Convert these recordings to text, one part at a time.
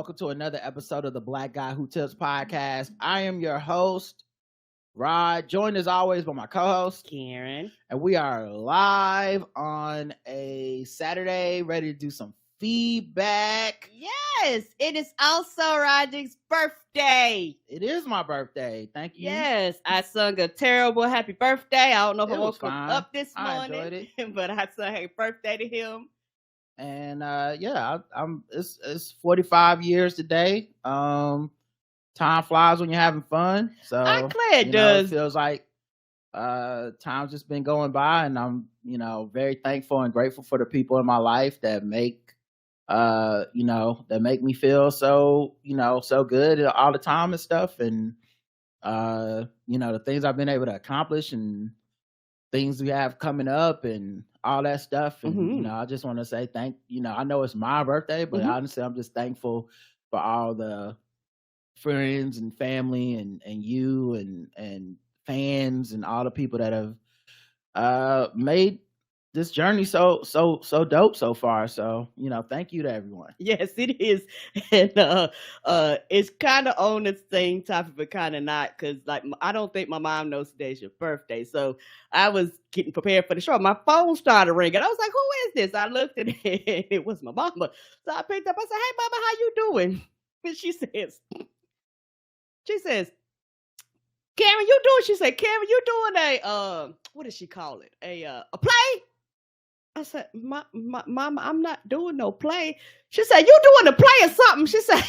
Welcome to another episode of the Black Guy Who Tips podcast. I am your host, Rod, joined as always by my co-host, Karen. And we are live on a Saturday, ready to do some feedback. Yes, it is also Roger's birthday. It is my birthday. Thank you. Yes, I sung a terrible happy birthday. I don't know if I woke up this I morning, enjoyed it. but I sung happy birthday to him. And it's 45 years today. Time flies when you're having fun. So I'm glad it does. It feels like time's just been going by, and I'm very thankful and grateful for the people in my life that make me feel so so good all the time and stuff, and the things I've been able to accomplish and things we have coming up and all that stuff. And I just want to say I know it's my birthday, but honestly I'm just thankful for all the friends and family and you and fans and all the people that have made this journey so dope so far. So thank you to everyone. Yes, it is. And it's kind of on the same topic, but kind of not, because I don't think my mom knows today's your birthday. So I was getting prepared for the show. My phone started ringing. I was like, who is this? I looked at it and it was my mama. So I picked up. I said, hey mama, how you doing? And she says, Karen, you doing? She said, Karen, you doing a what does she call it? A play? I said, Mama, I'm not doing no play. She said, you doing a play or something? She said,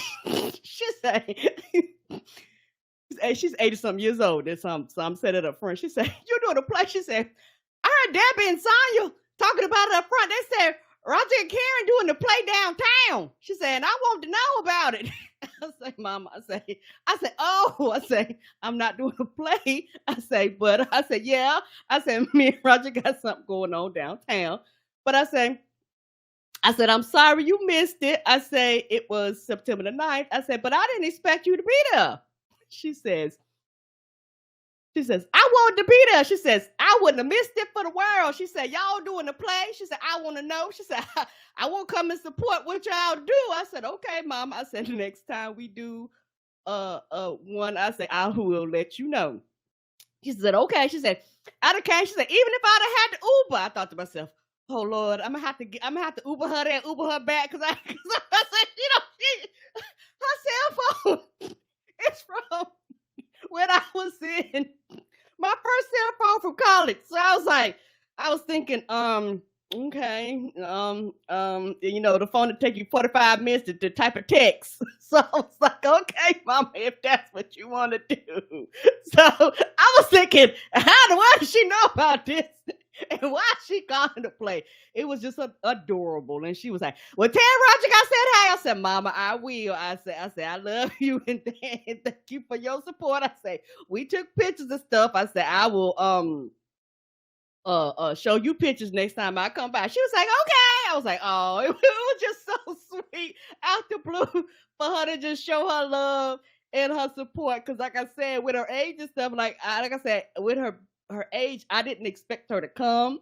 she's 80-something years old. So I'm setting it up front. She said, you doing a play? She said, I heard Debbie and Sonya talking about it up front. They said, Roger and Karen doing the play downtown. She said, and I want to know about it. I say, Mama, I say, I'm not doing a play. Yeah. I said, me and Roger got something going on downtown. But I said, I'm sorry you missed it. I say, it was September the 9th. I said, but I didn't expect you to be there. She says, I wanted to be there. She says, I wouldn't have missed it for the world. She said, y'all doing the play? She said, I want to know. She said, I won't come and support what y'all do. I said, okay, Mom. I said, the next time we do one, I said, I will let you know. She said, okay. She said, out of cash. She said, even if I'd have had to Uber, I thought to myself, oh Lord, I'm gonna have to Uber her there, Uber her back, because I said, her cell phone is from when I was in my first cell phone from college. So I was thinking, okay, the phone would take you 45 minutes to type a text. So I was like, okay, Mama, if that's what you want to do. So I was thinking, why does she know about this? And why is she calling to play? It was just adorable. And she was like, well, tell Roger I said hi. I said, Mama, I will. I said, I love you and thank you for your support. I said, we took pictures and stuff. I said, I will show you pictures next time I come by. She was like, okay. I was like, oh, it was just so sweet out the blue for her to just show her love and her support. Because like I said, with her age and stuff, like I said, with her age, I didn't expect her to come.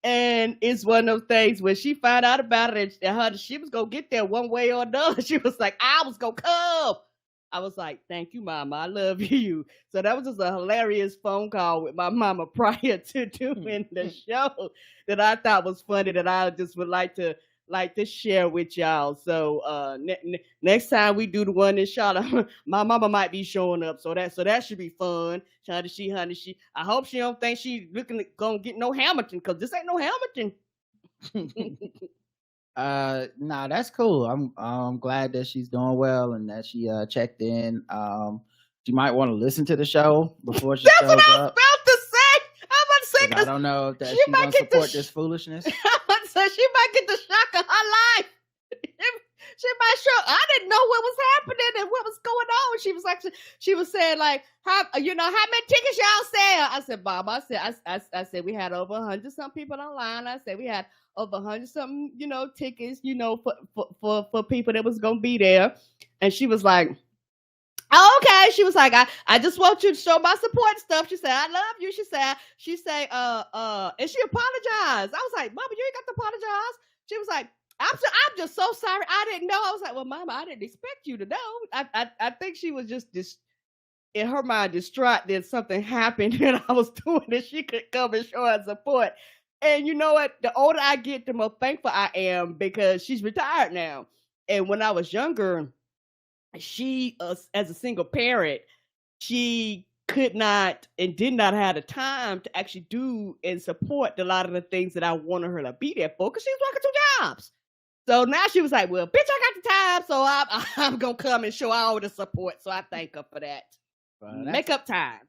And it's one of those things when she found out about it and she was going to get there one way or another. She was like, I was going to come. I was like, thank you, Mama. I love you. So that was just a hilarious phone call with my mama prior to doing the show that I thought was funny, that I just would like to share with y'all. So next time we do the one in Charlotte, my mama might be showing up. So that should be fun. Honey, I hope she don't think she gonna get no Hamilton, because this ain't no Hamilton. Nah, that's cool. I'm glad that she's doing well and that she checked in. She might want to listen to the show before she shows up. That's what I was about to say. I don't know if that she's gonna support this foolishness. So she might get the shock of her life. She might show. I didn't know what was happening and what was going on. She was saying like, how many tickets y'all sell? I said, Bob, I said we had over 100-something people online. I said we had over 100-something, tickets, for people that was gonna be there. And she was like, oh, okay. She was like, I just want you to show my support stuff. She said, I love you. She said, and she apologized. I was like, Mama, you ain't got to apologize. She was like, I'm just so sorry. I didn't know. I was like, well, Mama, I didn't expect you to know. I think she was just in her mind distraught that something happened and I was doing it. She could come and show her support. And you know what? The older I get, the more thankful I am because she's retired now. And when I was younger, she, as a single parent, she could not and did not have the time to actually do and support a lot of the things that I wanted her to be there for because she was working 2 jobs. So now she was like, well, bitch, I got the time, so I'm going to come and show all the support. So I thank her for that. Make up time.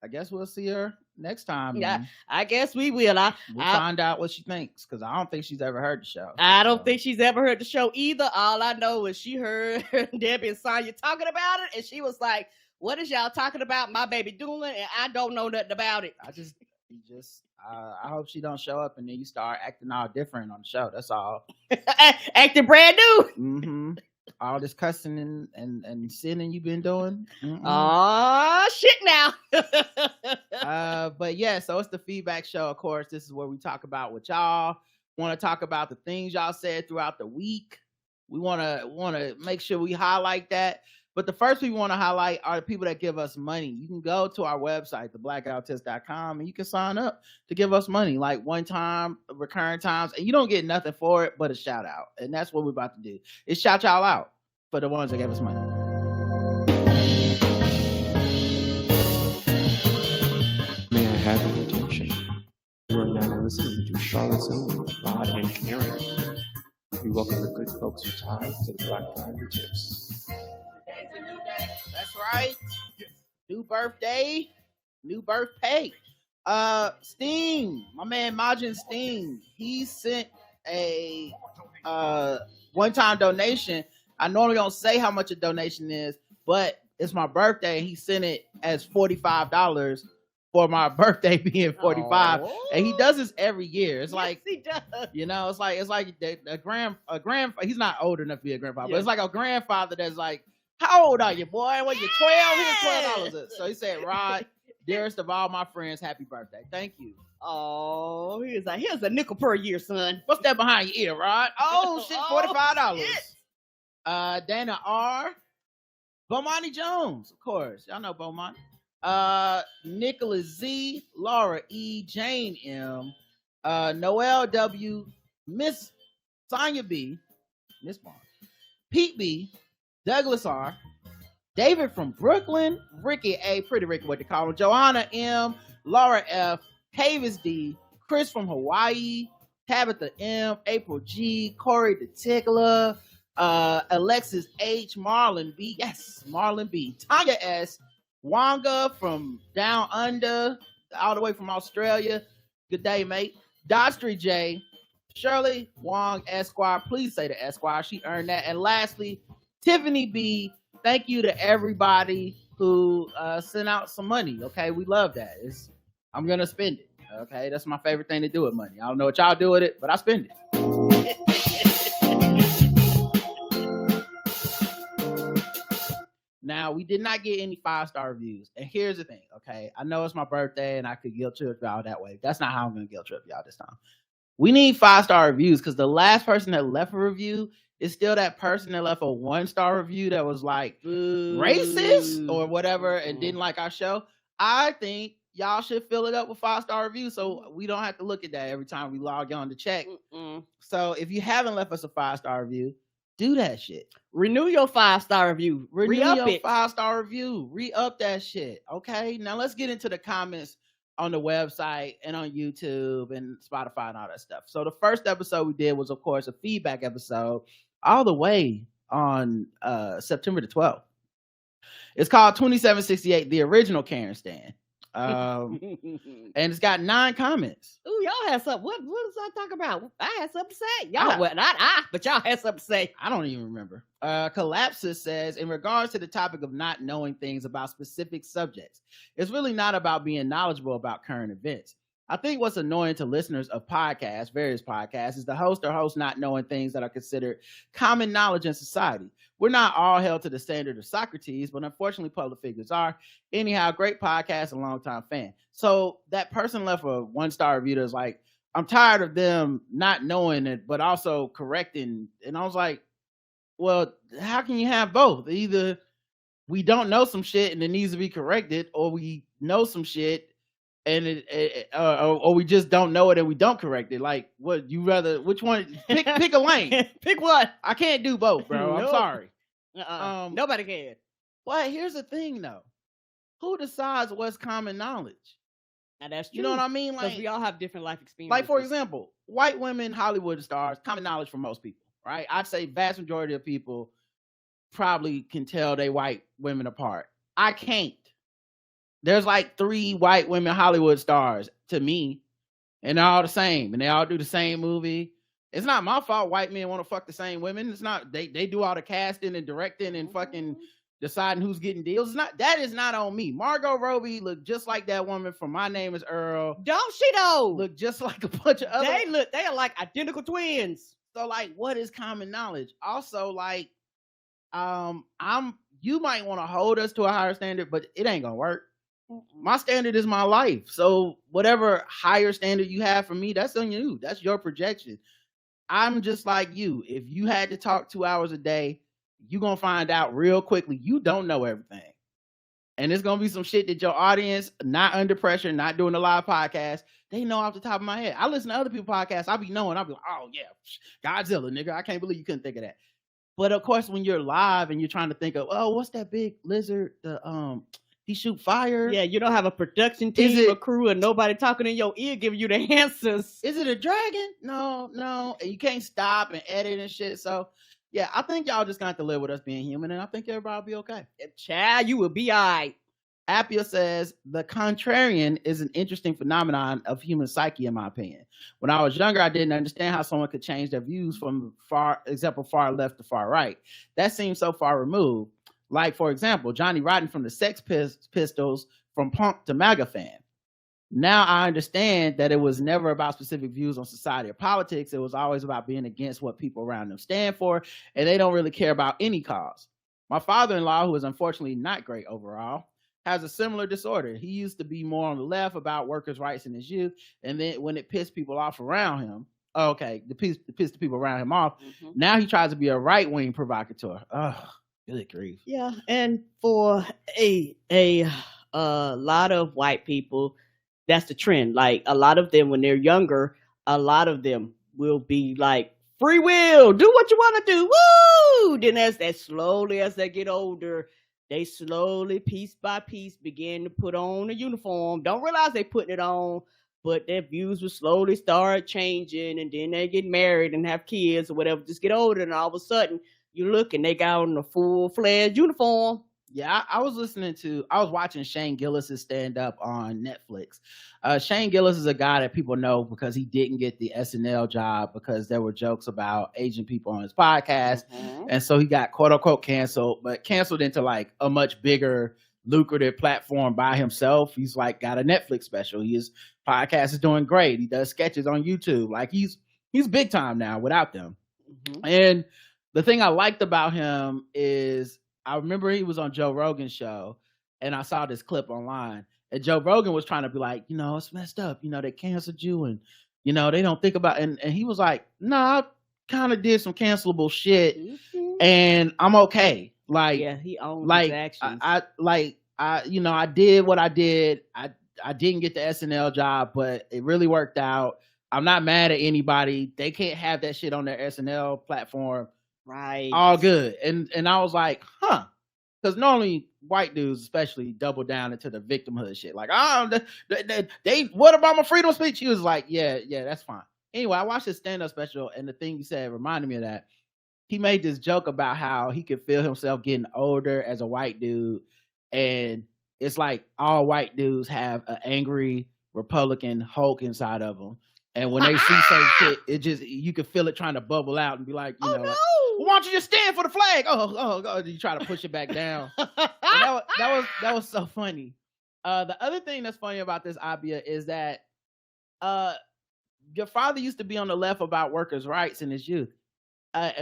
I guess we'll see her next time. Yeah, I guess we will. We'll find out what she thinks because I don't think she's ever heard the show. I don't think she's ever heard the show either. All I know is she heard Debbie and Sonya talking about it, and she was like, what is y'all talking about my baby doing? And I don't know nothing about it. I hope she don't show up and then you start acting all different on the show. That's all. Acting brand new. Mm-hmm. All this cussing and sinning you've been doing. Oh shit now. But yeah, so it's the feedback show. Of course, this is where we talk about what y'all want to talk about, the things y'all said throughout the week. We want to make sure we highlight that. But the first people we want to highlight are the people that give us money. You can go to our website, theblackoutTest.com, and you can sign up to give us money, like one time, recurring times, and you don't get nothing for it but a shout out. And that's what we're about to do. Is shout y'all out for the ones that give us money. May I have your attention? You are now listening to Charlotte's own Rod and Karen. We welcome the good folks retired to the Black Friday Tips. That's right. New birthday, new birth pay. Sting, my man Majin Sting, he sent a one-time donation. I normally don't say how much a donation is, but it's my birthday and he sent it as $45 for my birthday being 45. Oh. And he does this every year. It's like, he does. You know, it's like a grandfather. He's not old enough to be a grandfather, but it's like a grandfather that's like, how old are you, boy? What, you 12? Here's $12. So he said, Rod, dearest of all my friends, happy birthday. Thank you. Oh, he was like, here's a nickel per year, son. What's that behind your ear, Rod? Oh, shit, $45. Shit. Dana R. Bomani Jones, of course. Y'all know Bomani. Nicholas Z. Laura E. Jane M. Noel W. Miss Sonya B. Miss Barnes. Pete B. Douglas R. David from Brooklyn. Ricky A. Pretty Ricky, what they call him. Joanna M. Laura F. Havis D. Chris from Hawaii. Tabitha M. April G. Corey the Tickler. Alexis H. Marlon B. Yes, Marlon B. Tanya S. Wanga from down under, all the way from Australia. Good day, mate. Dodge Street J. Shirley Wong Esquire. Please say the Esquire. She earned that. And lastly, Tiffany B. Thank you to everybody who sent out some money. Okay, we love that. I'm gonna spend it. Okay, that's my favorite thing to do with money. I don't know what y'all do with it, but I spend it. Now, we did not get any 5-star reviews. And here's the thing, okay? I know it's my birthday and I could guilt trip y'all that way. That's not how I'm going to guilt trip y'all this time. We need 5-star reviews because the last person that left a review is still that person that left a 1-star review that was like racist or whatever and didn't like our show. I think y'all should fill it up with 5-star reviews so we don't have to look at that every time we log on to check. So if you haven't left us a 5-star review, do that shit. Renew your 5-star review. Renew your 5-star review. Re-up that shit. Okay. Now let's get into the comments on the website and on YouTube and Spotify and all that stuff. So the first episode we did was, of course, a feedback episode all the way on September the 12th. It's called 2768, the original Karen Stand. And it's got 9 comments. Ooh, y'all had something. What was I talking about? I had something to say. Y'all, well, not I, but y'all had something to say. I don't even remember. Collapsus says, in regards to the topic of not knowing things about specific subjects, it's really not about being knowledgeable about current events. I think what's annoying to listeners of podcasts, various podcasts, is the host or host not knowing things that are considered common knowledge in society. We're not all held to the standard of Socrates, but unfortunately public figures are. Anyhow, great podcast and longtime fan. So that person left a 1-star review that's like, I'm tired of them not knowing it, but also correcting. And I was like, well, how can you have both? Either we don't know some shit and it needs to be corrected, or we know some shit and or we just don't know it and we don't correct it. Like, what you rather? Which one? Pick a lane. Pick one. I can't do both, bro. I'm Nope. sorry. Nobody can. But here's the thing, though. Who decides what's common knowledge? Now that's true. You know what I mean? Because Like, we all have different life experiences. like for example, white women, Hollywood stars, common knowledge for most people, right? I'd say vast majority of people probably can tell they white women apart. I can't. There's like 3 white women Hollywood stars to me, and they're all the same, and they all do the same movie. It's not my fault white men want to fuck the same women. It's not. They do all the casting and directing and fucking deciding who's getting deals. It's not. That is not on me. Margot Robbie looked just like that woman from My Name Is Earl. Don't she though? Look just like a bunch of other. They are like identical twins. So like, what is common knowledge? Also, like, you might want to hold us to a higher standard, but it ain't gonna work. My standard is my life. So whatever higher standard you have for me, that's on you. That's your projection. I'm just like you. If you had to talk 2 hours a day, you're going to find out real quickly you don't know everything. And it's going to be some shit that your audience, not under pressure, not doing a live podcast, they know off the top of my head. I listen to other people's podcasts. I'll be knowing. I'll be like, oh, yeah, Godzilla, nigga. I can't believe you couldn't think of that. But, of course, when you're live and you're trying to think of, oh, what's that big lizard? He shoot fire. Yeah, you don't have a production team, a crew, and nobody talking in your ear giving you the answers. Is it a dragon? No. And you can't stop and edit and shit. So, yeah, I think y'all just got to live with us being human, and I think everybody will be okay. Child, you will be all right. Appia says, the contrarian is an interesting phenomenon of human psyche, in my opinion. When I was younger, I didn't understand how someone could change their views from far left to far right. That seems so far removed. Like, for example, Johnny Rotten from the Sex Pistols, from punk to MAGA fan. Now I understand that it was never about specific views on society or politics. It was always about being against what people around them stand for, and they don't really care about any cause. My father-in-law, who is unfortunately not great overall, has a similar disorder. He used to be more on the left about workers' rights in his youth, and then when it pissed people off around him, to piss the people around him off, now he tries to be a right-wing provocateur. Ugh. Good grief. Yeah, and for a lot of white people, that's the trend. Like, a lot of them, when they're younger, a lot of them will be like, free will, do what you want to do, woo! Then as they get older, they slowly, piece by piece, begin to put on a uniform. Don't realize they putting it on, but their views will slowly start changing, and then they get married and have kids or whatever, just get older, and all of a sudden, you look and they got on a full-fledged uniform. Yeah, I was watching Shane Gillis' stand-up on Netflix. Shane Gillis is a guy that people know because he didn't get the SNL job because there were jokes about Asian people on his podcast. And so he got quote-unquote canceled, but canceled into like a much bigger, lucrative platform by himself. He's like got a Netflix special. His podcast is doing great. He does sketches on YouTube. Like he's big time now without them. And the thing I liked about him is I remember he was on Joe Rogan's show, and I saw this clip online, and Joe Rogan was trying to be like, it's messed up. They canceled you, and, they don't think about, and he was like, no, I kind of did some cancelable shit, and I'm okay. Like, yeah, he owned his actions. I did what I did. I didn't get the SNL job, but it really worked out. I'm not mad at anybody. They can't have that shit on their SNL platform. Right. All good. And I was like, because normally white dudes especially double down into the victimhood shit. Like, they what about my freedom of speech? He was like, yeah, that's fine. Anyway, I watched his stand-up special, and the thing he said reminded me of that. He made this joke about how he could feel himself getting older as a white dude, and it's like all white dudes have an angry Republican Hulk inside of them. And when they see certain shit, it just, you can feel it trying to bubble out and be like, no. Like, why don't you just stand for the flag? Oh, you try to push it back down. that was so funny. The other thing that's funny about this, Abia, is that your father used to be on the left about workers' rights in his youth.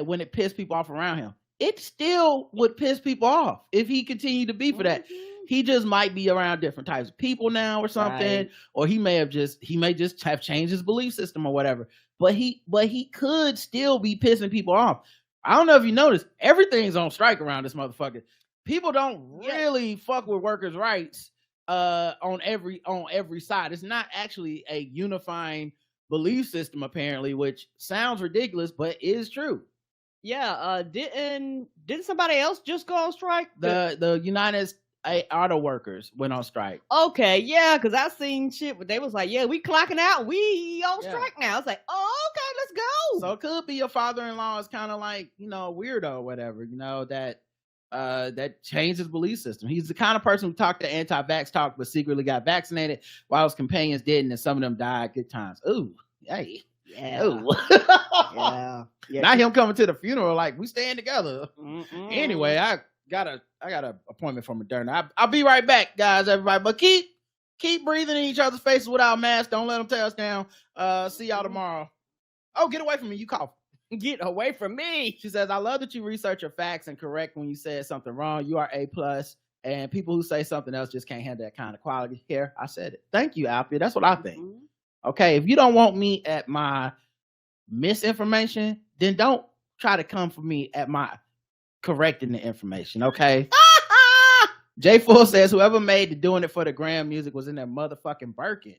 When it pissed people off around him, it still would piss people off if he continued to be for that. He just might be around different types of people now or something, or he may just have changed his belief system or whatever. But he could still be pissing people off. I don't know if you noticed, everything's on strike around this motherfucker. People don't really fuck with workers' rights on every side. It's not actually a unifying belief system, apparently, which sounds ridiculous, but is true. Yeah, didn't somebody else just go on strike? The United Auto Workers went on strike. Okay, yeah, because I seen shit, but they was like, yeah, we clocking out, we on strike now. It's like, oh, okay, let's go. So it could be your father-in-law is kind of like, weirdo or whatever, that changed his belief system. He's the kind of person who talked the anti-vax talk, but secretly got vaccinated while his companions didn't, and some of them died. Good times. Ooh, hey. Yeah. Ooh. Yeah. Not him coming to the funeral like we stand together. Anyway, I got a appointment for Moderna. I'll be right back, guys, everybody. But keep breathing in each other's faces without masks. Don't let them tear us down. See y'all tomorrow. Oh, get away from me. You cough. Get away from me. She says, I love that you research your facts and correct when you said something wrong. You are A+. And people who say something else just can't handle that kind of quality. Here, I said it. Thank you, Alfie. That's what I think. Okay, if you don't want me at my misinformation, then don't try to come for me at my correcting the information, okay? J Full says, whoever made the Doing It for the Gram music was in their motherfucking Birkin.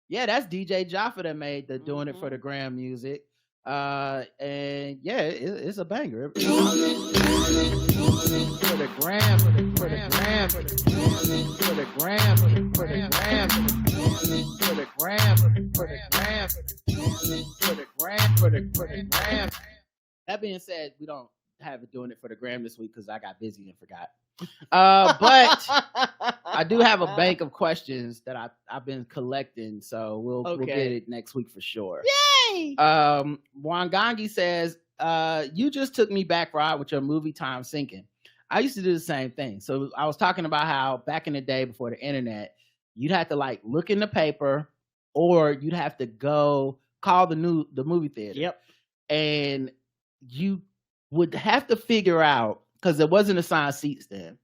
Yeah, that's DJ Jaffa that made the Doing It for the Gram music. And yeah, it's a banger. For the gram, for the gram, for the gram, for the gram, for the gram, for the gram, for the gram, for the gram. That being said, we don't have it Doing It for the Gram this week because I got busy and forgot. But I do have a bank of questions that I've been collecting, so we'll get it next week for sure. Yay! Wangangi says, you just took me back, Rod, with your movie time sinking. I used to do the same thing. So I was talking about how back in the day before the internet, you'd have to like look in the paper, or you'd have to go call the movie theater. Yep. And you would have to figure out, because there wasn't assigned seats then.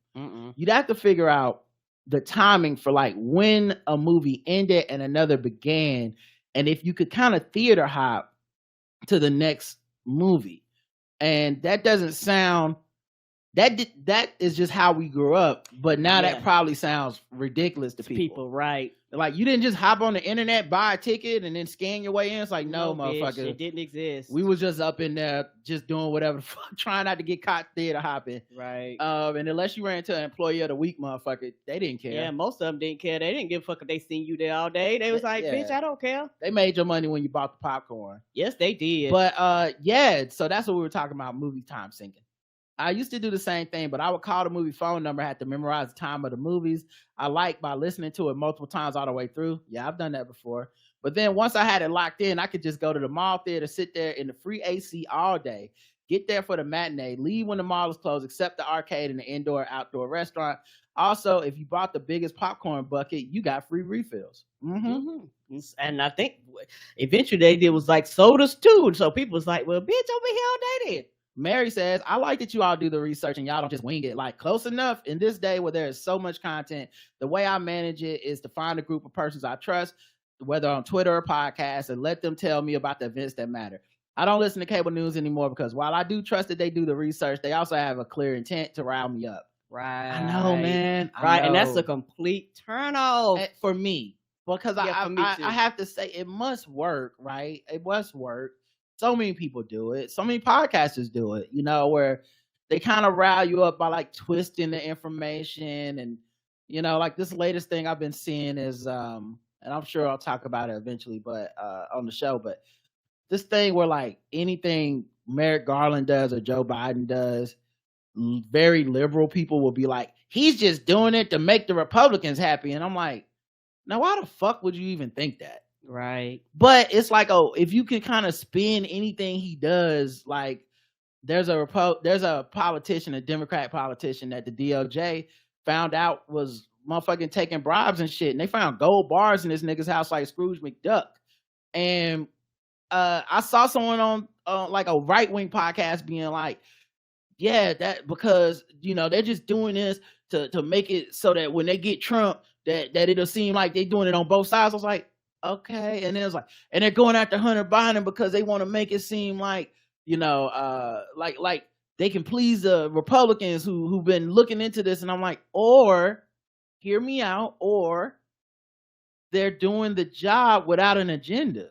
You'd have to figure out the timing for like when a movie ended and another began, and if you could kind of theater hop to the next movie. And that doesn't sound that is just how we grew up, but now that probably sounds ridiculous to people. Right? Like, you didn't just hop on the internet, buy a ticket, and then scan your way in. It's like, no, motherfucker, bitch, it didn't exist. We was just up in there, just doing whatever, trying not to get caught theater hopping. Right. And unless you ran into an employee of the week, motherfucker, they didn't care. Yeah, most of them didn't care. They didn't give a fuck if they seen you there all day. They was like, bitch, I don't care. They made your money when you bought the popcorn. Yes, they did. But so that's what we were talking about, movie time sinking. I used to do the same thing, but I would call the movie phone number, had to memorize the time of the movies I like by listening to it multiple times all the way through. Yeah, I've done that before. But then once I had it locked in, I could just go to the mall theater, sit there in the free AC all day, get there for the matinee, leave when the mall is closed, except the arcade and the indoor-outdoor restaurant. Also, if you bought the biggest popcorn bucket, you got free refills. And I think eventually they did was like sodas too. So people was like, well, bitch, over here all day then. Mary says, I like that you all do the research and y'all don't just wing it. Like, close enough in this day where there is so much content. The way I manage it is to find a group of persons I trust, whether on Twitter or podcast, and let them tell me about the events that matter. I don't listen to cable news anymore because while I do trust that they do the research, they also have a clear intent to rile me up. Right. I know, man. Right. And that's a complete turn off for me. Because I have to say, it must work, right? It must work. So many people do it. So many podcasters do it, where they kind of rile you up by like twisting the information. And, like this latest thing I've been seeing is, and I'm sure I'll talk about it eventually, but on the show, but this thing where like anything Merrick Garland does or Joe Biden does, very liberal people will be like, he's just doing it to make the Republicans happy. And I'm like, now why the fuck would you even think that? Right. But it's like, if you can kind of spin anything he does, like there's a politician, a Democrat politician that the DOJ found out was motherfucking taking bribes and shit. And they found gold bars in this nigga's house like Scrooge McDuck. And I saw someone on like a right-wing podcast being like, yeah, that because, they're just doing this to make it so that when they get Trump, that it'll seem like they're doing it on both sides. I was like, okay. And then it's like, and they're going after Hunter Biden because they want to make it seem like, like they can please the Republicans who've been looking into this. And I'm like, or hear me out, or they're doing the job without an agenda.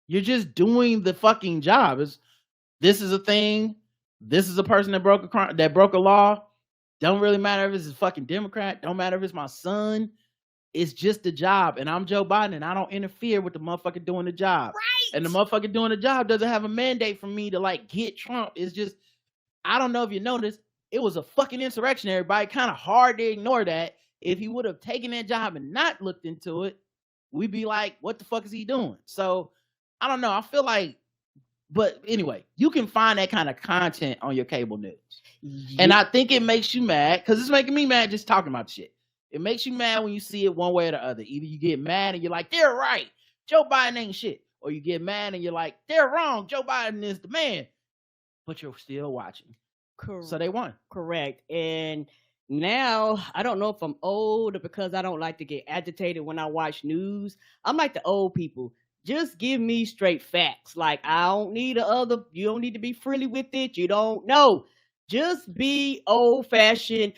You're just doing the fucking job. This is a thing. This is a person that broke a law. Don't really matter if it's a fucking Democrat. Don't matter if it's my son. It's just a job. And I'm Joe Biden, and I don't interfere with the motherfucker doing the job. Right. And the motherfucker doing the job doesn't have a mandate for me to like get Trump. It's just, I don't know if you noticed, it was a fucking insurrection, everybody. Kind of hard to ignore that. If he would have taken that job and not looked into it, we'd be like, what the fuck is he doing? So I don't know. I feel like, but anyway, you can find that kind of content on your cable news. And I think it makes you mad, because it's making me mad just talking about shit. It makes you mad when you see it one way or the other. Either you get mad and you're like, they're right, Joe Biden ain't shit. Or you get mad and you're like, they're wrong, Joe Biden is the man. But you're still watching. Correct. So they won. Correct. And now, I don't know if I'm old or because I don't like to get agitated when I watch news. I'm like the old people. Just give me straight facts. Like, I don't need you don't need to be friendly with it. You don't know. Just be old-fashioned.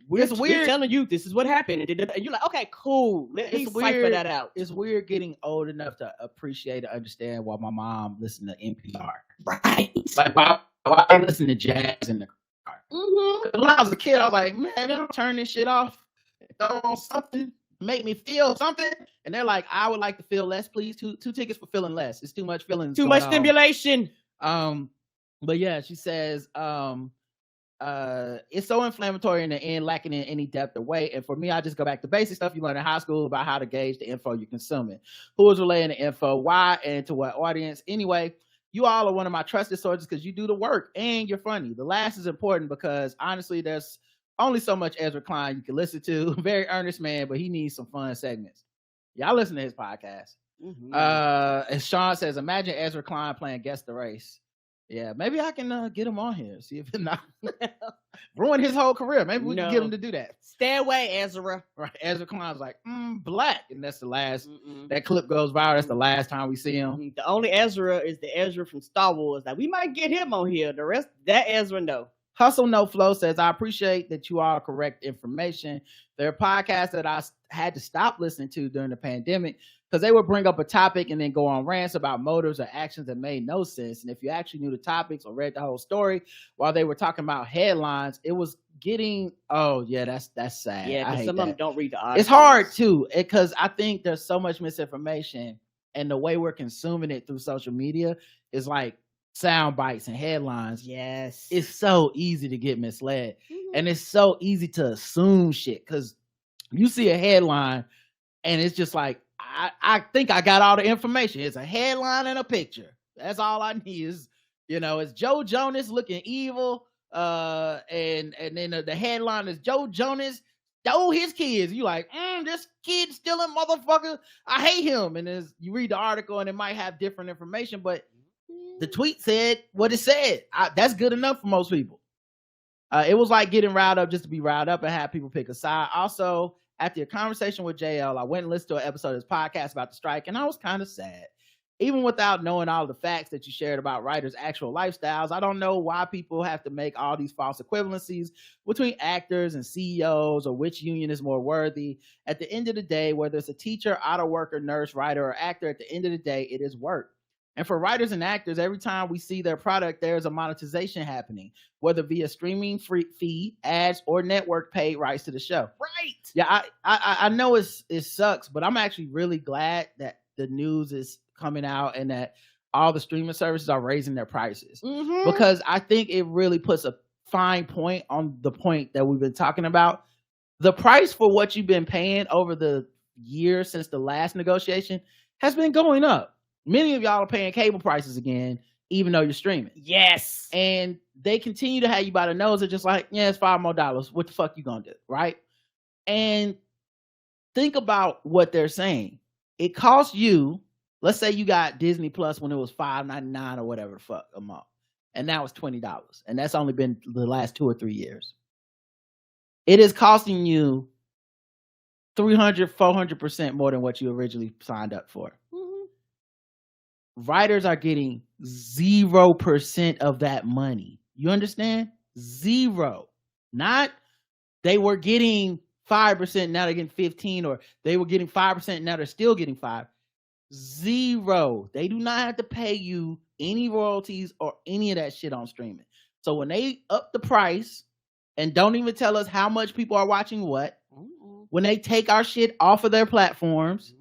We're telling you this is what happened. And you're like, okay, cool. Let me cipher that out. It's weird getting old enough to appreciate and understand why my mom listened to NPR. Right. Like, why I listen to jazz in the car. Mm-hmm. When I was a kid, I was like, man, they don't turn this shit off. Throw on something. Make me feel something. And they're like, I would like to feel less, please. Two tickets for feeling less. It's too much feeling. Too much stimulation. But yeah, she says, it's so inflammatory in the end, lacking in any depth or weight. And for me, I just go back to basic stuff you learn in high school about how to gauge the info you're consuming, who is relaying the info, why, and to what audience. Anyway, you all are one of my trusted sources because you do the work and you're funny. The last is important because honestly, there's only so much Ezra Klein you can listen to. Very earnest man, but he needs some fun segments. Y'all listen to his podcast. Mm-hmm. As Sean says, imagine Ezra Klein playing Guess the Race. Yeah, maybe I can get him on here. See if it not ruin his whole career. Maybe we can get him to do that. Stay away, Ezra. Right. Ezra Klein's like, black. And that's the last. That clip goes viral. That's the last time we see him. The only Ezra is the Ezra from Star Wars. Like, we might get him on here. The rest, that Ezra, no. Hustle No Flow says, I appreciate that you all correct information. There are podcasts that I had to stop listening to during the pandemic because they would bring up a topic and then go on rants about motives or actions that made no sense. And if you actually knew the topics or read the whole story while they were talking about headlines, it was getting, oh yeah, that's sad. Yeah, because some of them don't read the articles. It's hard too, because I think there's so much misinformation, and the way we're consuming it through social media is like sound bites and headlines. Yes. It's so easy to get misled. And it's so easy to assume shit, because you see a headline and it's just like, I think I got all the information. It's a headline and a picture. That's all I need is, it's Joe Jonas looking evil. And then the headline is Joe Jonas stole his kids. You like, this kid stealing motherfucker. I hate him. And as you read the article and it might have different information, but the tweet said what it said. That's good enough for most people. It was like getting riled up just to be riled up and have people pick a side. Also, after a conversation with JL, I went and listened to an episode of his podcast about the strike, and I was kind of sad. Even without knowing all the facts that you shared about writers' actual lifestyles, I don't know why people have to make all these false equivalencies between actors and CEOs or which union is more worthy. At the end of the day, whether it's a teacher, auto worker, nurse, writer, or actor, at the end of the day, it is work. And for writers and actors, every time we see their product, there's a monetization happening, whether via streaming fee, ads, or network paid rights to the show. Right. Yeah, I know it sucks, but I'm actually really glad that the news is coming out and that all the streaming services are raising their prices, because I think it really puts a fine point on the point that we've been talking about. The price for what you've been paying over the years since the last negotiation has been going up. Many of y'all are paying cable prices again, even though you're streaming. Yes. And they continue to have you by the nose. They're just like, yeah, it's $5 more. What the fuck you gonna do, right? And think about what they're saying. It costs you, let's say you got Disney Plus when it was $5.99 or whatever the fuck a month, and now it's $20. And that's only been the last 2 or 3 years. it is costing you 300, 400% more than what you originally signed up for. Writers are getting 0% of that money. You understand? 0. Not they were getting 5%, now they're getting 15, or they were getting 5%, now they're still getting 5. 0. They do not have to pay you any royalties or any of that shit on streaming. So when they up the price and don't even tell us how much people are watching what, when they take our shit off of their platforms,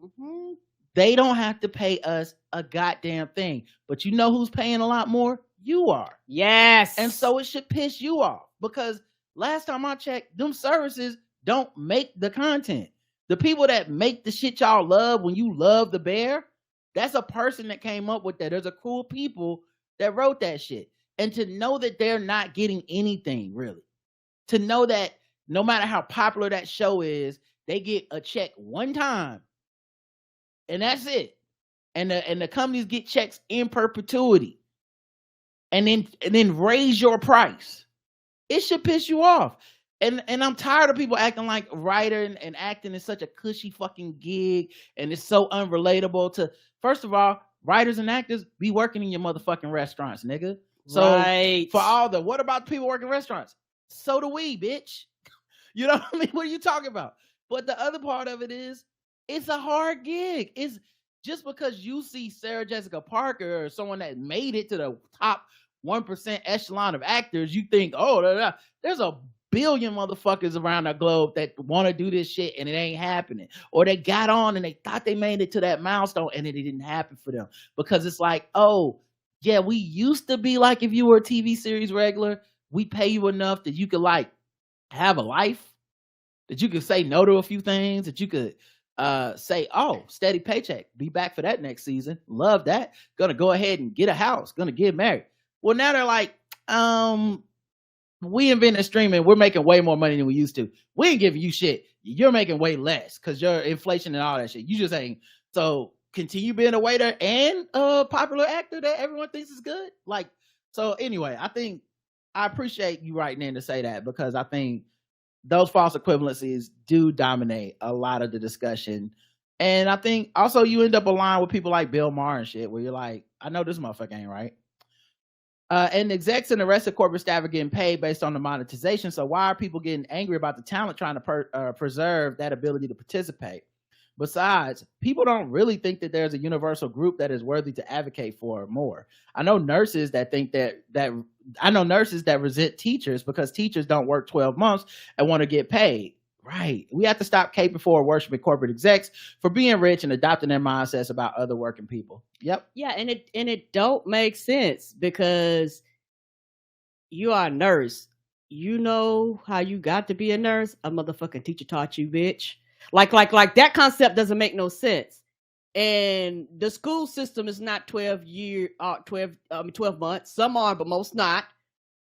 they don't have to pay us a goddamn thing. But you know who's paying a lot more? You are. Yes. And so it should piss you off, because last time I checked, them services don't make the content. The people that make the shit y'all love when you love the bear, that's a person that came up with that. There's a cool people that wrote that shit. And to know that they're not getting anything, really. To know that no matter how popular that show is, they get a check one time. And that's it. And the companies get checks in perpetuity. And then raise your price. It should piss you off. And I'm tired of people acting like writer and acting is such a cushy fucking gig, and it's so unrelatable to, first of all, writers and actors be working in your motherfucking restaurants, nigga. So for all the, what about people working in restaurants? So do we, bitch. You know what I mean? What are you talking about? But the other part of it is, it's a hard gig. It's just because you see Sarah Jessica Parker or someone that made it to the top 1% echelon of actors, you think, oh, there's a billion motherfuckers around the globe that want to do this shit and it ain't happening. Or they got on and they thought they made it to that milestone and it didn't happen for them. Because it's like, oh, yeah, we used to be like, if you were a TV series regular, we pay you enough that you could like have a life, that you could say no to a few things, that you could say, oh, steady paycheck, be back for that next season, love that, gonna go ahead and get a house, gonna get married. Well, now they're like, we invented streaming, we're making way more money than we used to, we ain't giving you shit, you're making way less because your inflation and all that shit, you just ain't. So continue being a waiter and a popular actor that everyone thinks is good. Like, so anyway, I appreciate you writing in to say that, because I think those false equivalencies do dominate a lot of the discussion. And I think also you end up aligned with people like Bill Maher and shit, where you're like, I know this motherfucker ain't right. And execs and the rest of corporate staff are getting paid based on the monetization. So why are people getting angry about the talent trying to preserve that ability to participate? Besides, people don't really think that there's a universal group that is worthy to advocate for more. I know nurses that think that I know nurses that resent teachers because teachers don't work 12 months and want to get paid. Right. We have to stop caping for worshiping corporate execs for being rich and adopting their mindsets about other working people. Yep. Yeah, and it don't make sense, because you are a nurse. You know how you got to be a nurse? A motherfucking teacher taught you, bitch. Like that concept doesn't make no sense. And the school system is not 12 months. Some are, but most not.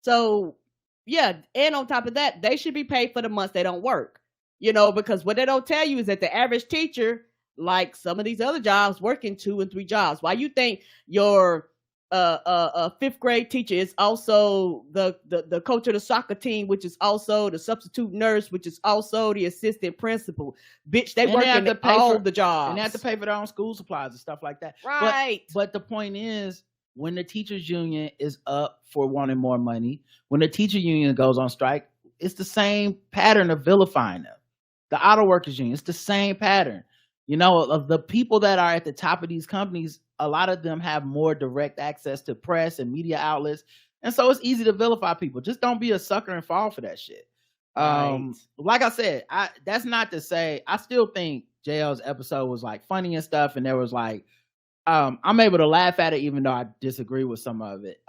So yeah, and on top of that, they should be paid for the months they don't work. You know, because what they don't tell you is that the average teacher, like some of these other jobs, working 2 and 3 jobs. Why you think your a 5th grade teacher is also the coach of the soccer team, which is also the substitute nurse, which is also the assistant principal. Bitch, they work in all the jobs. And they have to pay for their own school supplies and stuff like that. Right. But the point is, when the teachers union is up for wanting more money, when the teacher union goes on strike, it's the same pattern of vilifying them. The auto workers union, it's the same pattern. You know, of the people that are at the top of these companies, a lot of them have more direct access to press and media outlets. And so it's easy to vilify people. Just don't be a sucker and fall for that shit. Right. Like I said, that's not to say, I still think JL's episode was like funny and stuff. And there was like, I'm able to laugh at it, even though I disagree with some of it.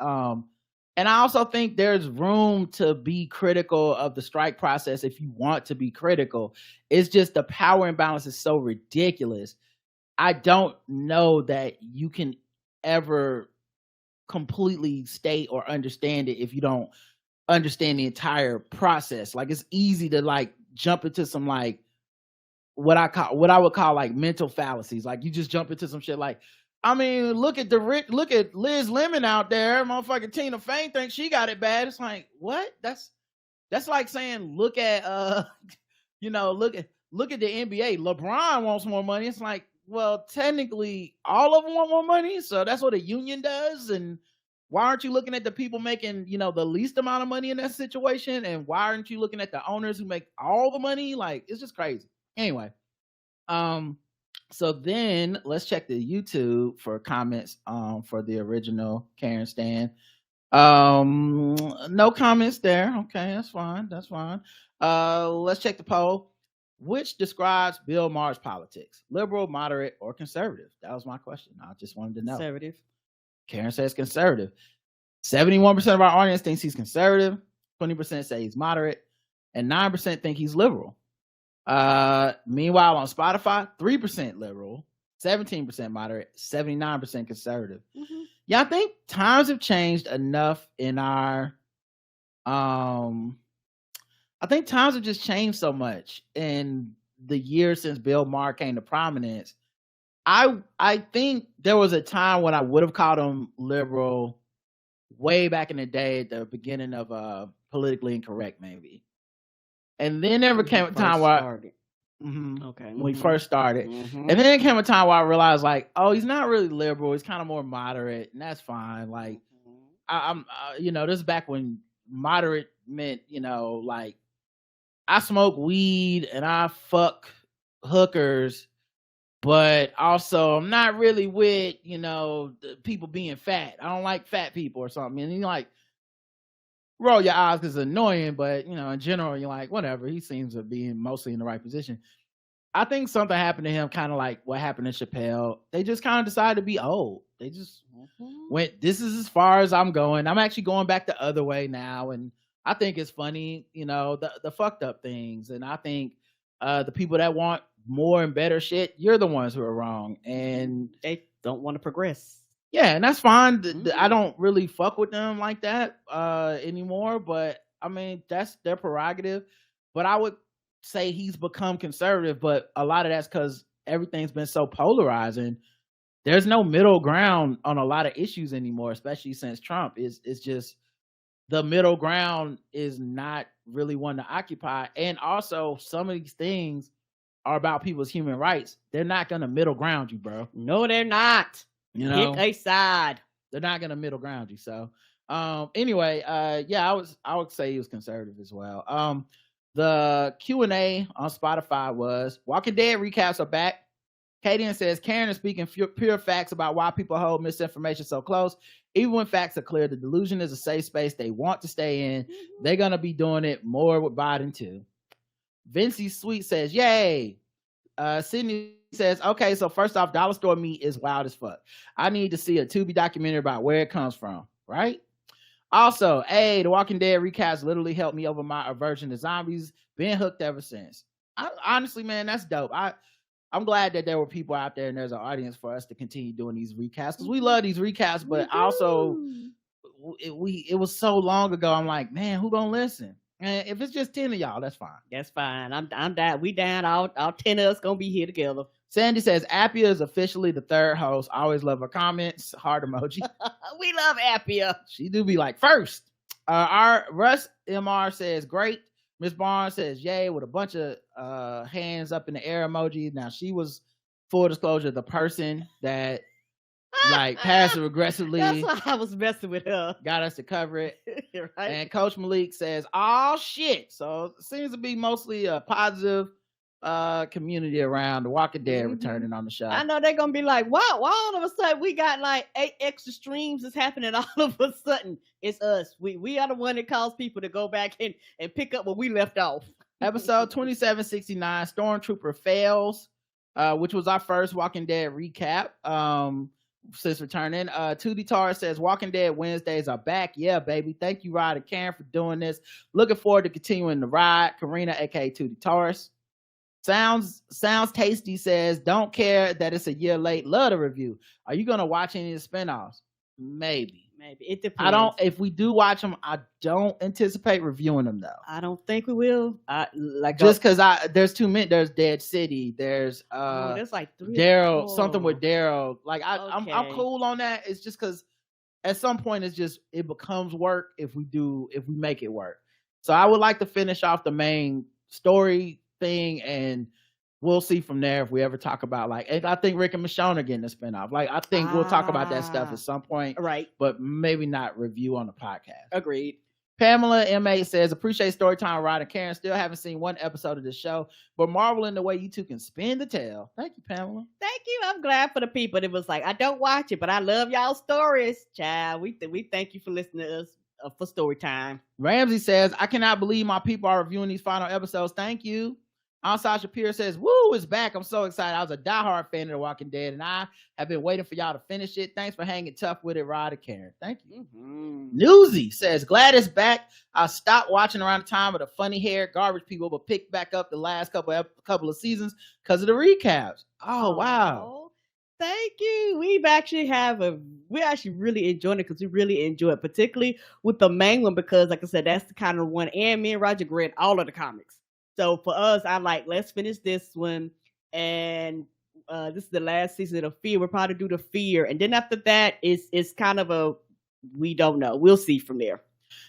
And I also think there's room to be critical of the strike process if you want to be critical. It's just the power imbalance is so ridiculous. I don't know that you can ever completely state or understand it if you don't understand the entire process. Like, it's easy to like jump into some like what I would call like mental fallacies. Like, you just jump into some shit like, I mean, look at Liz Lemon out there. Motherfucking Tina Fey thinks she got it bad. It's like, what? That's That's like saying, look at look at the NBA. LeBron wants more money. It's like, well, technically all of them want more money, so that's what a union does. And why aren't you looking at the people making, the least amount of money in that situation? And why aren't you looking at the owners who make all the money? Like, it's just crazy. Anyway, so then let's check the YouTube for comments for the original Karen Stan. No comments there. Okay, that's fine. Let's check the poll. Which describes Bill Maher's politics? Liberal, moderate, or conservative? That was my question. I just wanted to know. Conservative. Karen says conservative. 71% of our audience thinks he's conservative. 20% say he's moderate, and 9% think he's liberal. Meanwhile, on Spotify, 3% liberal, 17% moderate, 79% conservative. Mm-hmm. Yeah, I think times have changed enough in our I think times have just changed so much in the years since Bill Maher came to prominence. I think there was a time when I would have called him liberal way back in the day at the beginning of Politically Incorrect, maybe. And then there came a time where when he first started. And then there came a time where I realized, like, oh, he's not really liberal. He's kind of more moderate, and that's fine. Like, I'm this is back when moderate meant, like, I smoke weed and I fuck hookers, but also I'm not really with, the people being fat. I don't like fat people or something. And you like roll your eyes because it's annoying, but in general, you're like, whatever. He seems to be mostly in the right position. I think something happened to him, kind of like what happened to Chappelle. They just kind of decided to be old. They just went, this is as far as I'm going. I'm actually going back the other way now. And I think it's funny, the fucked up things. And I think the people that want more and better shit, you're the ones who are wrong. And they don't want to progress. Yeah, and that's fine. I don't really fuck with them like that anymore. But I mean, that's their prerogative. But I would say he's become conservative, but a lot of that's because everything's been so polarizing. There's no middle ground on a lot of issues anymore, especially since Trump. It's just the middle ground is not really one to occupy. And also, some of these things are about people's human rights. They're not gonna middle ground you, bro. No, they're not. Pick a side. They're not gonna middle ground you. So anyway, I would say he was conservative as well. The Q&A on Spotify was Walking Dead recaps are back. Kaden says Karen is speaking pure facts about why people hold misinformation so close. Even when facts are clear, the delusion is a safe space they want to stay in. They're going to be doing it more with Biden too. Vincey Sweet says, yay. Sydney says, okay, so first off, dollar store meat is wild as fuck. I need to see a Tubi documentary about where it comes from, right? Also, The Walking Dead recaps literally helped me over my aversion to zombies. Been hooked ever since. Honestly, man, that's dope. I'm glad that there were people out there and there's an audience for us to continue doing these recaps because we love these recaps, but also it was so long ago. I'm like, man, who gonna listen? And if it's just 10 of y'all, that's fine. That's fine. I'm down. We down. All 10 of us gonna be here together. Sandy says Appia is officially the third host. I always love her comments. Heart emoji. We love Appia. She do be like first. Our Russ MR says great. Miss Barnes says yay with a bunch of hands up in the air emoji. Now she was, full disclosure, the person that like passive aggressively. That's why I was messing with her. Got us to cover it. Right? And Coach Malik says, oh shit. So it seems to be mostly a positive community around the Walking Dead returning on the show. I know they're gonna be like, wow, why all of a sudden we got like 8 extra streams is happening all of a sudden. It's us. We are the one that calls people to go back and pick up where we left off. Episode 2769, Stormtrooper Fails, which was our first Walking Dead recap since returning. Tootie Tar says Walking Dead Wednesdays are back. Yeah, baby. Thank you, Rod and Karen, for doing this. Looking forward to continuing the ride. Karina, aka Tootie Taurus. Sounds tasty says, don't care that it's a year late. Love the review. Are you gonna watch any of the spinoffs? Maybe. It depends. If we do watch them, I don't anticipate reviewing them though. I don't think we will. Just because there's too many. There's Dead City. There's there's like 3 Daryl, something with Daryl. Like I'm cool on that. It's just because at some point it becomes work if we make it work. So I would like to finish off the main story thing, and we'll see from there if we ever talk about like, and I think Rick and Michonne are getting a spinoff. Like, I think we'll talk about that stuff at some point, Right. but maybe not review on the podcast. Agreed. Pamela M8 says, appreciate Storytime, Rod and Karen. Still haven't seen one episode of the show, but marveling the way you two can spin the tale. Thank you, Pamela. Thank you. I'm glad for the people that was like, I don't watch it, but I love y'all stories. Child, we thank you for listening to us for story time. Ramsey says, I cannot believe my people are reviewing these final episodes. Thank you. Sasha Pierce says, woo, it's back. I'm so excited. I was a diehard fan of The Walking Dead, and I have been waiting for y'all to finish it. Thanks for hanging tough with it, Rod and Karen. Thank you. Newsy says, glad it's back. I stopped watching around the time of the funny hair garbage people, but picked back up the last couple of seasons because of the recaps. Oh, wow. Thank you. We actually really enjoyed it because we really enjoy it, particularly with the main one, because like I said, that's the kind of one, and me and Roger read all of the comics. So for us, I like, let's finish this one. And this is the last season of Fear. We'll probably do the Fear. And then after that, it's kind of we don't know. We'll see from there.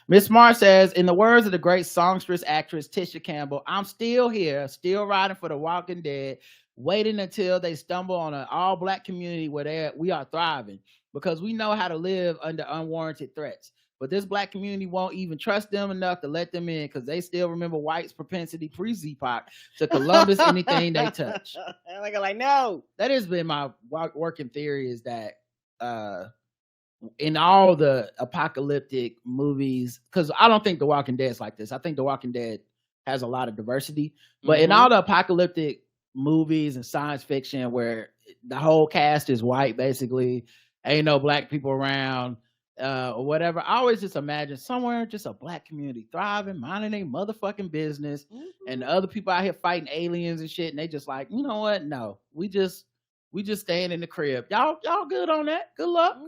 Miss Mar says, in the words of the great songstress actress Tisha Campbell, I'm still here, still riding for The Walking Dead, waiting until they stumble on an all-black community where we are thriving, because we know how to live under unwarranted threats. But this black community won't even trust them enough to let them in, because they still remember whites' propensity pre-Z-Pac to Columbus anything they touch. Like, no. That has been my working theory, is that in all the apocalyptic movies, because I don't think The Walking Dead is like this. I think The Walking Dead has a lot of diversity. But in all the apocalyptic movies and science fiction where the whole cast is white, basically, ain't no black people around, or whatever, I always just imagine somewhere just a black community thriving, minding their motherfucking business, and the other people out here fighting aliens and shit, and they just like, you know what? No, we just staying in the crib. Y'all good on that? Good luck.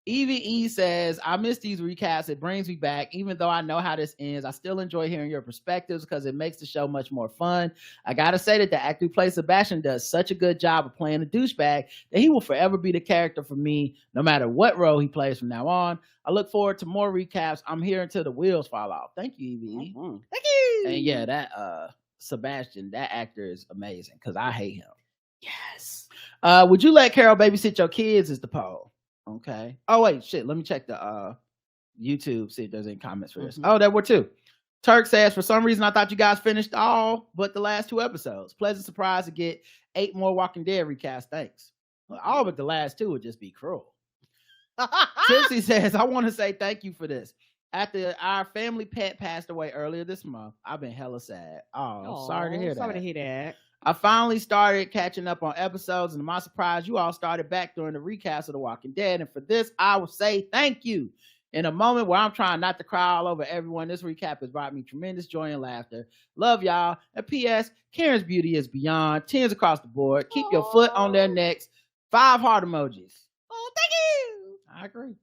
Evie says, I miss these recaps. It brings me back. Even though I know how this ends, I still enjoy hearing your perspectives because it makes the show much more fun. I gotta say that the actor who plays Sebastian does such a good job of playing a douchebag that he will forever be the character for me, no matter what role he plays from now on. I look forward to more recaps. I'm here until the wheels fall off. Thank you, Evie. Thank you. And yeah, that Sebastian, that actor is amazing because I hate him. Yes. Would you let Carol babysit your kids is the poll. Okay. Oh, wait, shit. Let me check the YouTube, see if there's any comments for this. Oh, there were two. Turk says, for some reason, I thought you guys finished all but the last 2 episodes. Pleasant surprise to get 8 more Walking Dead recasts. Thanks. Well, all but the last 2 would just be cruel. Tipsy says, I want to say thank you for this. After our family pet passed away earlier this month, I've been hella sad. Oh, sorry to hear that. Sorry to hear that. I finally started catching up on episodes, and to my surprise, you all started back during the recast of The Walking Dead. And for this, I will say thank you. In a moment where I'm trying not to cry all over everyone, this recap has brought me tremendous joy and laughter. Love y'all. And P.S. Karen's beauty is beyond. 10s across the board. Keep your foot on their necks. 5 heart emojis. Oh, thank you. I agree.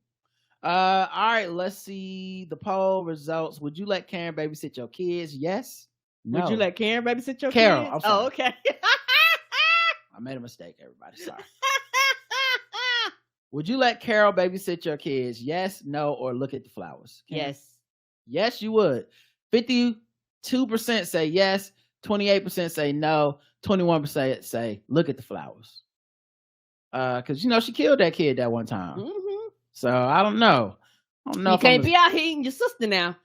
All right, let's see the poll results. Would you let Karen babysit your kids? Yes. No. Would you let Karen babysit your Carol, kids? I'm sorry. Oh, okay. I made a mistake, everybody. Sorry. Would you let Carol babysit your kids? Yes, no, or look at the flowers? Karen? Yes. Yes, you would. 52% say yes, 28% say no, 21% say look at the flowers. Because, she killed that kid that one time. So I don't know. You can't be out here eating your sister now.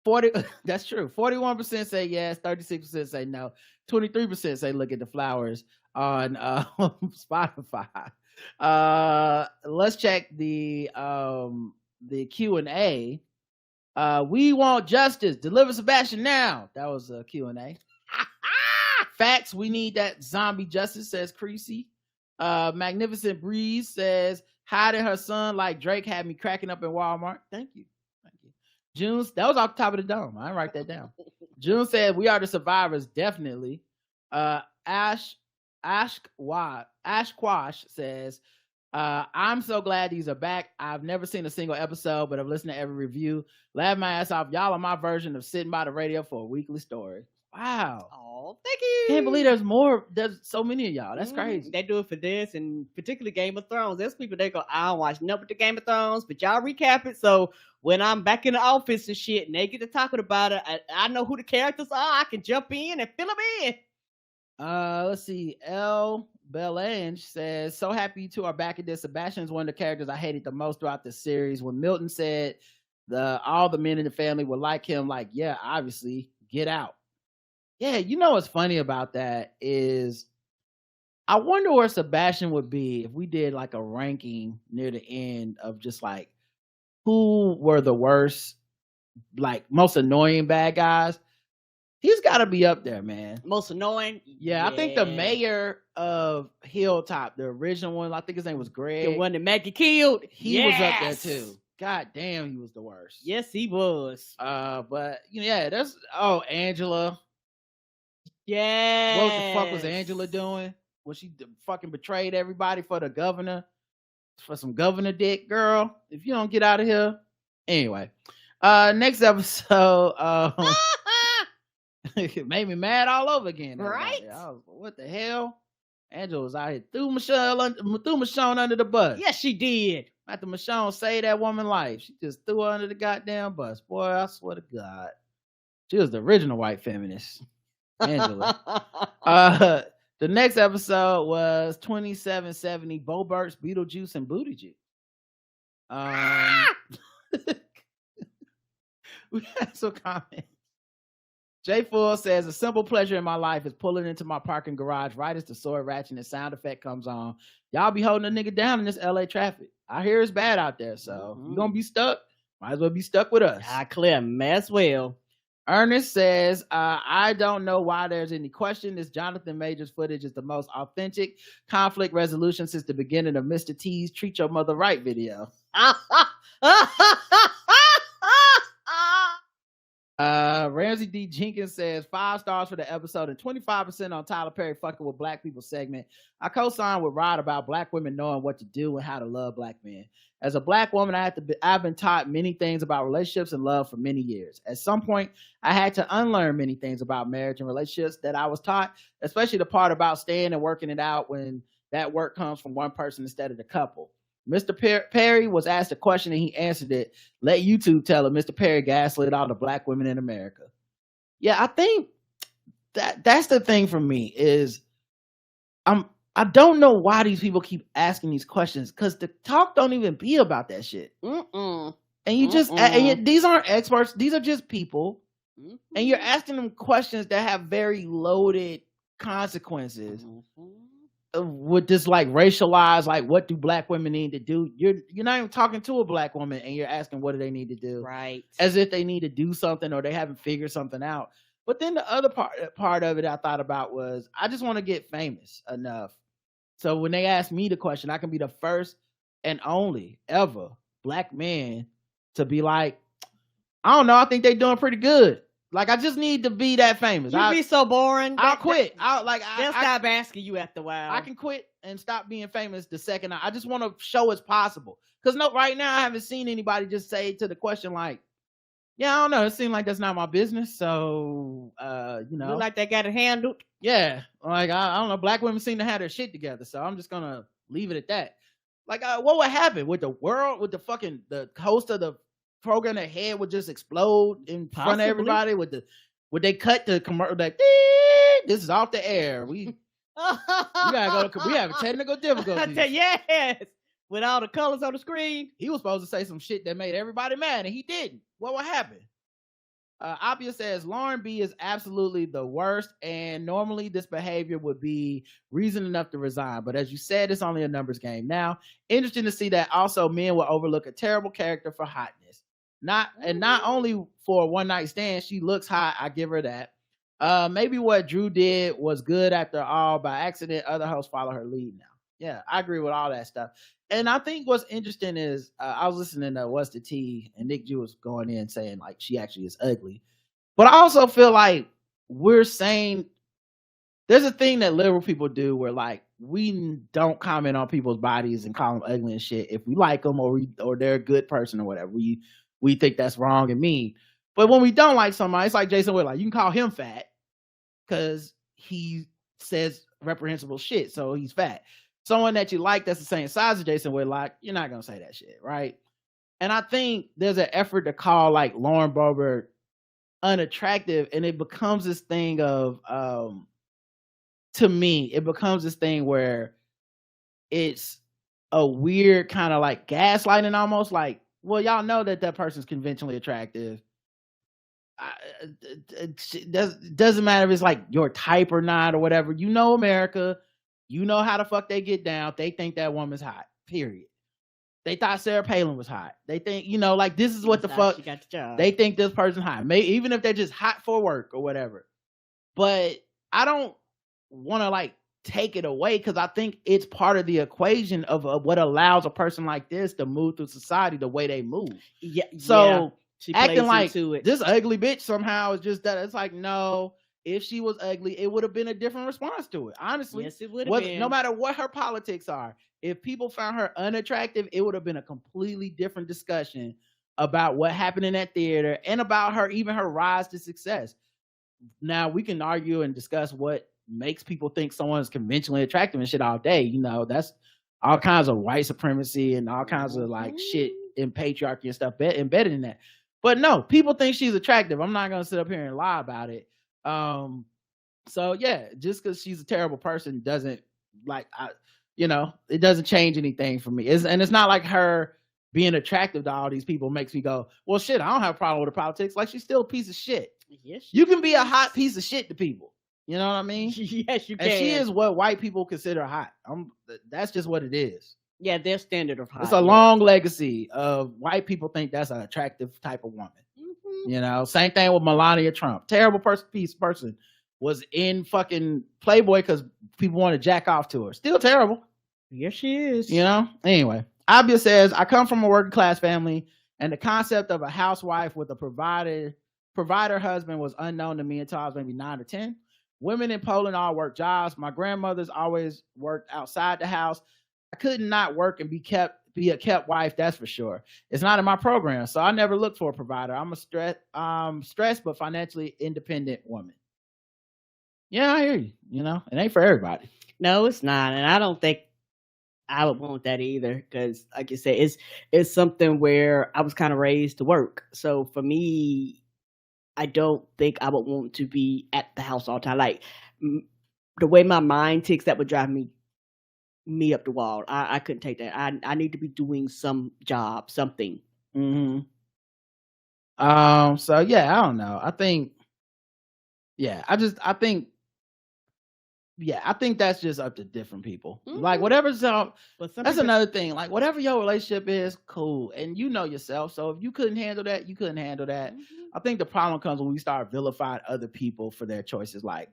40. That's true. 41% say yes, 36% say no, 23% say look at the flowers on Spotify. Let's check the Q&A. We want justice. Deliver Sebastian now. That was a Q&A. Facts. We need that zombie justice, says Creasy. Magnificent Breeze says, hiding her son like Drake had me cracking up in Walmart. Thank you. June, that was off the top of the dome. I didn't write that down. June said, we are the survivors, definitely. Ash Quash says, I'm so glad these are back. I've never seen a single episode, but I've listened to every review. Laugh my ass off. Y'all are my version of sitting by the radio for a weekly story. Wow. Oh, thank you. Can't believe there's more. There's so many of y'all. That's crazy. They do it for this, and particularly Game of Thrones. There's people that go, I don't watch nothing but the Game of Thrones, but y'all recap it. So when I'm back in the office and shit, and they get to talking about it, I know who the characters are. I can jump in and fill them in. Let's see. L. Belange says, so happy you two are back at this. Sebastian is one of the characters I hated the most throughout the series. When Milton said all the men in the family were like him, like, yeah, obviously, get out. Yeah, you know what's funny about that is I wonder where Sebastian would be if we did like a ranking near the end of just like who were the worst, like most annoying bad guys. He's got to be up there, man. Most annoying? Yeah, I think the mayor of Hilltop, the original one, I think his name was Greg. The one that Maggie killed. He was up there too. God damn, he was the worst. Yes, he was. But yeah, there's Angela. Yeah. What the fuck was Angela doing? When she fucking betrayed everybody for the governor, for some governor dick, girl. If you don't get out of here. Anyway, next episode, it made me mad all over again. Right? What the hell? Angela was out here threw Michonne under the bus. Yes, she did. After Michonne saved that woman's life, she just threw her under the goddamn bus. Boy, I swear to God. She was the original white feminist. Angela. The next episode was 2770 Bobert's Beetlejuice and Booty Juice. We had some comments. J Full says, a simple pleasure in my life is pulling into my parking garage right as the sword ratchet and sound effect comes on. Y'all be holding a nigga down in this LA traffic. I hear it's bad out there, so you're gonna be stuck. Might as well be stuck with us. I clear as well. Ernest says, I don't know why there's any question. This Jonathan Majors footage is the most authentic conflict resolution since the beginning of Mr. T's Treat Your Mother Right video. Ramsey D. Jenkins says 5 stars for the episode and 25% on Tyler Perry fucking with black people segment. I co-sign with Rod about black women knowing what to do and how to love black men. As a black woman, I've been taught many things about relationships and love for many years. At some point, I had to unlearn many things about marriage and relationships that I was taught, especially the part about staying and working it out when that work comes from one person instead of the couple. Mr. Perry was asked a question and he answered it. Let YouTube tell him Mr. Perry gaslit all the black women in America. Yeah, I think that's the thing for me is I don't know why these people keep asking these questions because the talk don't even be about that shit. And you just these aren't experts. These are just people. And you're asking them questions that have very loaded consequences. With this like racialized, like what do black women need to do? You're not even talking to a black woman and you're asking what do they need to do, right? As if they need to do something or they haven't figured something out. But then the other part of it I thought about was I just want to get famous enough. So when they ask me the question, I can be the first and only ever black man to be like, I don't know, I think they're doing pretty good. Like, I just need to be that famous. You'd be so boring. I'll quit. They'll stop asking you after a while. I can quit and stop being famous the second. I just want to show it's possible. Because right now I haven't seen anybody just say to the question like, yeah, I don't know. It seems like that's not my business. So, Look like they got it handled. Yeah. Like, I don't know. Black women seem to have their shit together. So I'm just going to leave it at that. Like, what would happen with the world, with the host of the program, their head would just explode in front of everybody? Would they cut the commercial like, this is off the air? We gotta go we have technical difficulties. Yes. With all the colors on the screen. He was supposed to say some shit that made everybody mad and he didn't. What would happen? Appia says Lauren B is absolutely the worst, and normally this behavior would be reason enough to resign. But as you said, it's only a numbers game. Now, interesting to see that also men will overlook a terrible character for hotness. Not only for a one night stand, she looks hot. I give her that. Maybe what Drew did was good after all. By accident, other hosts follow her lead now. Yeah, I agree with all that stuff. And I think what's interesting is I was listening to What's the Tea, and Nick Jew was going in saying like she actually is ugly. But I also feel like we're saying there's a thing that liberal people do where like we don't comment on people's bodies and call them ugly and shit if we like them or they're a good person or whatever. We think that's wrong and mean. But when we don't like somebody, it's like Jason Wood, like you can call him fat because he says reprehensible shit, so he's fat. Someone that you like that's the same size as Jason Whitlock, you're not gonna say that shit, right? And I think there's an effort to call like Lauren Boebert unattractive, and it becomes this thing of to me, it becomes this thing where it's a weird kind of like gaslighting, almost like, well, y'all know that person's conventionally attractive. It doesn't matter if it's like your type or not or whatever. You know America, you know how the fuck they get down. They think that woman's hot, period. They thought Sarah Palin was hot. They think, like this is what the fuck. She got the job. They think this person's hot. Even if they're just hot for work or whatever. But I don't want to like take it away, because I think it's part of the equation of what allows a person like this to move through society the way they move. Yeah. So she acting like this ugly bitch somehow is just that. It's like, no, if she was ugly, it would have been a different response to it. Honestly, yes, it would have been. No matter what her politics are, if people found her unattractive, it would have been a completely different discussion about what happened in that theater and about even her rise to success. Now we can argue and discuss what makes people think someone's conventionally attractive and shit all day. That's all kinds of white supremacy and all kinds of like shit in patriarchy and stuff embedded in that. But no, people think she's attractive. I'm not gonna sit up here and lie about it. So yeah, just because she's a terrible person doesn't it doesn't change anything for me. And it's not like her being attractive to all these people makes me go, well, shit, I don't have a problem with her politics. Like, she's still a piece of shit. Yes, you can be a hot piece of shit to people. You know what I mean? Yes, you can. And she is what white people consider hot. That's just what it is. Yeah, their standard of hot. It's a long legacy of white people think that's an attractive type of woman. Mm-hmm. Same thing with Melania Trump. Terrible person. Was in fucking Playboy because people want to jack off to her. Still terrible. Yes, she is. Anyway, Abia says, I come from a working class family, and the concept of a housewife with a provider husband was unknown to me until I was maybe 9 or 10. Women in Poland all work jobs. My grandmother's always worked outside the house. I could not work and be a kept wife, that's for sure. It's not in my program, so I never looked for a provider. I'm a stressed but financially independent woman. Yeah, I hear you. It ain't for everybody. No, it's not. And I don't think I would want that either. Because like you said, it's something where I was kind of raised to work. So for me, I don't think I would want to be at the house all the time. Like the way my mind ticks, that would drive me up the wall. I couldn't take that. I need to be doing some job, something. Mm-hmm. So yeah, I don't know. I think that's just up to different people. Mm-hmm. Like whatever's that's another thing. Like whatever your relationship is, cool. And you know yourself. So if you couldn't handle that, you couldn't handle that. Mm-hmm. I think the problem comes when we start vilifying other people for their choices. Like,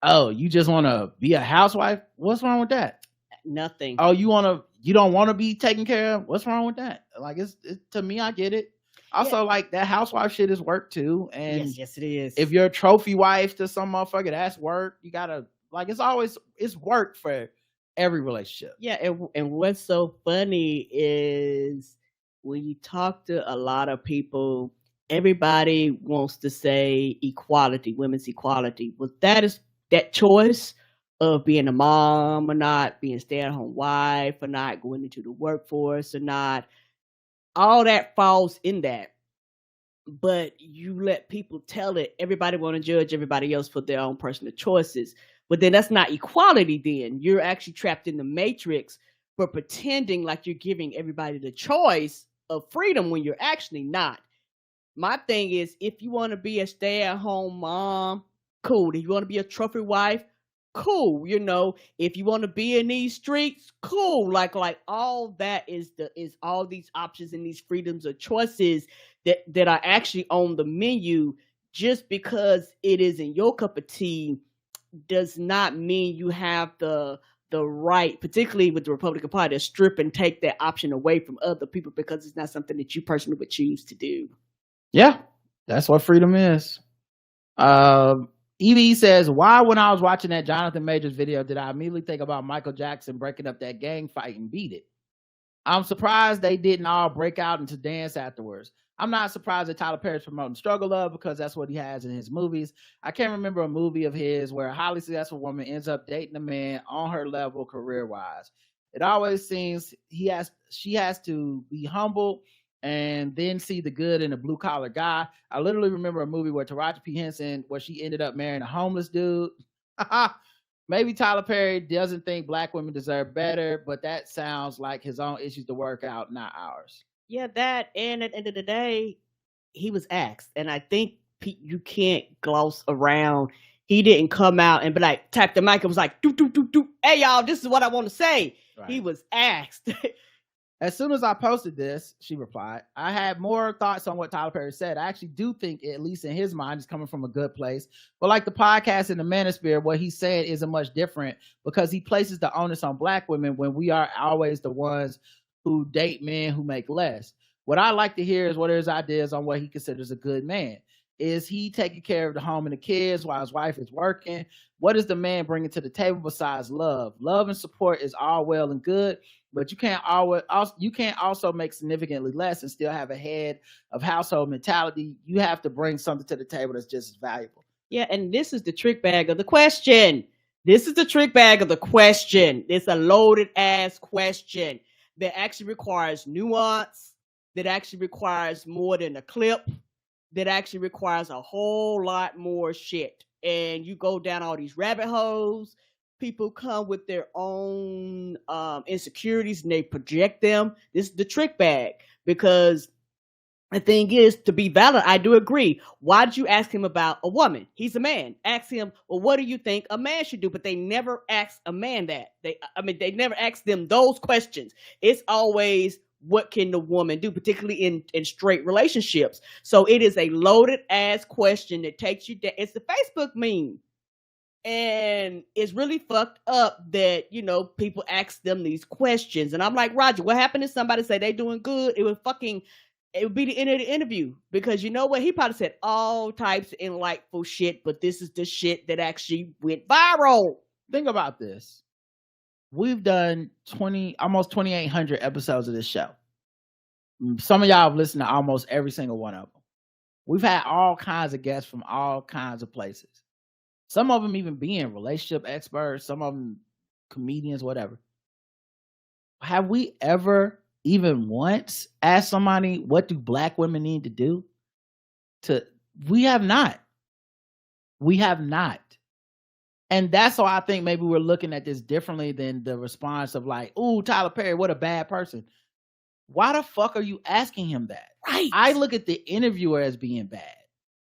oh, you just want to be a housewife? What's wrong with that? Nothing. Oh, you don't want to be taken care of? What's wrong with that? Like it's to me, I get it. Also, like that housewife shit is work too. And yes, it is. If you're a trophy wife to some motherfucker, that's work. You gotta it's work for every relationship. Yeah, and what's so funny is when you talk to a lot of people, everybody wants to say equality, women's equality. Well, that choice of being a mom or not, being a stay-at-home wife or not, going into the workforce or not, all that falls in that. But you let people tell it. Everybody want to judge everybody else for their own personal choices. But then that's not equality then. You're actually trapped in the matrix for pretending like you're giving everybody the choice of freedom when you're actually not. My thing is, if you want to be a stay-at-home mom, cool. If you want to be a trophy wife, cool. If you want to be in these streets, cool. Like all that is all these options and these freedoms of choices that are actually on the menu. Just because it isn't your cup of tea does not mean you have the right, particularly with the Republican Party, to strip and take that option away from other people because it's not something that you personally would choose to do. Yeah, that's what freedom is. Evie says, why when I was watching that Jonathan Majors video did I immediately think about Michael Jackson breaking up that gang fight and beat it? I'm surprised they didn't all break out into dance afterwards. I'm not surprised that Tyler Perry's promoting struggle love because that's what he has in his movies. I can't remember a movie of his where a highly successful woman ends up dating a man on her level career-wise. It always seems she has to be humble and then see the good in a blue-collar guy. I literally remember a movie where Taraji P. Henson, where she ended up marrying a homeless dude. Maybe Tyler Perry doesn't think black women deserve better, but that sounds like his own issues to work out, not ours. Yeah, that, and at the end of the day, he was asked, and I think you can't gloss around. He didn't come out and be like, tap the mic and was like, do. Hey, y'all, this is what I want to say. Right. He was asked. As soon as I posted this, she replied, I had more thoughts on what Tyler Perry said. I actually do think, at least in his mind, it's coming from a good place. But like the podcast in the Manosphere, what he said isn't much different because he places the onus on black women when we are always the ones who date men who make less. What I like to hear is what are his ideas on what he considers a good man. Is he taking care of the home and the kids while his wife is working? What is the man bringing to the table besides love? Love and support is all well and good, but you can't also make significantly less and still have a head of household mentality. You have to bring something to the table that's just as valuable. Yeah, and this is the trick bag of the question. It's a loaded ass question that actually requires nuance, that actually requires more than a clip, that actually requires a whole lot more shit. And you go down all these rabbit holes. People come with their own insecurities and they project them. This is the trick bag, because the thing is, to be valid, I do agree. Why did you ask him about a woman? He's a man. Ask him, well, what do you think a man should do? But they never ask a man that. They never ask them those questions. It's always, what can the woman do, particularly in straight relationships? So it is a loaded ass question that takes you down. It's the Facebook meme. And it's really fucked up that, people ask them these questions. And I'm like, Roger, what happened if somebody say they doing good? It would be the end of the interview, because you know what? He probably said all types of delightful shit, but this is the shit that actually went viral. Think about this. We've done almost 2,800 episodes of this show. Some of y'all have listened to almost every single one of them. We've had all kinds of guests from all kinds of places. Some of them even being relationship experts, some of them comedians, whatever. Have we ever even once asked somebody, what do black women need to do? We have not. And that's why I think maybe we're looking at this differently than the response of like, ooh, Tyler Perry, what a bad person. Why the fuck are you asking him that? Right. I look at the interviewer as being bad.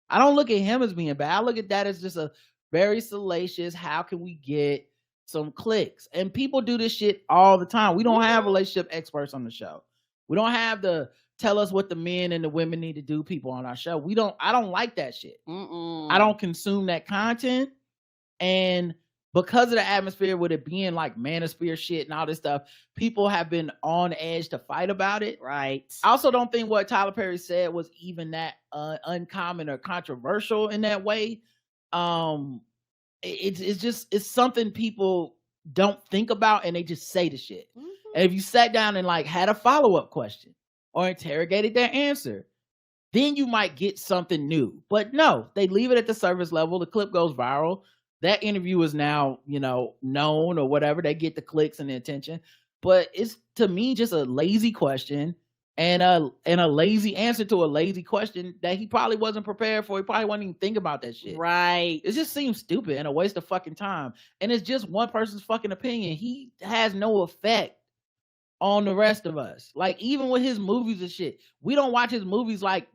I don't look at him as being bad. I look at that as just a very salacious, how can we get some clicks? And people do this shit all the time. We don't have relationship experts on the show. We don't have the tell us what the men and the women need to do people on our show. I don't like that shit. I don't consume that content. And because of the atmosphere with it being like manosphere shit and all this stuff, people have been on edge to fight about it. Right. I also don't think what Tyler Perry said was even that uncommon or controversial in that way. It's something people don't think about and they just say the shit. Mm-hmm. And if you sat down and like had a follow-up question or interrogated their answer, then you might get something new. But no, they leave it at the surface level. The clip goes viral. That interview is now, known or whatever. They get the clicks and the attention. But it's, to me, just a lazy question and a lazy answer to a lazy question that he probably wasn't prepared for. He probably wasn't even thinking about that shit. Right. It just seems stupid and a waste of fucking time. And it's just one person's fucking opinion. He has no effect on the rest of us. Like, even with his movies and shit, we don't watch his movies like,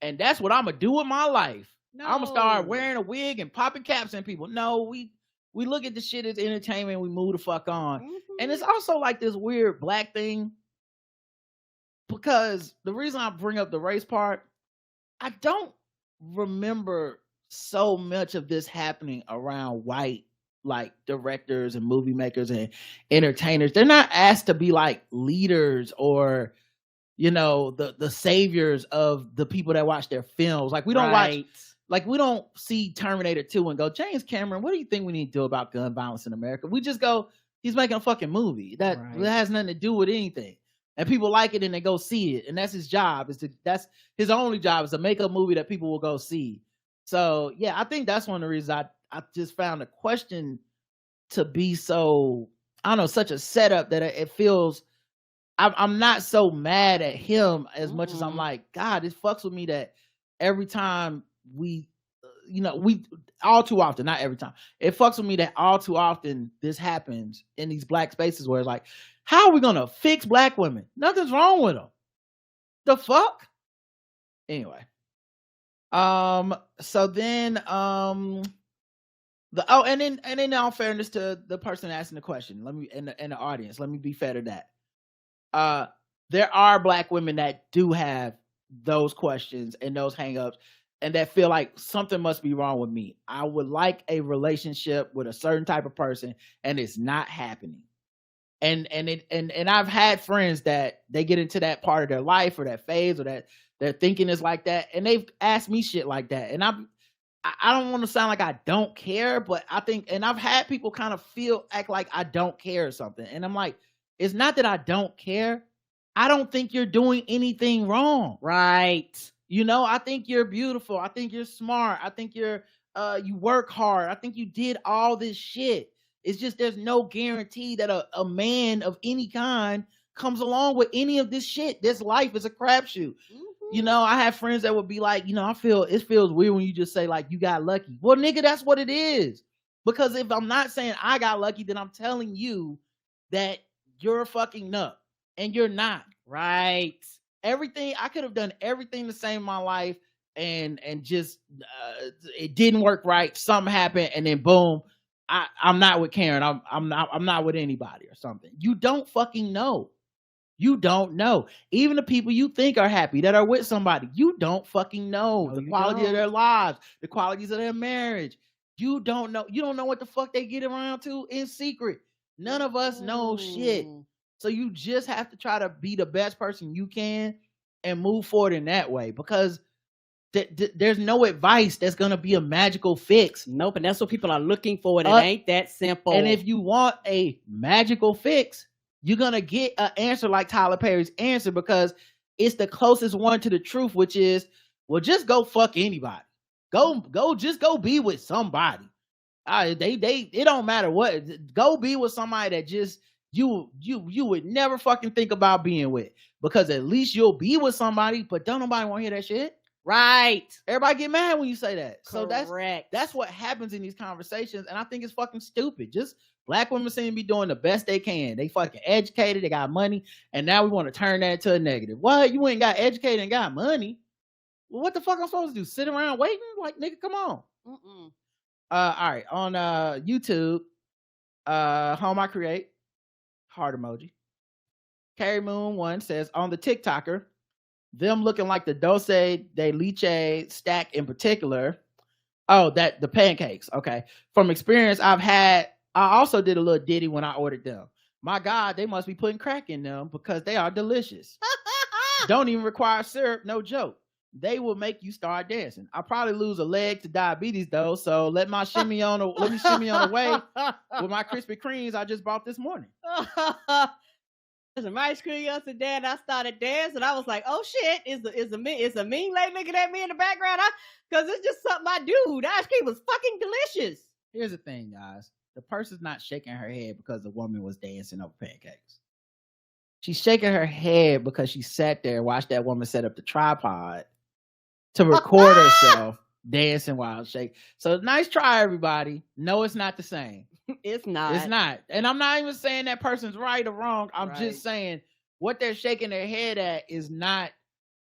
and that's what I'm going to do with my life. No. I'm gonna start wearing a wig and popping caps on people. No, we look at the shit as entertainment. We move the fuck on. Mm-hmm. And it's also like this weird black thing, because the reason I bring up the race part, I don't remember so much of this happening around white like directors and movie makers and entertainers. They're not asked to be like leaders or the saviors of the people that watch their films. Like, we don't watch. Like, we don't see Terminator 2 and go, James Cameron, what do you think we need to do about gun violence in America? We just go, he's making a fucking movie. That has nothing to do with anything. and people like it and they go see it, and that's his job. That's his only job is to make a movie that people will go see. So yeah, I think that's one of the reasons I just found the question to be so, I don't know, such a setup that it feels. I'm not so mad at him as much as I'm like, God, it fucks with me that every time we all too often, not every time, it fucks with me that all too often this happens in these black spaces where it's like, how are we gonna fix black women? Nothing's wrong with them. The fuck? Anyway. So then and then in all fairness to the person asking the question, let me in the audience, let me be fair to that. There are black women that do have those questions and those hangups and that feel like something must be wrong with me. I would like a relationship with a certain type of person and it's not happening. And I've had friends that they get into that part of their life or that phase or that their thinking is like that, and they've asked me shit like that. And I don't want to sound like I don't care, but I think, and I've had people kind of act like I don't care or something. And I'm like, it's not that I don't care. I don't think you're doing anything wrong. Right. I think you're beautiful. I think you're smart. I think you work hard. I think you did all this shit. It's just there's no guarantee that a man of any kind comes along with any of this shit. This life is a crapshoot. I have friends that would be like, it feels weird when you just say like you got lucky. Well, nigga, that's what it is. Because if I'm not saying I got lucky, then I'm telling you that you're a fucking nut and you're not. Right. Everything, I could have done everything the same in my life and just it didn't work right. Something happened and then boom, I'm not with Karen. I'm not with anybody or something. You don't fucking know. You don't know. Even the people you think are happy that are with somebody, you don't fucking know the quality of their lives, the qualities of their marriage. You don't know. You don't know what the fuck they get around to in secret. None of us know shit. So you just have to try to be the best person you can and move forward in that way, because there's no advice that's going to be a magical fix. Nope. And that's what people are looking for. And it ain't that simple. And if you want a magical fix, you're going to get an answer like Tyler Perry's answer, because it's the closest one to the truth, which is, well, just go fuck anybody. Just go be with somebody. It don't matter what. Go be with somebody that just you would never fucking think about being with, because at least you'll be with somebody, but don't nobody want to hear that shit. Right. Everybody get mad when you say that. Correct. So that's what happens in these conversations. And I think it's fucking stupid. Just black women seem to be doing the best they can. They fucking educated, they got money, and now we want to turn that into a negative. What? You ain't got educated and got money? Well, what the fuck I'm supposed to do? Sit around waiting? Like, nigga, come on. All right. On YouTube, Home I Create, heart emoji. Carrie Moon 1 says, on the TikToker, them looking like the dulce de leche stack in particular. Oh, the pancakes. Okay. From experience I also did a little ditty when I ordered them. My God, they must be putting crack in them because they are delicious. Don't even require syrup, no joke. They will make you start dancing. I'll probably lose a leg to diabetes though, so let me shimmy on the way with my Krispy Kremes I just bought this morning. Some ice cream yesterday, and I started dancing. I was like, "Oh shit! Is a mean lady looking at me in the background?" Because it's just something I do. The ice cream was fucking delicious. Here's the thing, guys: the person's not shaking her head because the woman was dancing over pancakes. She's shaking her head because she sat there and watched that woman set up the tripod to record herself dancing while shaking. So nice try, everybody. No, it's not the same. It's not. It's not. And I'm not even saying that person's right or wrong. I'm just saying what they're shaking their head at is not,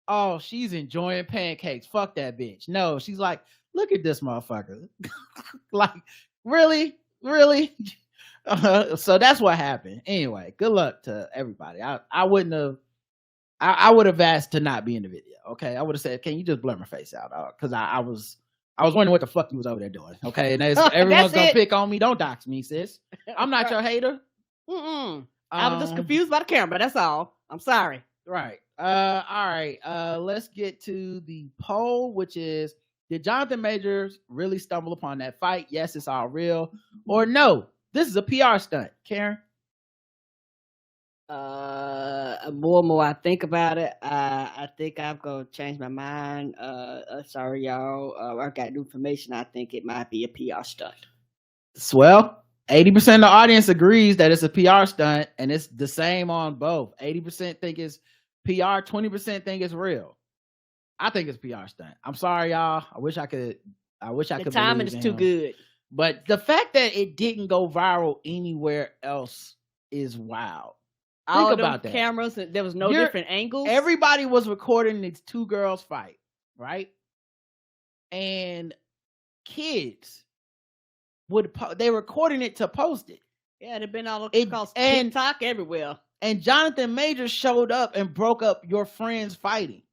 oh, she's enjoying pancakes. Fuck that bitch. No, she's like, look at this motherfucker. Like, really? Really? So that's what happened. Anyway, good luck to everybody. I wouldn't have, I would have asked to not be in the video. Okay. I would have said, can you just blur my face out? Because I was wondering what the fuck you was over there doing. Okay. And everyone's going to pick on me. Don't dox me, sis. I'm not your hater. I was just confused by the camera. That's all. I'm sorry. Right. All right. Let's get to the poll, which is, did Jonathan Majors really stumble upon that fight? Yes, it's all real. Or no, this is a PR stunt. Karen? More and more I think about it, I think I'm gonna change my mind. Sorry, y'all. I got new information. I think it might be a PR stunt. Well, 80% of the audience agrees that it's a PR stunt, and it's the same on both. 80% think it's PR, 20% think it's real. I think it's PR stunt. I'm sorry, y'all. I wish I could. The timing is too good. But the fact that it didn't go viral anywhere else is wild. All about that. Cameras, there was no different angles. Everybody was recording these two girls fight, right? And kids they recording it to post it. Yeah, they've been all across TikTok everywhere. And Jonathan Majors showed up and broke up your friends fighting.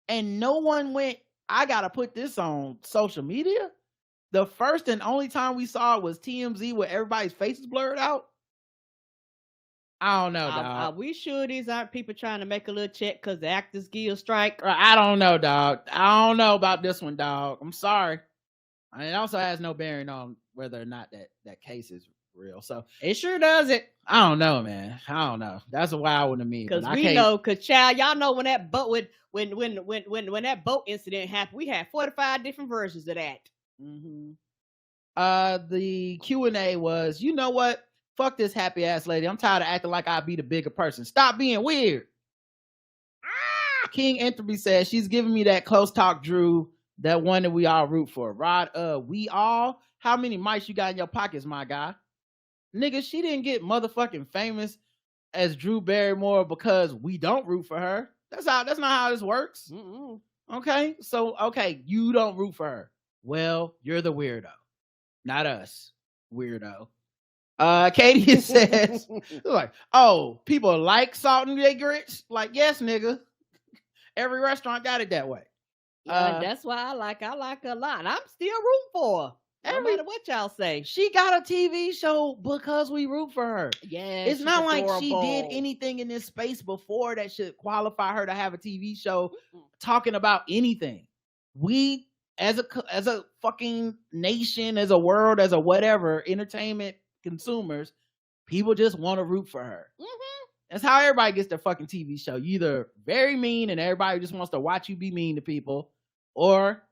And no one went, I gotta put this on social media. The first and only time we saw it was TMZ where everybody's faces blurred out. I don't know, dog. Are we sure these aren't people trying to make a little check because the Actors Guild strike? I don't know, dog. I don't know about this one, dog. I'm sorry. And it also has no bearing on whether or not that case is real. So it sure does it. I don't know, man. I don't know. That's a wild one to me. Because we know, child, y'all know when that boat when that boat incident happened, we had 45 different versions of that. Mm-hmm. The Q&A was, you know what? Fuck this happy ass lady. I'm tired of acting like I be the bigger person. Stop being weird. King Entropy says she's giving me that close talk, Drew. That one that we all root for. Rod, we all? How many mics you got in your pockets, my guy? Nigga, she didn't get motherfucking famous as Drew Barrymore because we don't root for her. That's not how this works. Mm-mm. Okay, so you don't root for her. Well, you're the weirdo, not us, weirdo. Katie says, like, oh, people like salt and their grits. Like, yes, nigga. Every restaurant got it that way. That's why I like her a lot. I'm still rooting for her. No matter what y'all say. She got a TV show because we root for her. Yeah, it's not like she did anything in this space before that should qualify her to have a TV show talking about anything. We, as a fucking nation, as a world, as a whatever, entertainment consumers, people just want to root for her. Mm-hmm. That's how everybody gets their fucking TV show. You either very mean and everybody just wants to watch you be mean to people, or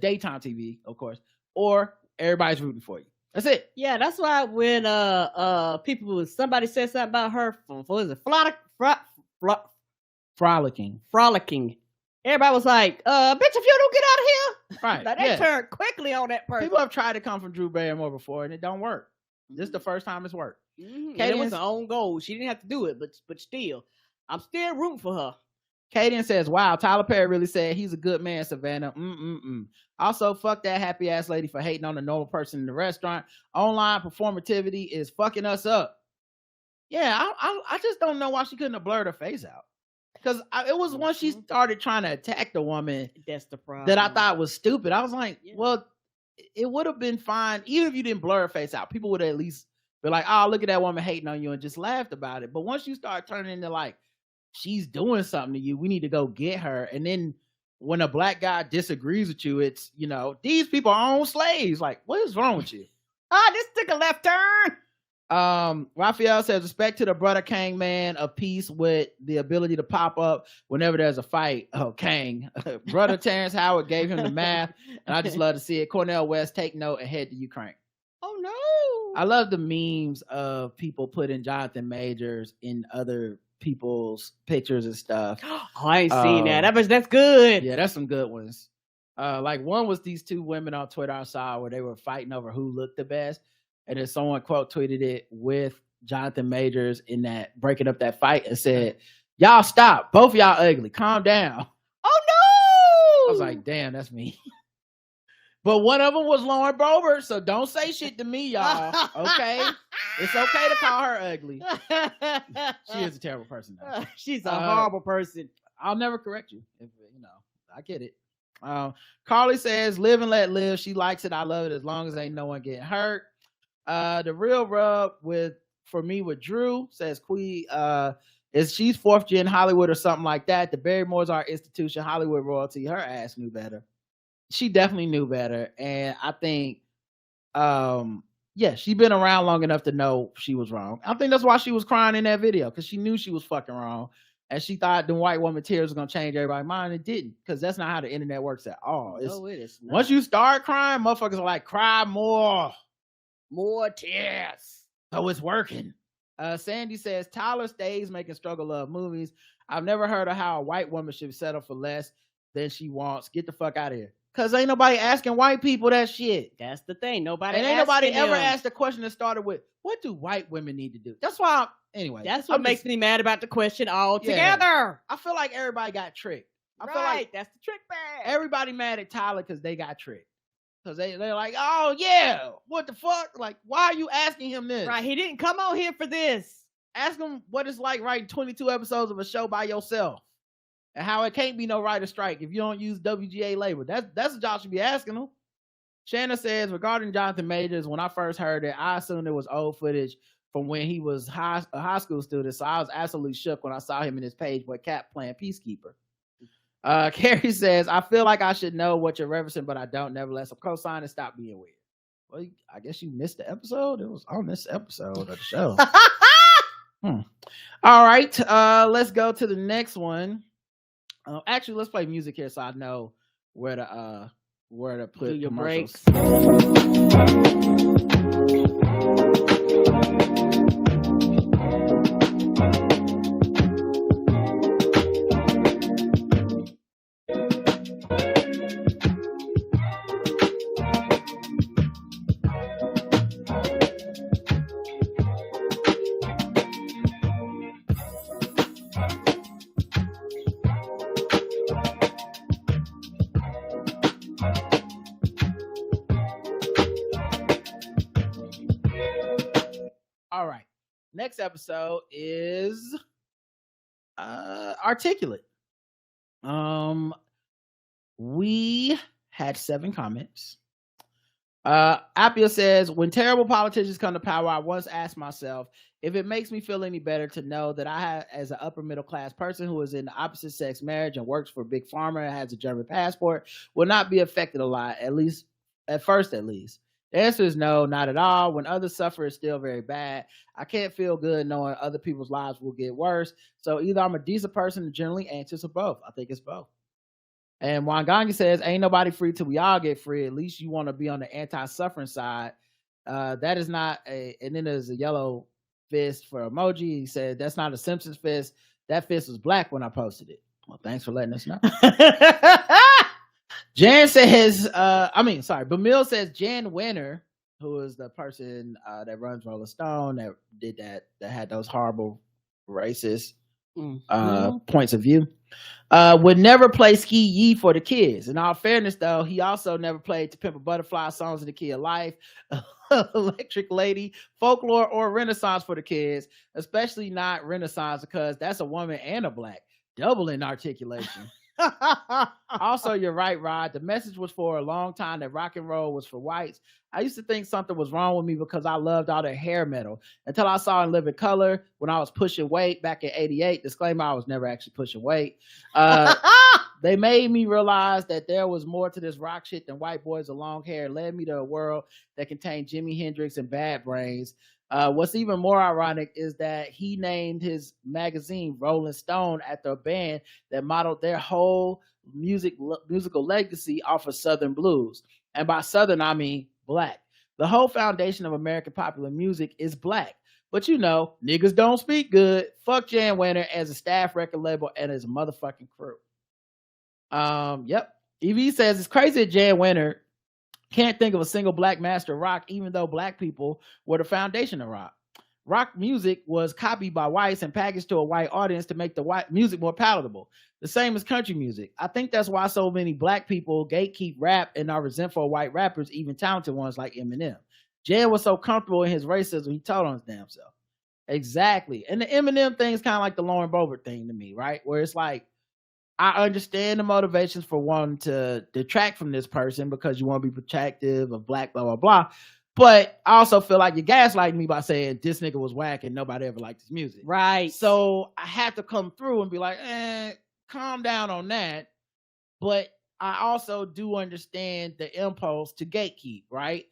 daytime TV, of course, or everybody's rooting for you. That's it. Yeah, that's why when somebody said something about her, what was it? Frolicking. Everybody was like, bitch, if you don't get out of here. Right. Like, they turned quickly on that person. People have tried to come from Drew Barrymore before and it don't work. This is the first time it's worked. Mm-hmm. It was her own goal. She didn't have to do it, but still, I'm still rooting for her. Kaden says, wow, Tyler Perry really said he's a good man, Savannah. Also, fuck that happy ass lady for hating on a normal person in the restaurant. Online performativity is fucking us up. Yeah, I just don't know why she couldn't have blurred her face out. Because it was once she started trying to attack the woman that's the problem that I thought was stupid. I was like, well, it would have been fine. Even if you didn't blur her face out, people would at least be like, oh, look at that woman hating on you and just laughed about it. But once you start turning into like, she's doing something to you, we need to go get her. And then when a black guy disagrees with you, it's, these people are own slaves. Like, what is wrong with you? This took a left turn. Raphael says, respect to the brother Kang man, a piece with the ability to pop up whenever there's a fight. Oh, Kang. Brother Terrence Howard gave him the math, and I just love to see it. Cornel West, take note and head to Ukraine. Oh, no. I love the memes of people putting Jonathan Majors in other people's pictures and stuff. Oh, I ain't seen that. That's good. Yeah, that's some good ones. Like one was these two women on Twitter I saw where they were fighting over who looked the best. And then someone quote tweeted it with Jonathan Majors in that breaking up that fight and said, y'all stop. Both of y'all ugly. Calm down. Oh, no. I was like, damn, that's me. But one of them was Lauren Boebert, so don't say shit to me, y'all. Okay? It's okay to call her ugly. She is a terrible person, though. She's a horrible person. I'll never correct you. If I get it. Carly says, live and let live. She likes it. I love it as long as ain't no one getting hurt. The real rub for me with Drew says is she's fourth gen Hollywood or something like that. The Barrymores are institution, Hollywood royalty. Her ass knew better. She definitely knew better. And I think Yeah, she been around long enough to know she was wrong. I think that's why she was crying in that video, because she knew she was fucking wrong. And she thought the white woman tears was going to change everybody's mind. It didn't, because that's not how the internet works at all. No, it is not. Once you start crying, motherfuckers are like, cry more. More tears. So it's working. Sandy says, Tyler stays making struggle love movies. I've never heard of how a white woman should settle for less than she wants. Get the fuck out of here. Because ain't nobody asking white people that shit. That's the thing. Nobody And ain't nobody asking ever them. asked a question that started with, what do white women need to do? That's why, anyway. That's what makes me mad about the question altogether. Yeah. I feel like everybody got tricked. I feel like that's the trick bag. everybody mad at Tyler because they got tricked. Because they're like, oh, yeah, what the fuck? Like, why are you asking him this? Right, he didn't come on here for this. Ask him what it's like writing 22 episodes of a show by yourself. And how it can't be no writer strike if you don't use WGA labor. That's what y'all should be asking them. Shanna says, regarding Jonathan Majors, when I first heard it, I assumed it was old footage from when he was a high school student. So I was absolutely shook when I saw him in his Page Boy Cap playing Peacekeeper. Carrie says, I feel like I should know what you're referencing, but I don't. Nevertheless, I'm co-signing. Stop being weird. Well, I guess you missed the episode. It was on this episode of the show. All right. Let's go to the next one. Actually, let's play music here so I know where to put your commercials. All right. Next episode is Articulate. We had 7 comments. Appia says, when terrible politicians come to power, I once asked myself if it makes me feel any better to know that I have, as an upper middle class person who is in the opposite sex marriage and works for a big pharma and has a German passport, will not be affected a lot, at first. The answer is no, not at all. When others suffer, it's still very bad. I can't feel good knowing other people's lives will get worse. So either I'm a decent person or generally anxious, or both. I think it's both. And Wangani says, ain't nobody free till we all get free. At least you want to be on the anti-suffering side. That is not and then there's a yellow fist for emoji. He said, that's not a Simpsons fist. That fist was black when I posted it. Well, thanks for letting us know. Jan says, Bamil says Jan Wenner, who is the person that runs Rolling Stone, that did that had those horrible racist points of view, would never play Ski Yee for the kids. In all fairness, though, he also never played To Pimp a Butterfly, Songs of the Kid Life, Electric Lady, Folklore, or Renaissance for the kids, especially not Renaissance, because that's a woman and a black, double in articulation. Also, you're right, Rod. The message was for a long time that rock and roll was for whites. I used to think something was wrong with me because I loved all the hair metal until I saw In Living Color when I was pushing weight back in '88. Disclaimer, I was never actually pushing weight. They made me realize that there was more to this rock shit than white boys with long hair. It led me to a world that contained Jimi Hendrix and Bad Brains. What's even more ironic is that he named his magazine Rolling Stone after a band that modeled their whole musical legacy off of Southern blues. And by Southern, I mean black. The whole foundation of American popular music is black. But you know, niggas don't speak good. Fuck Jan Wenner as a staff record label and as a motherfucking crew. Yep. EV says it's crazy that Jan Wenner can't think of a single black master of rock, even though black people were the foundation of rock. Rock music was copied by whites and packaged to a white audience to make the white music more palatable. The same as country music. I think that's why so many black people gatekeep rap and are resentful of white rappers, even talented ones like Eminem. Jan was so comfortable in his racism, he told on his damn self. Exactly. And the Eminem thing is kind of like the Lauren Boebert thing to me, right? Where it's like, I understand the motivations for wanting to detract from this person because you want to be protective of black, blah, blah, blah. But I also feel like you're gaslighting me by saying this nigga was whack and nobody ever liked his music. Right. So I have to come through and be like, calm down on that. But I also do understand the impulse to gatekeep, right?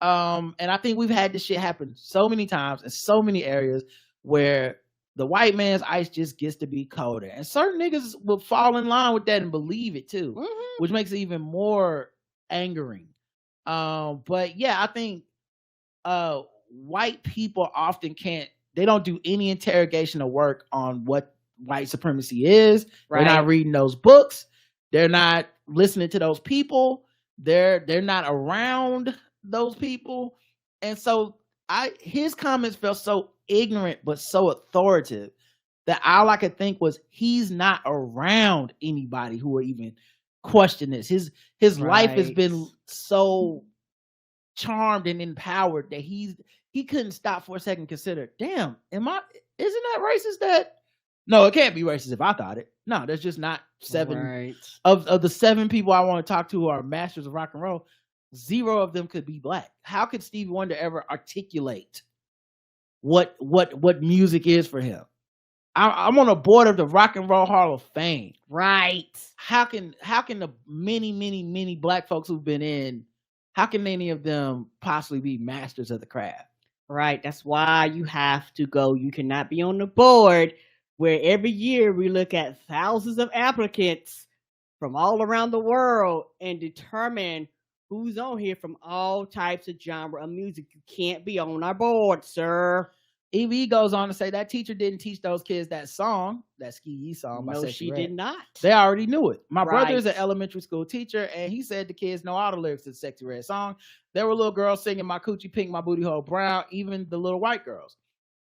And I think we've had this shit happen so many times in so many areas where the white man's ice just gets to be colder. And certain niggas will fall in line with that and believe it too, which makes it even more angering. But yeah, I think white people often they don't do any interrogation of work on what white supremacy is. Right. They're not reading those books. They're not listening to those people. They're not around those people. And so his comments felt so ignorant but so authoritative that all I could think was he's not around anybody who will even question this. His life has been so charmed and empowered that he couldn't stop for a second and consider, damn, isn't that racist? That no, it can't be racist if I thought it. No, there's just not seven of the 7 people I want to talk to who are masters of rock and roll. 0 of them could be black. How could Stevie Wonder ever articulate what music is for him? I'm on a board of the Rock and Roll Hall of Fame. Right. How can the many black folks who've been in, how can any of them possibly be masters of the craft? Right. That's why you have to go. You cannot be on the board where every year we look at thousands of applicants from all around the world and determine who's on here from all types of genre of music. You can't be on our board, sir. Evie goes on to say that teacher didn't teach those kids that song, that Ski Yee song. No, she did not. They already knew it. My brother is an elementary school teacher, and he said the kids know all the lyrics to the Sexy Red song. There were little girls singing "My Coochie Pink, My Booty Hole Brown," even the little white girls.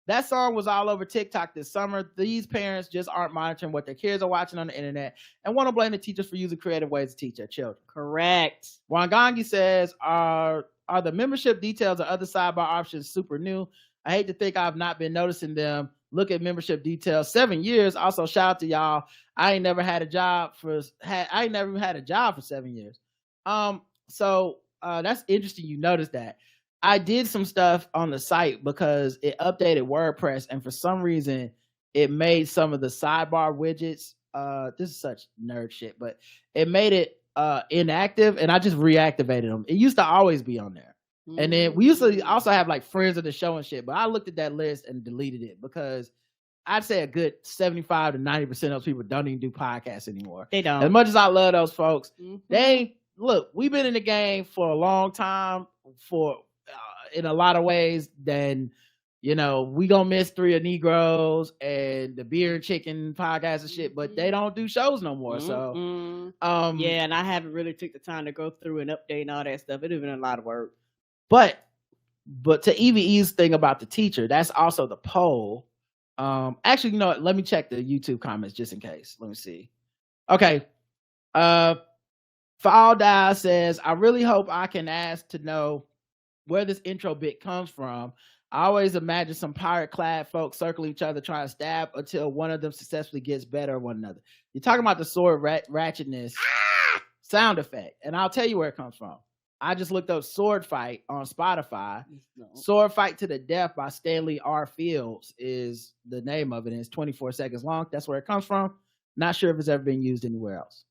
That song was all over TikTok this summer. These parents just aren't monitoring what their kids are watching on the internet and want to blame the teachers for using creative ways to teach their children. Correct. Wangangi says, are the membership details or other sidebar options super new? I hate to think I've not been noticing them. Look at membership details. 7 years. Also, shout out to y'all. I ain't never had a job for 7 years. So that's interesting. You noticed that. I did some stuff on the site because it updated WordPress, and for some reason, it made some of the sidebar widgets. This is such nerd shit, but it made it inactive, and I just reactivated them. It used to always be on there. And then we used to also have like friends of the show and shit, but I looked at that list and deleted it because I'd say a good 75 to 90% of those people don't even do podcasts anymore. They don't. As much as I love those folks, we've been in the game for a long time in a lot of ways. Then, we gonna miss 3 of Negroes and the Beer and Chicken podcast and shit, but they don't do shows no more. So, yeah, and I haven't really took the time to go through and update and all that stuff. It's been a lot of work. But to EVE's thing about the teacher, that's also the poll. Actually, you know what? Let me check the YouTube comments just in case. Let me see. Okay. Fall Die says, I really hope I can ask to know where this intro bit comes from. I always imagine some pirate-clad folks circling each other trying to stab until one of them successfully gets better at one another. You're talking about the sword ratchetness sound effect, and I'll tell you where it comes from. I just looked up Sword Fight on Spotify. Sword Fight to the Death by Stanley R. Fields is the name of it, and it's 24 seconds long. That's where it comes from. Not sure if it's ever been used anywhere else.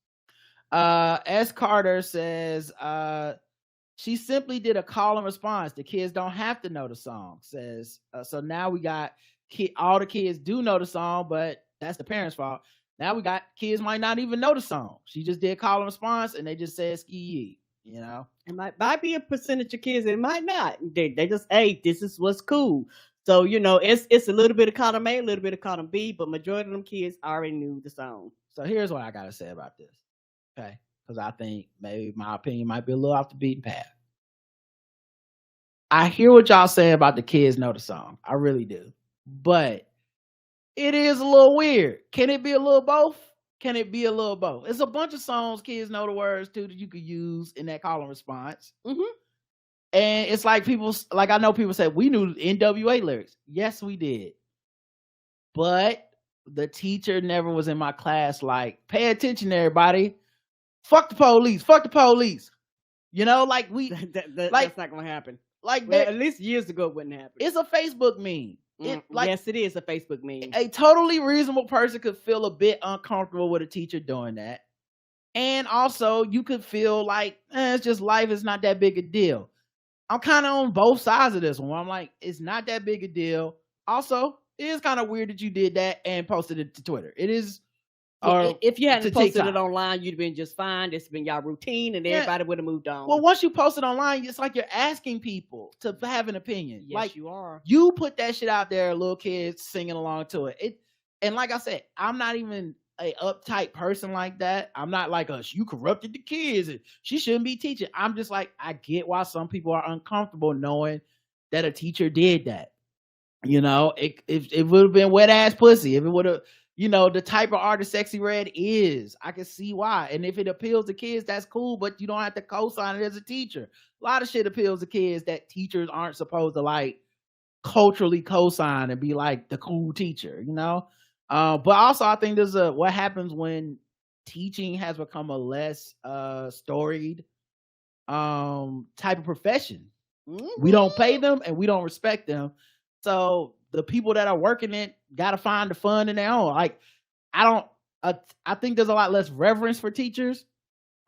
S. Carter says, she simply did a call and response. The kids don't have to know the song. Says, so now we got all the kids do know the song, but that's the parents' fault. Now we got kids might not even know the song. She just did call and response, and they just said Ski Yee. It might be a percentage of kids. It might not. They just, hey, this is what's cool. So, it's a little bit of column A, a little bit of column B, but majority of them kids already knew the song. So here's what I got to say about this. Okay. Because I think maybe my opinion might be a little off the beaten path. I hear what y'all saying about the kids know the song. I really do. But it is a little weird. Can it be a little both? Can it be a little both? It's a bunch of songs kids know the words to that you could use in that call and response. And it's like I know people say, we knew NWA lyrics. Yes, we did. But the teacher never was in my class like, pay attention, everybody. Fuck the police. Fuck the police. That's not going to happen. At least years ago it wouldn't happen. It's a Facebook meme. Yes, it is a Facebook meme. A totally reasonable person could feel a bit uncomfortable with a teacher doing that. And also you could feel like, it's just life is not that big a deal. I'm kind of on both sides of this one. I'm like, it's not that big a deal. Also, it is kind of weird that you did that and posted it to Twitter. It is. Or if you hadn't to posted TikTok. it online, you'd have been just fine. This has been y'all routine, and everybody would have moved on. Well, once you post it online, it's like you're asking people to have an opinion. Yes, like you are. You put that shit out there, little kids singing along to it. And like I said, I'm not even a uptight person like that. I'm not like you corrupted the kids and she shouldn't be teaching. I'm just like, I get why some people are uncomfortable knowing that a teacher did that. You know, it would have been wet ass pussy. If it would have, you know, the type of artist Sexy Red is, I can see why. And if it appeals to kids, that's cool, but you don't have to co-sign it as a teacher. A lot of shit appeals to kids that teachers aren't supposed to like culturally co-sign and be like the cool teacher, you know? But also I think there's what happens when teaching has become a less storied type of profession. Mm-hmm. We don't pay them and we don't respect them. So the people that are working it got to find the fun in their own. Like, I think there's a lot less reverence for teachers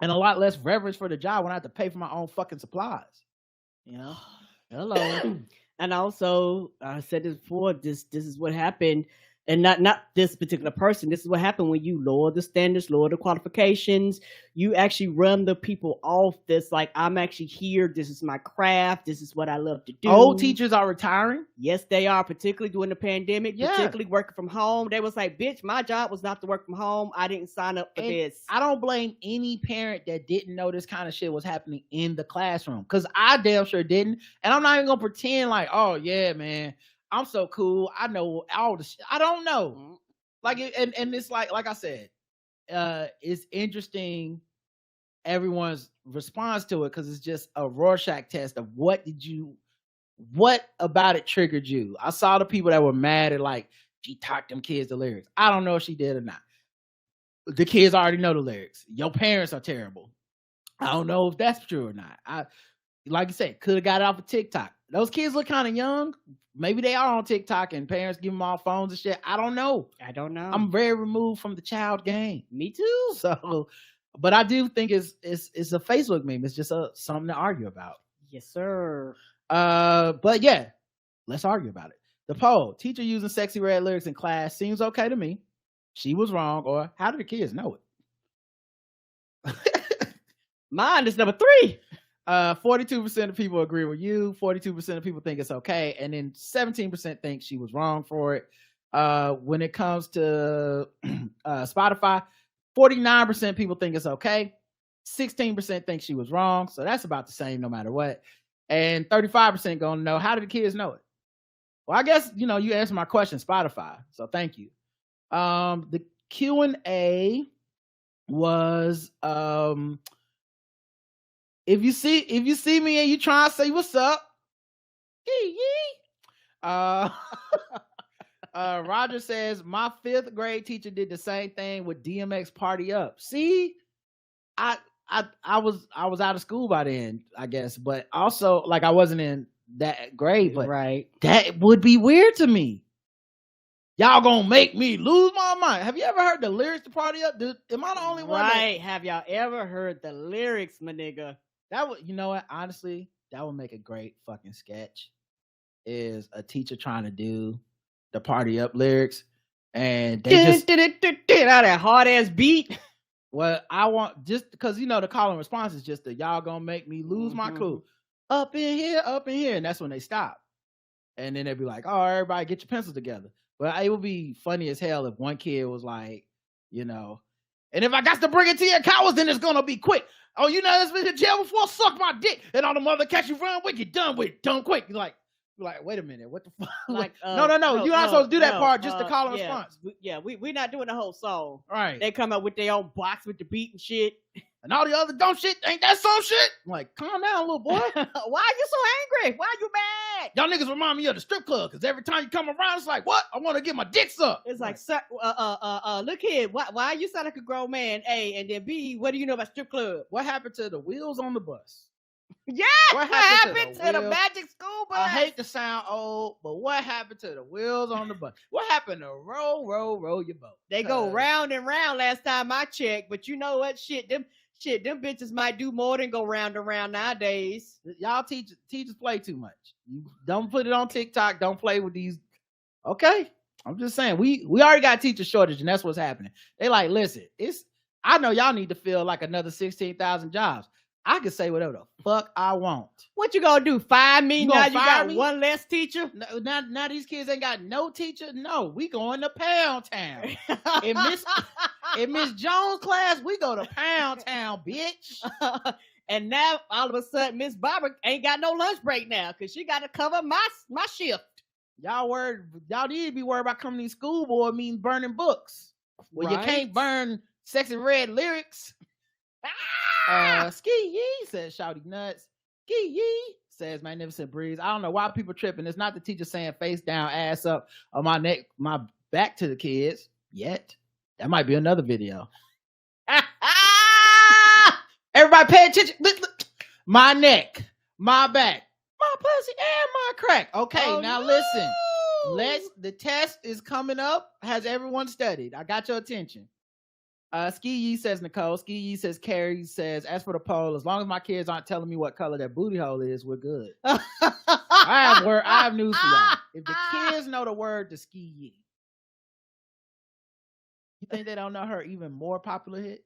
and a lot less reverence for the job when I have to pay for my own fucking supplies. You know? Hello. And also, I said this before, this is what happened. And not this particular person. This is what happened when you lower the standards, lower the qualifications. You actually run the people off. This like, I'm actually here. This is my craft. This is what I love to do. Old teachers are retiring. Yes, they are. Particularly during the pandemic. Yeah. Particularly working from home. They was like, bitch, my job was not to work from home. I didn't sign up for this. I don't blame any parent that didn't know this kind of shit was happening in the classroom. Because I damn sure didn't. And I'm not even gonna pretend like, oh yeah, man, I'm so cool. I know all the shit. I don't know. Mm-hmm. Like, and it's like I said, it's interesting everyone's response to it because it's just a Rorschach test of what about it triggered you. I saw the people that were mad at like, she taught them kids the lyrics. I don't know if she did or not. The kids already know the lyrics. Your parents are terrible. I don't know if that's true or not. Like you said, could have got it off of TikTok. Those kids look kind of young. Maybe they are on TikTok and parents give them all phones and shit. I don't know. I'm very removed from the child game. Me too. So, but I do think it's a Facebook meme. It's just something to argue about. Yes, sir. But yeah, let's argue about it. The poll: teacher using Sexy Red lyrics in class seems okay to me. She was wrong, or how do the kids know it? Mine is number 3. 42% of people agree with you. 42% of people think it's okay. And then 17% think she was wrong for it. When it comes to Spotify, 49% people think it's okay. 16% think she was wrong. So that's about the same no matter what. And 35% gonna know, how did the kids know it? Well, I guess, you answered my question, Spotify. So thank you. The Q&A was, if you see me and you try to say what's up, Roger says my 5th grade teacher did the same thing with DMX Party Up. See, I was out of school by then, I guess, but also like I wasn't in that grade, but right, that would be weird to me. Y'all gonna make me lose my mind. Have you ever heard the lyrics to Party Up? Am I the only one? Right? Have y'all ever heard the lyrics, my nigga? That would, you know what? Honestly, that would make a great fucking sketch. Is a teacher trying to do the Party Up lyrics, and they just out that hard ass beat. Well, I want just because the call and response is just y'all gonna make me lose my cool. Up in here, and that's when they stop, and then they'd be like, "Oh, everybody, get your pencils together." But it would be funny as hell if one kid was like, and if I got to bring it to your cowards, then it's gonna be quick. Oh, that's been in jail before, suck my dick, and all the mother catch you run with, get done with, done quick. You're like, wait a minute, what the fuck? Like, no, you're not supposed to do that part, just the call and response. We're not doing the whole song. Right. They come up with their own box with the beat and shit. And all the other dumb shit, ain't that some shit? I'm like, calm down, little boy. Why are you so angry? Why are you mad? Y'all niggas remind me of the strip club, because every time you come around, it's like, what? I want to get my dick sucked. It's like, sir, look here, why you sound like a grown man, A, and then B, what do you know about strip club? What happened to the wheels on the bus? Yeah, what happened to the magic school bus? I hate to sound old, but what happened to the wheels on the bus? What happened to roll your boat? They go round and round last time I checked, but you know what? Shit, them Shit, them bitches might do more than go round and round nowadays. Y'all teachers play too much. You don't put it on TikTok. Don't play with these. Okay. I'm just saying, we already got teacher shortage, and that's what's happening. They like, listen, I know y'all need to fill like another 16,000 jobs. I can say whatever the fuck I want. What you gonna do? Fire me now? You got me? One less teacher? No, now these kids ain't got no teacher. No, we going to Pound Town. in Miss Jones' class, we go to Pound Town, bitch. And now all of a sudden, Miss Barbara ain't got no lunch break now because she got to cover my shift. Y'all need to be worried about coming to these school board meetings burning books. Well, right. You can't burn Sexy Red lyrics. Ski Yee says Shouty Nuts. Ski Yee says Magnificent Breeze. I don't know why people tripping. It's not the teacher saying face down, ass up on my neck, my back to the kids yet. That might be another video. Everybody pay attention. Look. My neck, my back, my pussy, and my crack. Okay, now listen. The test is coming up. Has everyone studied? I got your attention. Ski Yee says Nicole. Ski Yee says Carrie says, as for the poll, as long as my kids aren't telling me what color their booty hole is, we're good. I have news for y'all. If the kids know the word to Ski Yee, you think they don't know her even more popular hit?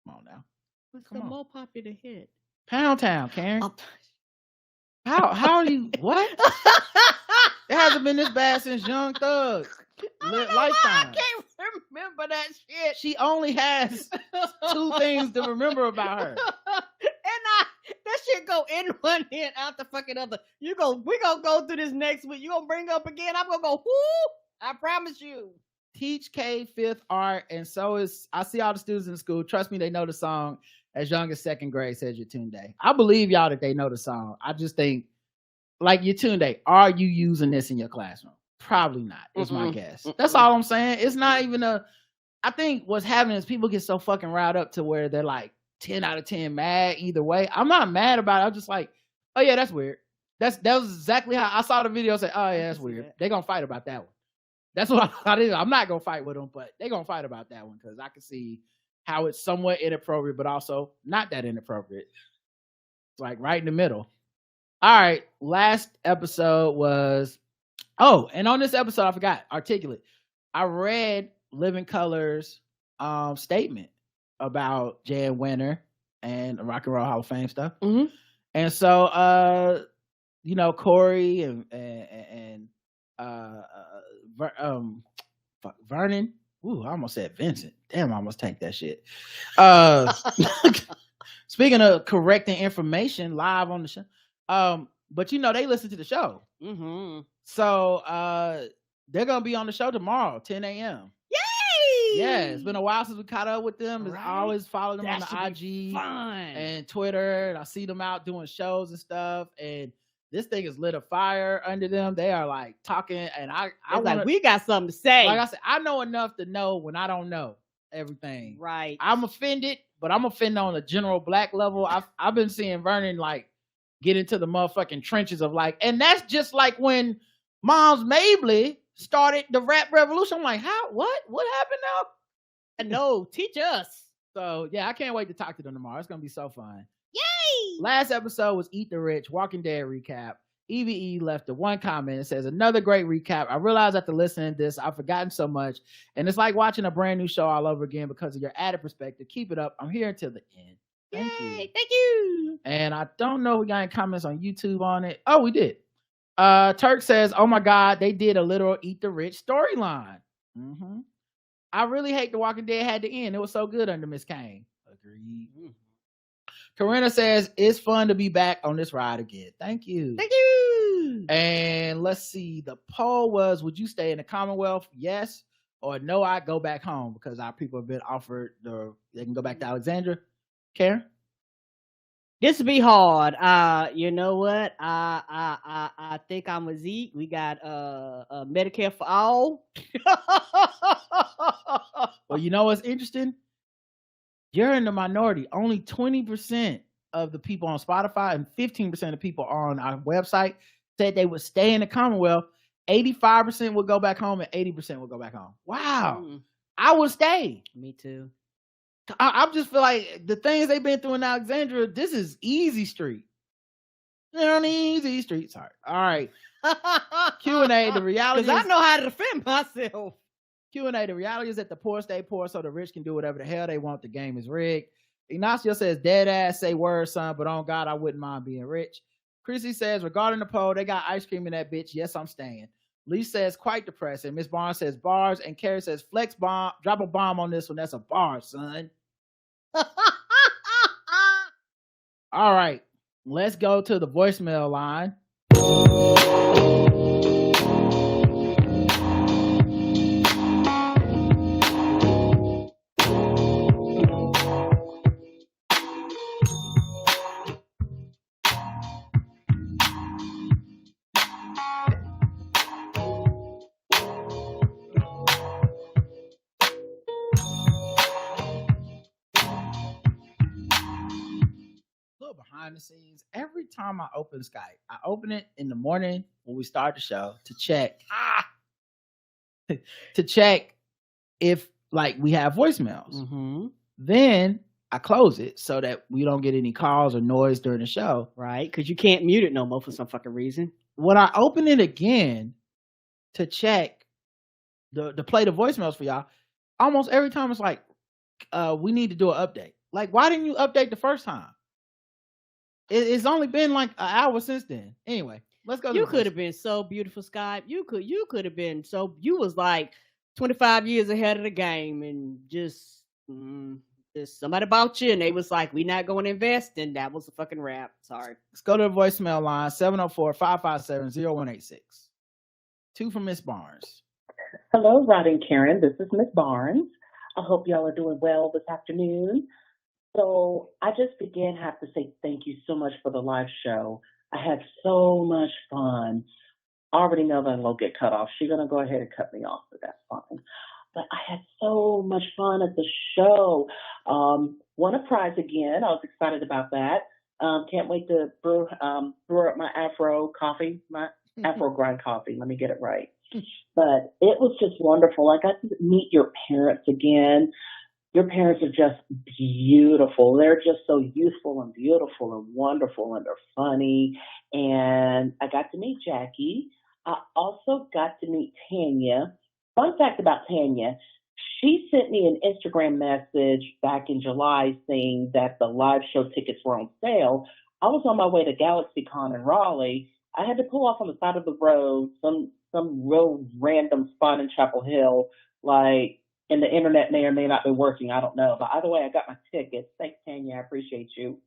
Come on now. What's the more popular hit? Pound Town, Karen. How are you? What? It hasn't been this bad since Young Thug. Lifetime. I can't remember that shit. She only has 2 things to remember about her. And that shit go in one hit out the fucking other. We gonna go through this next week. You gonna bring up again? I'm gonna go, whoo! I promise you. Teach K 5th art, and so is I see all the students in the school. Trust me, they know the song as young as 2nd grade, says Yetunde. I believe y'all that they know the song. I just think, like Yetunde, are you using this in your classroom? Probably not, is my guess. That's all I'm saying. It's not even I think what's happening is people get so fucking riled up to where they're like 10 out of 10 mad either way. I'm not mad about it. I'm just like, oh yeah, that's weird. That was exactly how I saw the video and said, oh yeah, that's weird. They're gonna fight about that one. That's what I did. I'm not gonna fight with them, but they're gonna fight about that one because I can see how it's somewhat inappropriate, but also not that inappropriate. It's like right in the middle. All right, last episode was and on this episode I forgot Articulate. I read Living Color's statement about Jan Wenner and Rock and Roll Hall of Fame stuff. Mm-hmm. And so Corey and Vernon. Ooh, I almost said Vincent. Damn, I almost tanked that shit. Speaking of correcting information live on the show, but they listen to the show. Mm-hmm. So they're gonna be on the show tomorrow, 10 a.m. Yay! Yeah, it's been a while since we caught up with them. Right. I always follow them on the IG and Twitter, and I see them out doing shows and stuff. And this thing is lit a fire under them. They are like talking, and we got something to say. Like I said, I know enough to know when I don't know everything. Right. I'm offended, but I'm offended on a general black level. I've been seeing Vernon like get into the motherfucking trenches of like, and that's just like when Moms Mabley started the rap revolution. I'm like, what happened now? No, teach us. So yeah, I can't wait to talk to them tomorrow. It's gonna be so fun. Yay! Last episode was Eat the Rich, Walking Dead recap. EVE left a one comment. It says, another great recap. I realized after listening to this, I've forgotten so much. And it's like watching a brand new show all over again because of your added perspective. Keep it up. I'm here until the end. Thank you. And I don't know if we got any comments on YouTube on it. Oh, we did. Turk says, oh my God, they did a literal Eat the Rich storyline. Mm-hmm. I really hate The Walking Dead had to end. It was so good under Miss Kane. Agreed. Mm-hmm. Corinna says, it's fun to be back on this ride again. Thank you. And let's see. The poll was, would you stay in the Commonwealth? Yes. Or no, I go back home because our people have been offered they can go back to Alexandria. Karen? This will be hard. You know what? I think I'm with Zeke. We got Medicare for all. Well, you know what's interesting? You're in the minority. Only 20% of the people on Spotify and 15% of people on our website said they would stay in the Commonwealth. 85% would go back home and 80% would go back home. Wow. I would stay. Me too. I just feel like the things they've been through in Alexandria, this is easy street. They're on the easy street. Sorry. All right. Q&A, the reality Because I know how to defend myself. Q&A, the reality is that the poor stay poor so the rich can do whatever the hell they want. The game is rigged. Ignacio says, dead ass, say word, son, but on God, I wouldn't mind being rich. Chrissy says, regarding the poll, they got ice cream in that bitch. Yes, I'm staying. Lee says, quite depressing. Miss Barnes says, bars. And Carrie says, flex bomb. Drop a bomb on this one. That's a bar, son. All right. Let's go to the voicemail line. Behind the scenes, every time I open Skype, I open it in the morning when we start the show to check if like we have voicemails. Mm-hmm. Then I close it so that we don't get any calls or noise during the show. Right, because you can't mute it no more for some fucking reason. When I open it again to check to play the voicemails for y'all, almost every time it's like, we need to do an update. Like, why didn't you update the first time? It's only been like an hour since then. Anyway, let's go. You could have been so beautiful, Skype. You could have been so. You was like 25 years ahead of the game, and just somebody bought you, and they was like, "We not going to invest," and that was a fucking wrap. Sorry. Let's go to the voicemail line 704-557-0186. 2 from Miss Barnes. Hello, Rod and Karen. This is Miss Barnes. I hope y'all are doing well this afternoon. So I just have to say thank you so much for the live show. I had so much fun. I already know that I'll get cut off. She's going to go ahead and cut me off, but that's fine. But I had so much fun at the show. Won a prize again. I was excited about that. Can't wait to brew up my Afro coffee, my Afro grind coffee. Let me get it right. But it was just wonderful. I got to meet your parents again. Your parents are just beautiful. They're just so youthful and beautiful and wonderful, and they're funny. And I got to meet Jackie. I also got to meet Tanya. Fun fact about Tanya, she sent me an Instagram message back in July saying that the live show tickets were on sale. I was on my way to GalaxyCon in Raleigh. I had to pull off on the side of the road, some real random spot in Chapel Hill, like, and the internet may or may not be working. I don't know. But either way, I got my tickets. Thanks, Tanya. I appreciate you.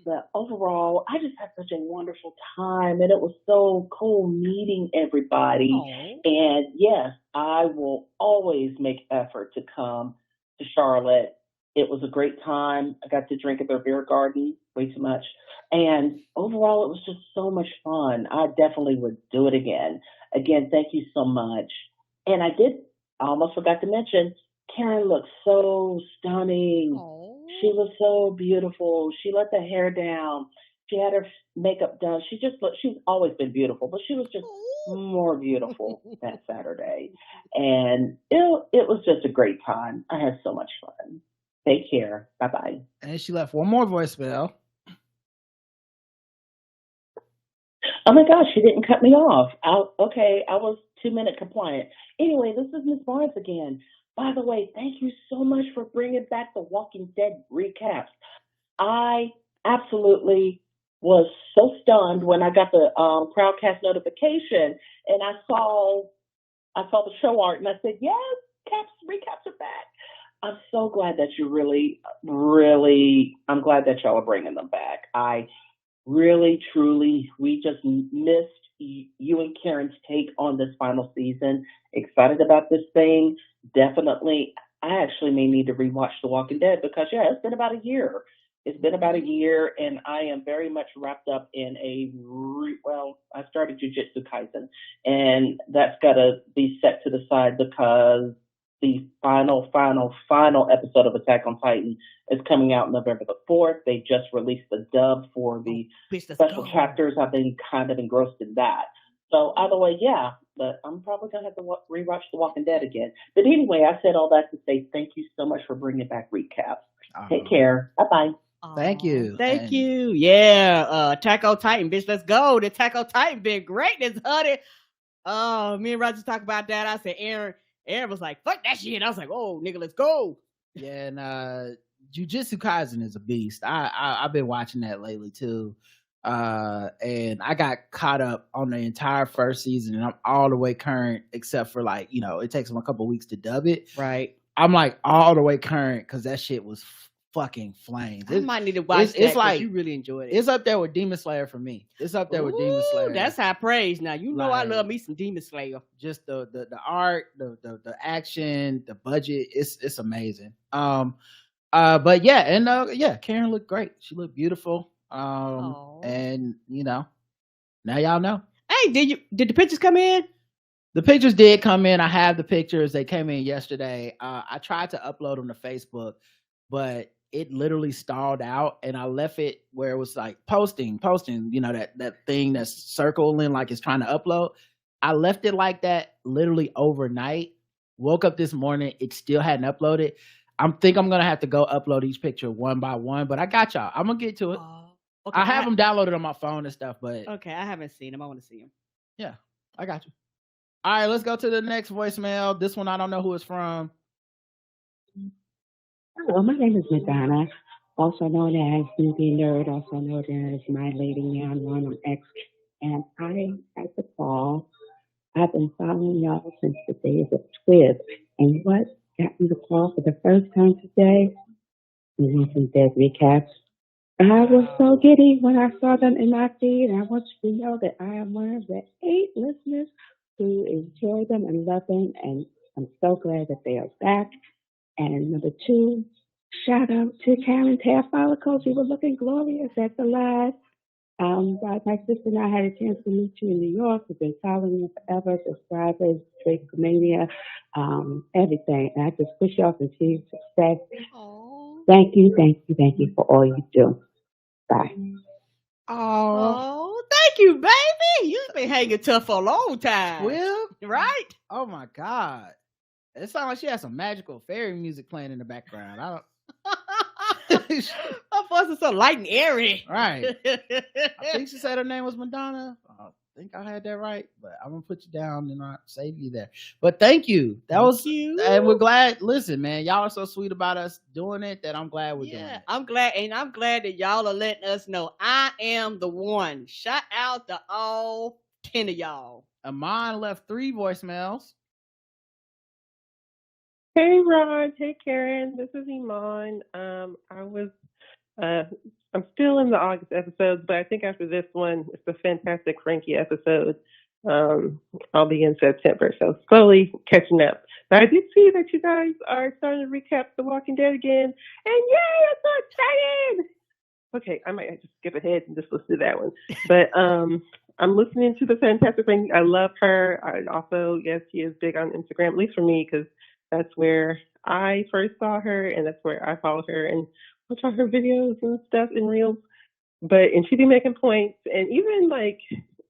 But overall, I just had such a wonderful time. And it was so cool meeting everybody. Aww. And yes, I will always make effort to come to Charlotte. It was a great time. I got to drink at their beer garden way too much. And overall, it was just so much fun. I definitely would do it again. Again, thank you so much. And I almost forgot to mention, Karen looked so stunning. Aww. She was so beautiful. She let the hair down. She had her makeup done. She's always been beautiful, but she was just more beautiful that Saturday. And it was just a great time. I had so much fun. Take care. Bye-bye. And she left one more voicemail. Oh my gosh, she didn't cut me off. Okay, I was 2-minute compliant. Anyway, this is Miss Barnes again. By the way, thank you so much for bringing back the Walking Dead recaps. I absolutely was so stunned when I got the Crowdcast notification, and I saw the show art, and I said, yes, recaps are back. I'm so glad that you I'm glad that y'all are bringing them back. I really, truly, we just missed you and Karen's take on this final season. Excited about this thing. Definitely. I actually may need to rewatch The Walking Dead because, it's been about a year. It's been about a year, and I am very much wrapped up in I started Jujutsu Kaisen, and that's got to be set to the side because the final episode of Attack on Titan is coming out November the 4th. They just released the dub for the special chapters. I've been kind of engrossed in that. So either way, but I'm probably going to have to rewatch The Walking Dead again. But anyway, I said all that to say thank you so much for bringing back recaps. Take care. Bye-bye. Thank Aw, you. thank And you. Yeah, Taco Titan, bitch. Let's go. The Taco Titan been great this honey. Oh, me and Roger talk about that. I said, Aaron was like, fuck that shit. I was like, oh, nigga, let's go. yeah, and Jujutsu Kaisen is a beast. I've been watching that lately too. And I got caught up on the entire first season, and I'm all the way current, except for like, it takes them a couple weeks to dub it. Right. I'm like all the way current because that shit was fucking flames. I might need to watch that. It's like you really enjoyed it. It's up there with Demon Slayer for me. It's up there with Demon Slayer. That's high praise. Now I Like, love me some Demon Slayer. Just the art, the action, the budget. It's amazing. But yeah, and yeah, Karen looked great. She looked beautiful. And now y'all know. Hey, did the pictures come in? The pictures did come in. I have the pictures. They came in yesterday. I tried to upload them to Facebook, but it literally stalled out, and I left it where it was like posting, that thing that's circling like it's trying to upload. I left it like that literally overnight. Woke up this morning, it still hadn't uploaded. I'm gonna have to go upload each picture one by one, but I got y'all. I'm gonna get to it. Okay, I have them downloaded on my phone and stuff, but okay, I haven't seen them. I want to see them. Yeah, I got you. All right, let's go to the next voicemail. This one I don't know who it's from. Hello, my name is Madonna, also known as Newbie Nerd, also known as My Lady Neon One on X. And I had to call. I've been following y'all since the days of Twib. And what got me to call for the first time today? We want some dead recaps. I was so giddy when I saw them in my feed. And I want you to know that I am one of the 8 listeners who enjoy them and love them. And I'm so glad that they are back. And number 2, shout out to Karen's hair follicles. You were looking glorious at the live. My sister and I had a chance to meet you in New York. We've been following you forever, subscribers, Mania, everything. And I just wish y'all continued success. Oh, Thank you for all you do. Bye. Oh, thank you, baby. You've been hanging tough for a long time. Will? Right? Oh my God. It sounds like she has some magical fairy music playing in the background. I don't. Her voice is so light and airy. Right. I think she said her name was Madonna. I think I had that right, but I'm gonna put you down and I'll save you there. But thank you. That was cute. And we're glad. Listen, man, y'all are so sweet about us doing it that I'm glad we're doing it. I'm glad that y'all are letting us know I am the one. Shout out to all 10 of y'all. Amon left 3 voicemails. Hey Rod, hey Karen, this is Iman. I'm still in the August episodes, but I think after this one, it's a fantastic Frankie episode. I'll be in September, so slowly catching up. But I did see that you guys are starting to recap The Walking Dead again, and yay, I'm so excited! Okay, I might just skip ahead and just listen to that one. But I'm listening to the fantastic Frankie. I love her. I also, yes, she is big on Instagram, at least for me, because that's where I first saw her, and that's where I followed her and watch all her videos and stuff in reels. And she be making points, and even like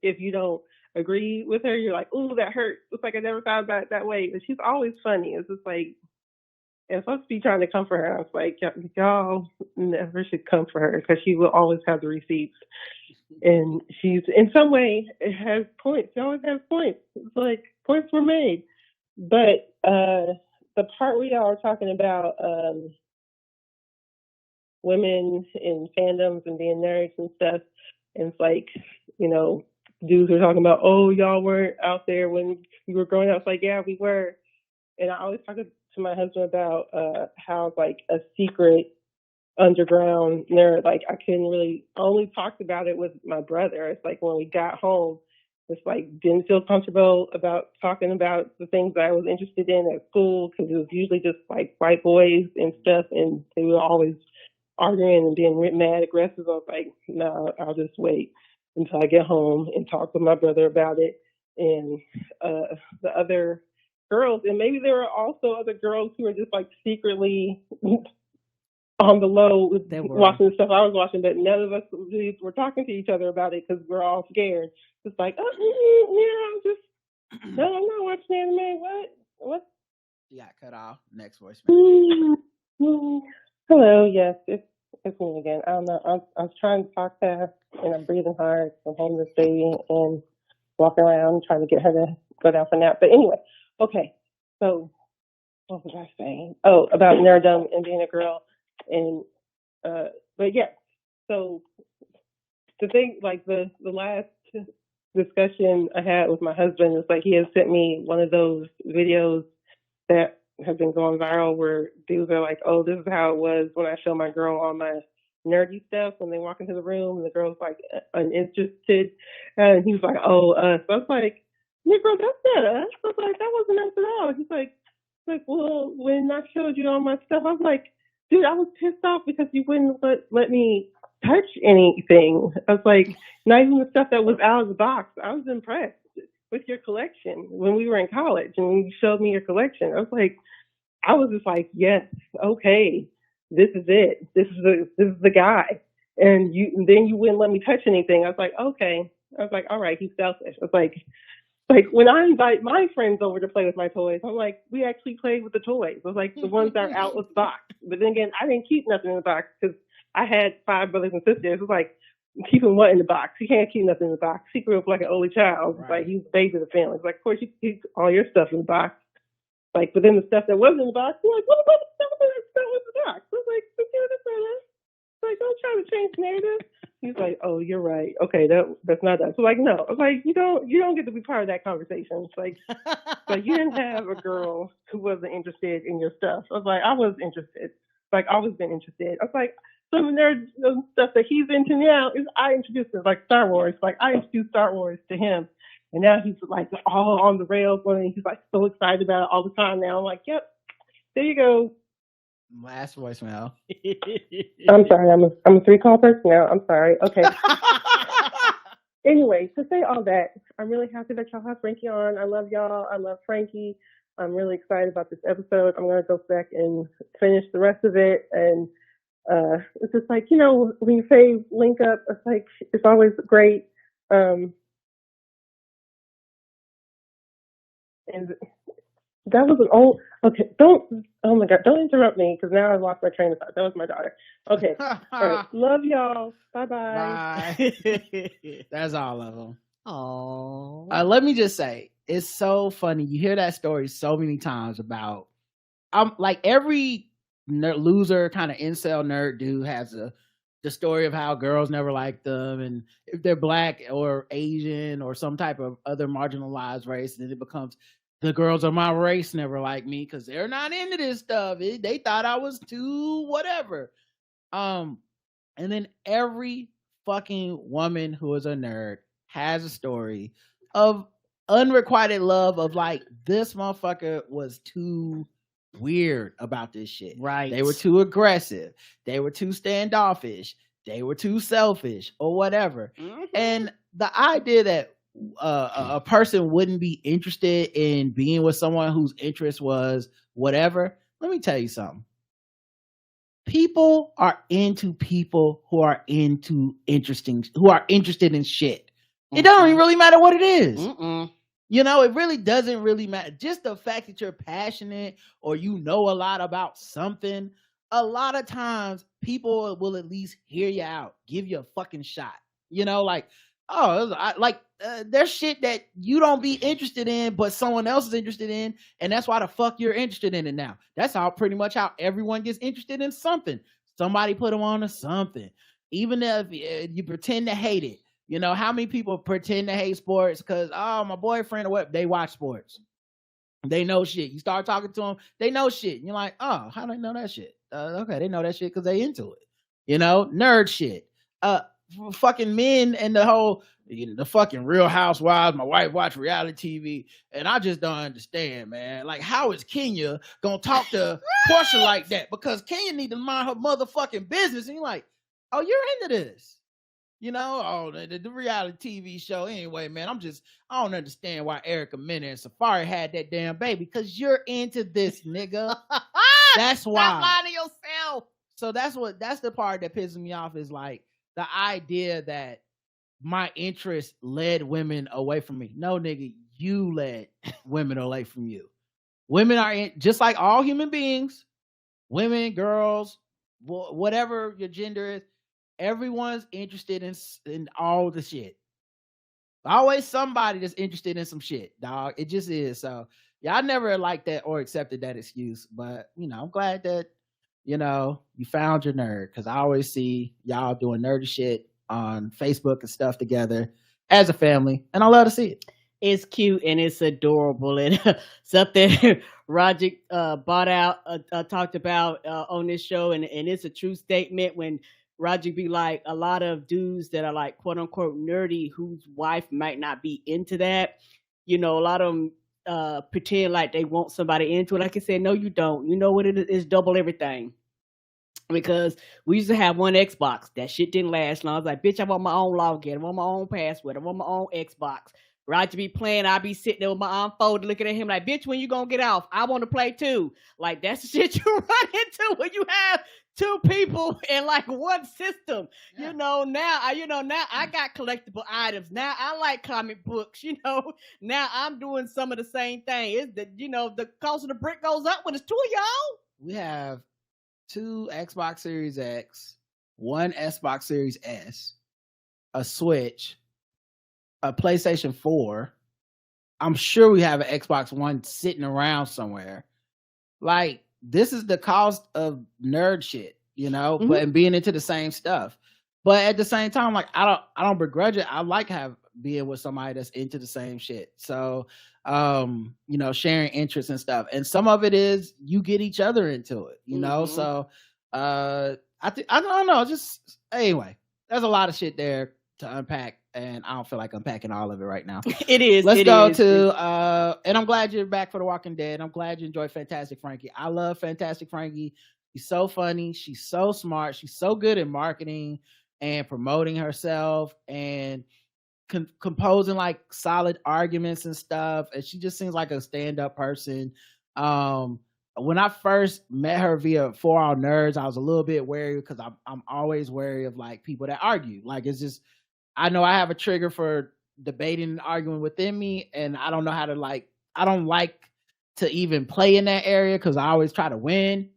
if you don't agree with her, you're like, "Ooh, that hurts." It's like I never thought about it that way. But she's always funny. It's just like, and I'm supposed to be trying to comfort her. I was like, y'all never should comfort her because she will always have the receipts, and she's in some way it has points. She always has points. It's like points were made, but the part where y'all are talking about women in fandoms and being nerds and stuff, and it's like, dudes are talking about, oh, y'all weren't out there when you were growing up. It's like, yeah, we were. And I always talk to my husband about how like a secret underground nerd, like I couldn't really only talked about it with my brother. It's like when we got home, it's like didn't feel comfortable about talking about the things that I was interested in at school because it was usually just like white boys and stuff, and they were always arguing and being mad, aggressive. I was like, no, I'll just wait until I get home and talk with my brother about it. And the other girls, and maybe there were also other girls who were just like secretly on the low watching the stuff I was watching, but none of us were talking to each other about it because we're all scared. It's like, I'm not watching anime. What? You got cut off. Next voicemail. Hello, yes, it's me again. I don't know. I was trying to talk fast and I'm breathing hard from holding this baby and walking around trying to get her to go down for a nap. But anyway, okay. So what was I saying? Oh, about nerddom and being a girl, and but yeah. So the thing, like the last discussion I had with my husband is like he had sent me one of those videos that have been going viral where dudes are like, "Oh, this is how it was when I show my girl all my nerdy stuff when they walk into the room," and the girl's like uninterested, and he was like, "Oh, us." So I was like, "Yeah, girl, that's not us." I was like, "That wasn't us at all." He's like, "Well, when I showed you all my stuff," I was like, "Dude, I was pissed off because you wouldn't let me touch anything." I was like, "Not even the stuff that was out of the box." I was impressed with your collection when we were in college and you showed me your collection. I was just like, yes, okay, this is it. This is the guy. And then you wouldn't let me touch anything. I was like, okay. I was like, all right, he's selfish. I was like when I invite my friends over to play with my toys, I'm like, we actually played with the toys. I was like, the ones that are out of the box. But then again, I didn't keep nothing in the box because I had 5 brothers and sisters. It was like, keeping what in the box? You can't keep nothing in the box. He grew up like an only child. Right. Like, he's the baby of the family. It's like, of course, you keep all your stuff in the box. Like, but then the stuff that wasn't in the box, you're like, what about the stuff that was in the box? I was like, that's not us. Like, don't try to change the narrative. He's like, oh, you're right. Okay, that's not us. So like, no. I was like, you don't get to be part of that conversation. It's like you didn't have a girl who wasn't interested in your stuff. I was like, I was interested. Like, always been interested. I was like, some of the stuff that he's into now is I introduced him, like Star Wars. Like, I introduced Star Wars to him. And now he's like all on the rails. And he's like so excited about it all the time now. I'm like, yep, there you go. Last voicemail. I'm sorry, I'm a 3-call person now. I'm sorry. Okay. Anyway, to say all that, I'm really happy that y'all have Frankie on. I love y'all. I love Frankie. I'm really excited about this episode. I'm gonna go back and finish the rest of it. And it's just like, when you say link up, it's like it's always great. And that was an old. Okay, oh my God, don't interrupt me because now I lost my train of thought. That was my daughter. Okay, all right, love y'all. Bye. Bye. That's all of them. Oh. Let me just say, it's so funny. You hear that story so many times about, like every loser kind of incel nerd dude has the story of how girls never like them, and if they're black or Asian or some type of other marginalized race, then it becomes the girls of my race never like me because they're not into this stuff. They thought I was too whatever. And then every fucking woman who is a nerd has a story of unrequited love of like, this motherfucker was too weird about this shit. Right. They were too aggressive. They were too standoffish. They were too selfish or whatever. Mm-hmm. And the idea that a person wouldn't be interested in being with someone whose interest was whatever. Let me tell you something. People are into people who are interested in shit. Mm-hmm. It don't even really matter what it is. Mm-mm. It really doesn't really matter. Just the fact that you're passionate or you know a lot about something, a lot of times people will at least hear you out, give you a fucking shot. There's shit that you don't be interested in, but someone else is interested in, and that's why the fuck you're interested in it now. That's pretty much how everyone gets interested in something. Somebody put them on to something. Even if you pretend to hate it. How many people pretend to hate sports because, my boyfriend or what, they watch sports. They know shit. You start talking to them, they know shit. And you're like, oh, how do they know that shit? Okay, they know that shit because they into it. Nerd shit. Fucking men and the whole, the fucking Real Housewives. My wife watch reality TV, and I just don't understand, man. Like, how is Kenya gonna talk to Portia like that? Because Kenya need to mind her motherfucking business. And you're like, oh, you're into this. The reality TV show. Anyway, man, I don't understand why Erica Mena and Safari had that damn baby, because you're into this, nigga. That's why. Stop lying to yourself. So that's the part that pisses me off, is like the idea that my interest led women away from me. No, nigga, you led women away from you. Women are just like all human beings, women, girls, whatever your gender is, everyone's interested in all the shit. Always somebody that's interested in some shit, dog. It just is. So yeah, I never liked that or accepted that excuse. But I'm glad that you found your nerd, because I always see y'all doing nerdy shit on Facebook and stuff together as a family, and I love to see it. It's cute and it's adorable, and something Roger talked about on this show, and it's a true statement when Roger be like, a lot of dudes that are like quote unquote nerdy whose wife might not be into that, a lot of them pretend like they want somebody into it. Like I said, no, you don't. You know what it is? It's double everything. Because we used to have one Xbox. That shit didn't last long. I was like, bitch, I want my own login. I want my own password. I want my own Xbox. Roger be playing. I be sitting there with my arm folded looking at him like, bitch, when you gonna get off? I want to play too. Like, that's the shit you run into when you have two people in like one system. Yeah. Now I got collectible items. Now I like comic books. Now I'm doing some of the same thing. It's the cost of the brick goes up when it's two of y'all. We have 2 Xbox Series X, 1 Xbox Series S, a Switch, a PlayStation 4. I'm sure we have an Xbox One sitting around somewhere. Like, this is the cost of nerd shit, mm-hmm. but and being into the same stuff. But at the same time, like, I don't begrudge it. I like being with somebody that's into the same shit. So, sharing interests and stuff. And some of it is you get each other into it, mm-hmm. So, I don't know. Just anyway, there's a lot of shit there to unpack, and I don't feel like unpacking all of it right now. It is. Let's go to and I'm glad you're back for The Walking Dead. I'm glad you enjoyed Fantastic Frankie. I love Fantastic Frankie. She's so funny. She's so smart. She's so good at marketing and promoting herself and composing like solid arguments and stuff. And she just seems like a stand-up person. When I first met her via For All Nerds, I was a little bit wary because I'm always wary of like people that argue. Like, it's just, I know I have a trigger for debating and arguing within me, and I don't know how to I don't like to even play in that area because I always try to win,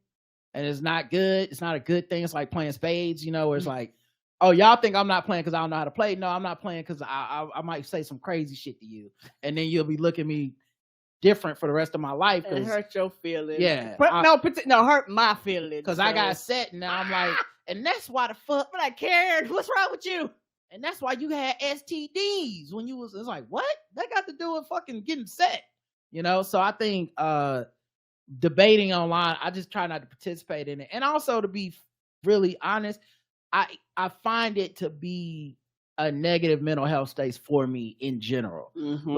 and it's not good. It's not a good thing. It's like playing spades, where it's like, oh, y'all think I'm not playing because I don't know how to play. No, I'm not playing because I might say some crazy shit to you, and then you'll be looking at me different for the rest of my life. And hurt your feelings. Yeah. Hurt my feelings. Because I got set, and now I'm like, and that's why the fuck. But I cared. What's wrong with you? And that's why you had STDs when you it's like, what? That got to do with fucking getting set. So I think debating online, I just try not to participate in it. And also, to be really honest, I find it to be a negative mental health state for me in general. Mm-hmm.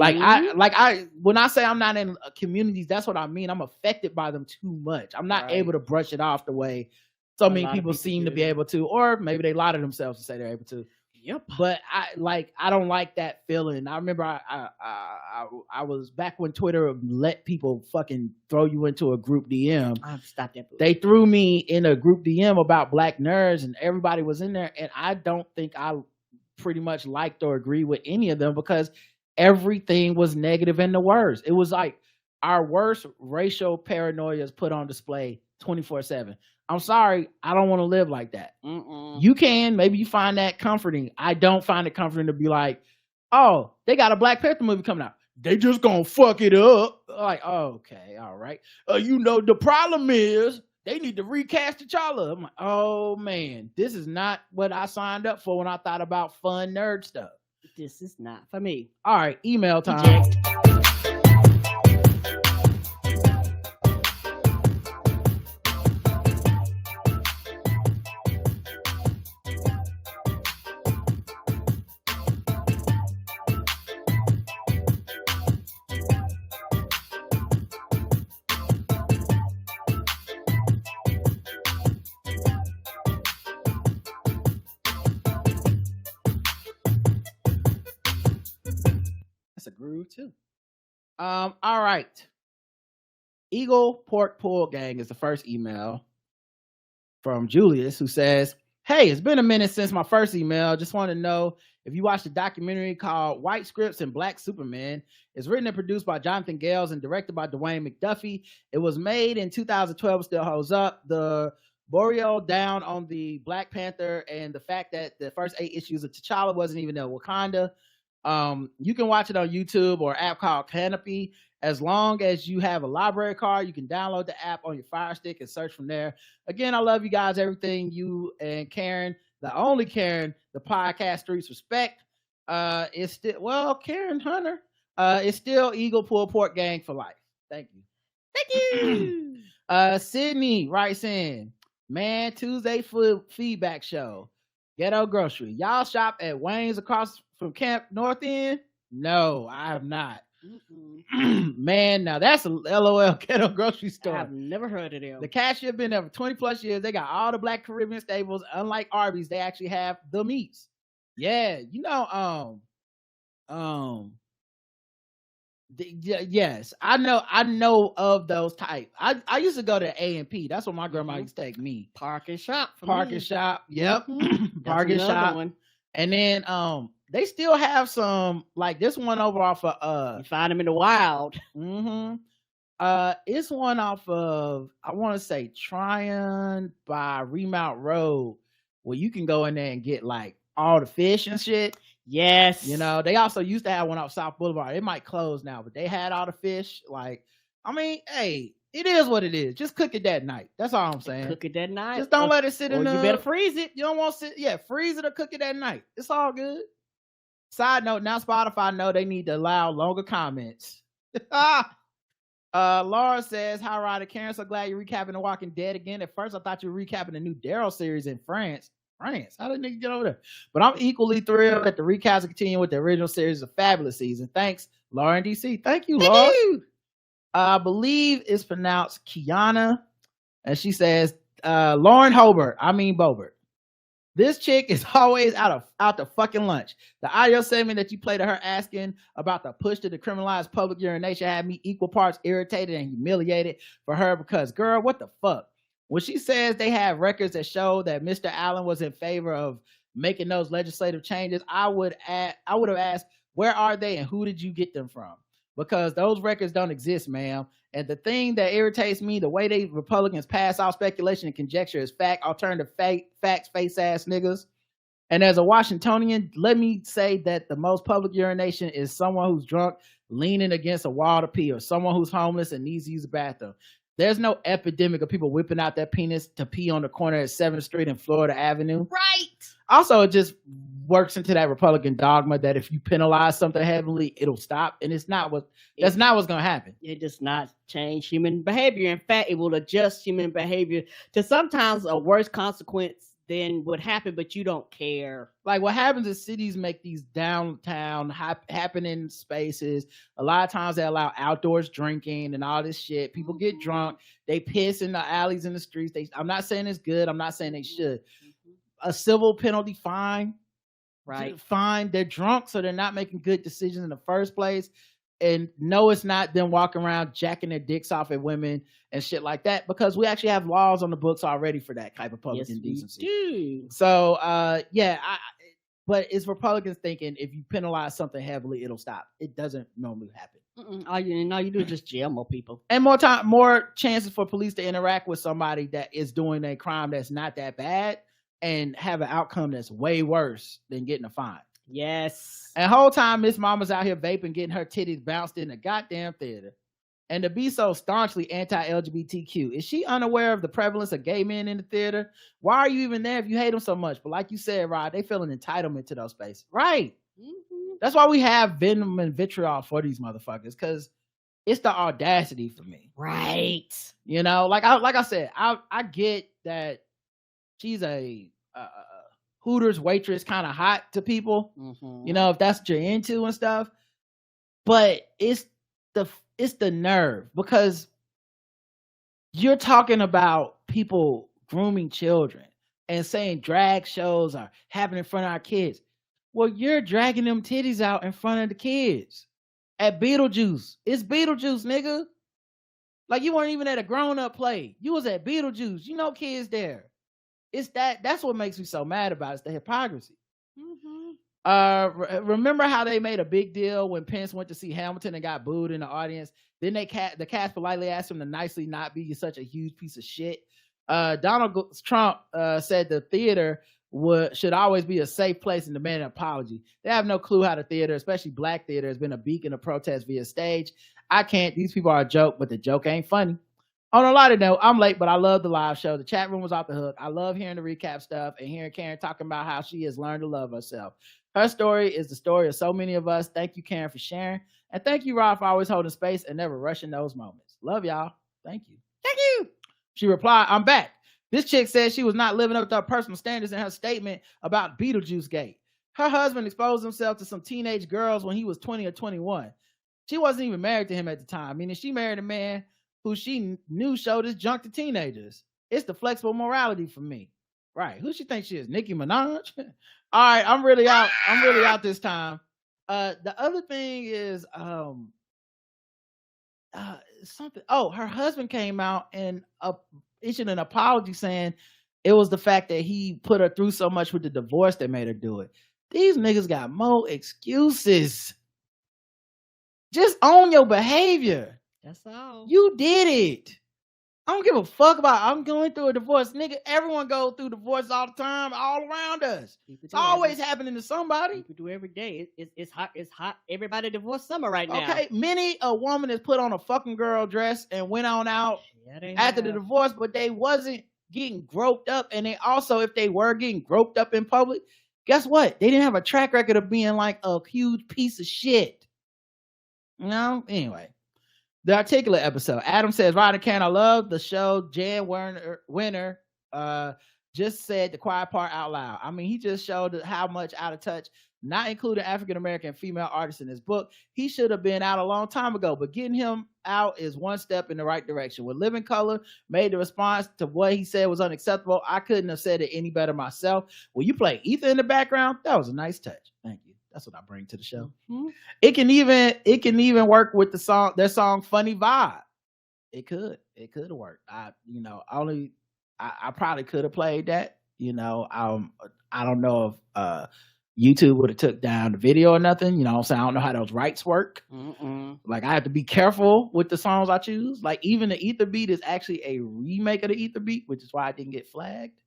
When I say I'm not in communities, that's what I mean. I'm affected by them too much. I'm not able to brush it off the way so many people seem to be able to, or maybe they lie to themselves and say they're able to. Yep. But I don't like that feeling. I remember I was back when Twitter let people fucking throw you into a group DM. I've stopped that. They threw me in a group DM about black nerds, and everybody was in there, and I don't think I pretty much liked or agreed with any of them because everything was negative in the worst. It was like our worst racial paranoia is put on display 24/7. I'm sorry, I don't want to live like that. Mm-mm. You can, maybe you find that comforting. I don't find it comforting to be like, oh, they got a Black Panther movie coming out. They just gonna fuck it up. Like, oh, okay, all right. The problem is they need to recast T'Challa. I'm like, oh man, this is not what I signed up for when I thought about fun nerd stuff. This is not for me. All right, email time. Too. All right. Eagle Pork Pull Gang is the first email from Julius, who says, hey, it's been a minute since my first email. Just want to know if you watched a documentary called White Scripts and Black Superman. It's written and produced by Jonathan Gales and directed by Dwayne McDuffie. It was made in 2012, still holds up. The Boreal down on the Black Panther and the fact that the first 8 issues of T'Challa wasn't even in Wakanda. You can watch it on YouTube or an app called Canopy. As long as you have a library card, you can download the app on your Fire Stick and search from there. Again, I love you guys. Everything you and Karen, the only Karen, the podcast streets respect. It's still Karen Hunter. It's still Eagle Pull Pork Gang for life. Thank you. Thank you. Sydney writes in, man, Tuesday feedback show. Ghetto Grocery. Y'all shop at Wayne's across from Camp North End? No, I have not. Man, now that's a LOL Ghetto Grocery Store. I've never heard of them. The cashier been there for 20 plus years. They got all the Black Caribbean staples. Unlike Arby's, they actually have the meats. Yeah, yes, I know of those type. I used to go to A&P. That's what my grandma used to take me. Park and Shop. Park and Shop. Yep. Park and Shop. One. And then they still have some like this one over off of you find them in the wild. It's one off of I want to say Tryon by Remount Road where you can go in there and get like all the fish and shit. Yes. They also used to have one off South Boulevard. It might close now, but they had all the fish. Like, I mean, hey, it is what it is. Just cook it that night. That's all I'm saying. Cook it that night. Just don't let it sit in the... You better freeze it. You don't want to freeze it or cook it that night. It's all good. Side note, now Spotify know they need to allow longer comments. Laura says, hi, Ryder. Karen, so glad you're recapping The Walking Dead again. At first, I thought you were recapping the new Daryl series in France. How did nigga get over there? But I'm equally thrilled that the recaps are continuing with the original series. A fabulous season. Thanks, Laura in DC. Thank you, Laura. I believe it's pronounced Kiana. And she says, Lauren Bobert. This chick is always out the fucking lunch. The audio segment that you played of her asking about the push to decriminalize public urination had me equal parts irritated and humiliated for her because, girl, what the fuck? When she says they have records that show that Mr. Allen was in favor of making those legislative changes, I would have asked, where are they and who did you get them from? Because those records don't exist, ma'am. And the thing that irritates me, the way they Republicans pass off speculation and conjecture as fact, alternative facts, face-ass niggas. And as a Washingtonian, let me say that the most public urination is someone who's drunk leaning against a wall to pee or someone who's homeless and needs to use the bathroom. There's no epidemic of people whipping out their penis to pee on the corner at 7th Street and Florida Avenue. Right. Also, it just works into that Republican dogma that if you penalize something heavily, it'll stop. And that's not what's going to happen. It does not change human behavior. In fact, it will adjust human behavior to sometimes a worse consequence than what happened, but you don't care. Like what happens is cities make these downtown happening spaces. A lot of times they allow outdoors drinking and all this shit. People get drunk. They piss in the alleys in the streets. I'm not saying it's good. I'm not saying they should. A civil penalty fine. Right. Fine. They're drunk, so they're not making good decisions in the first place. And no, it's not them walking around jacking their dicks off at women and shit like that, because we actually have laws on the books already for that type of public indecency. So, but it's Republicans thinking if you penalize something heavily, it'll stop. It doesn't normally happen. All you do is just jail more people. And more chances for police to interact with somebody that is doing a crime that's not that bad and have an outcome that's way worse than getting a fine. Yes. And the whole time Miss Mama's out here vaping, getting her titties bounced in the goddamn theater. And to be so staunchly anti-LGBTQ, is she unaware of the prevalence of gay men in the theater? Why are you even there if you hate them so much? But like you said, Rod, they feel an entitlement to those spaces. Right. Mm-hmm. That's why we have venom and vitriol for these motherfuckers, because it's the audacity for me. Right. Like I said, I get that she's a Hooters waitress, kind of hot to people, if that's what you're into and stuff. But it's the nerve, because you're talking about people grooming children and saying drag shows are happening in front of our kids. Well, you're dragging them titties out in front of the kids at Beetlejuice. It's Beetlejuice, nigga. Like, you weren't even at a grown-up play. You was at Beetlejuice. Kids there. It's that's what makes me so mad about it. It's the hypocrisy. Remember how they made a big deal when Pence went to see Hamilton and got booed in the audience? Then the cast politely asked him to nicely not be such a huge piece of shit. Donald Trump said the theater should always be a safe place and demand an apology. They have no clue how the theater, especially black theater, has been a beacon of protest via stage. I can't. These people are a joke, but the joke ain't funny. On a lighter note, I'm late, but I love the live show. The chat room was off the hook. I love hearing the recap stuff and hearing Karen talking about how she has learned to love herself. Her story is the story of so many of us. Thank you, Karen, for sharing. And thank you, Rob, for always holding space and never rushing those moments. Love y'all. Thank you. Thank you. She replied, I'm back. This chick said she was not living up to her personal standards in her statement about Beetlejuice Gate. Her husband exposed himself to some teenage girls when he was 20 or 21. She wasn't even married to him at the time, meaning she married a man who she knew showed his junk to teenagers. It's the flexible morality for me. Right. Who she thinks she is? Nicki Minaj? All right, I'm really out. I'm really out this time. The other thing is something. Oh, her husband came out and issued an apology saying it was the fact that he put her through so much with the divorce that made her do it. These niggas got more excuses. Just own your behavior. That's all. You did it. I don't give a fuck about I'm going through a divorce. Nigga, everyone goes through divorce all the time, all around us. It's always happening to somebody. People do every day. It's hot. It's hot. Everybody divorced summer right now. Okay, many a woman has put on a fucking girl dress and went on out after the divorce, but they wasn't getting groped up. And they also, if they were getting groped up in public, guess what? They didn't have a track record of being like a huge piece of shit. You know? Anyway. The Articulate episode. Adam says, Ryder Can, I love the show. Jan Winter just said the quiet part out loud. I mean, he just showed how much out of touch, not including African-American female artists in his book. He should have been out a long time ago, but getting him out is one step in the right direction. When Living Color made the response to what he said was unacceptable, I couldn't have said it any better myself. When you play Ether in the background, that was a nice touch. Thank you. That's what I bring to the show. Mm-hmm. It can even work with their song Funny Vibe. It could work. I probably could have played that. I don't know if YouTube would have took down the video or nothing. You know what I'm saying? I don't know how those rights work. Mm-mm. Like, I have to be careful with the songs I choose. Like, even the Ether beat is actually a remake of the Ether beat, which is why I didn't get flagged.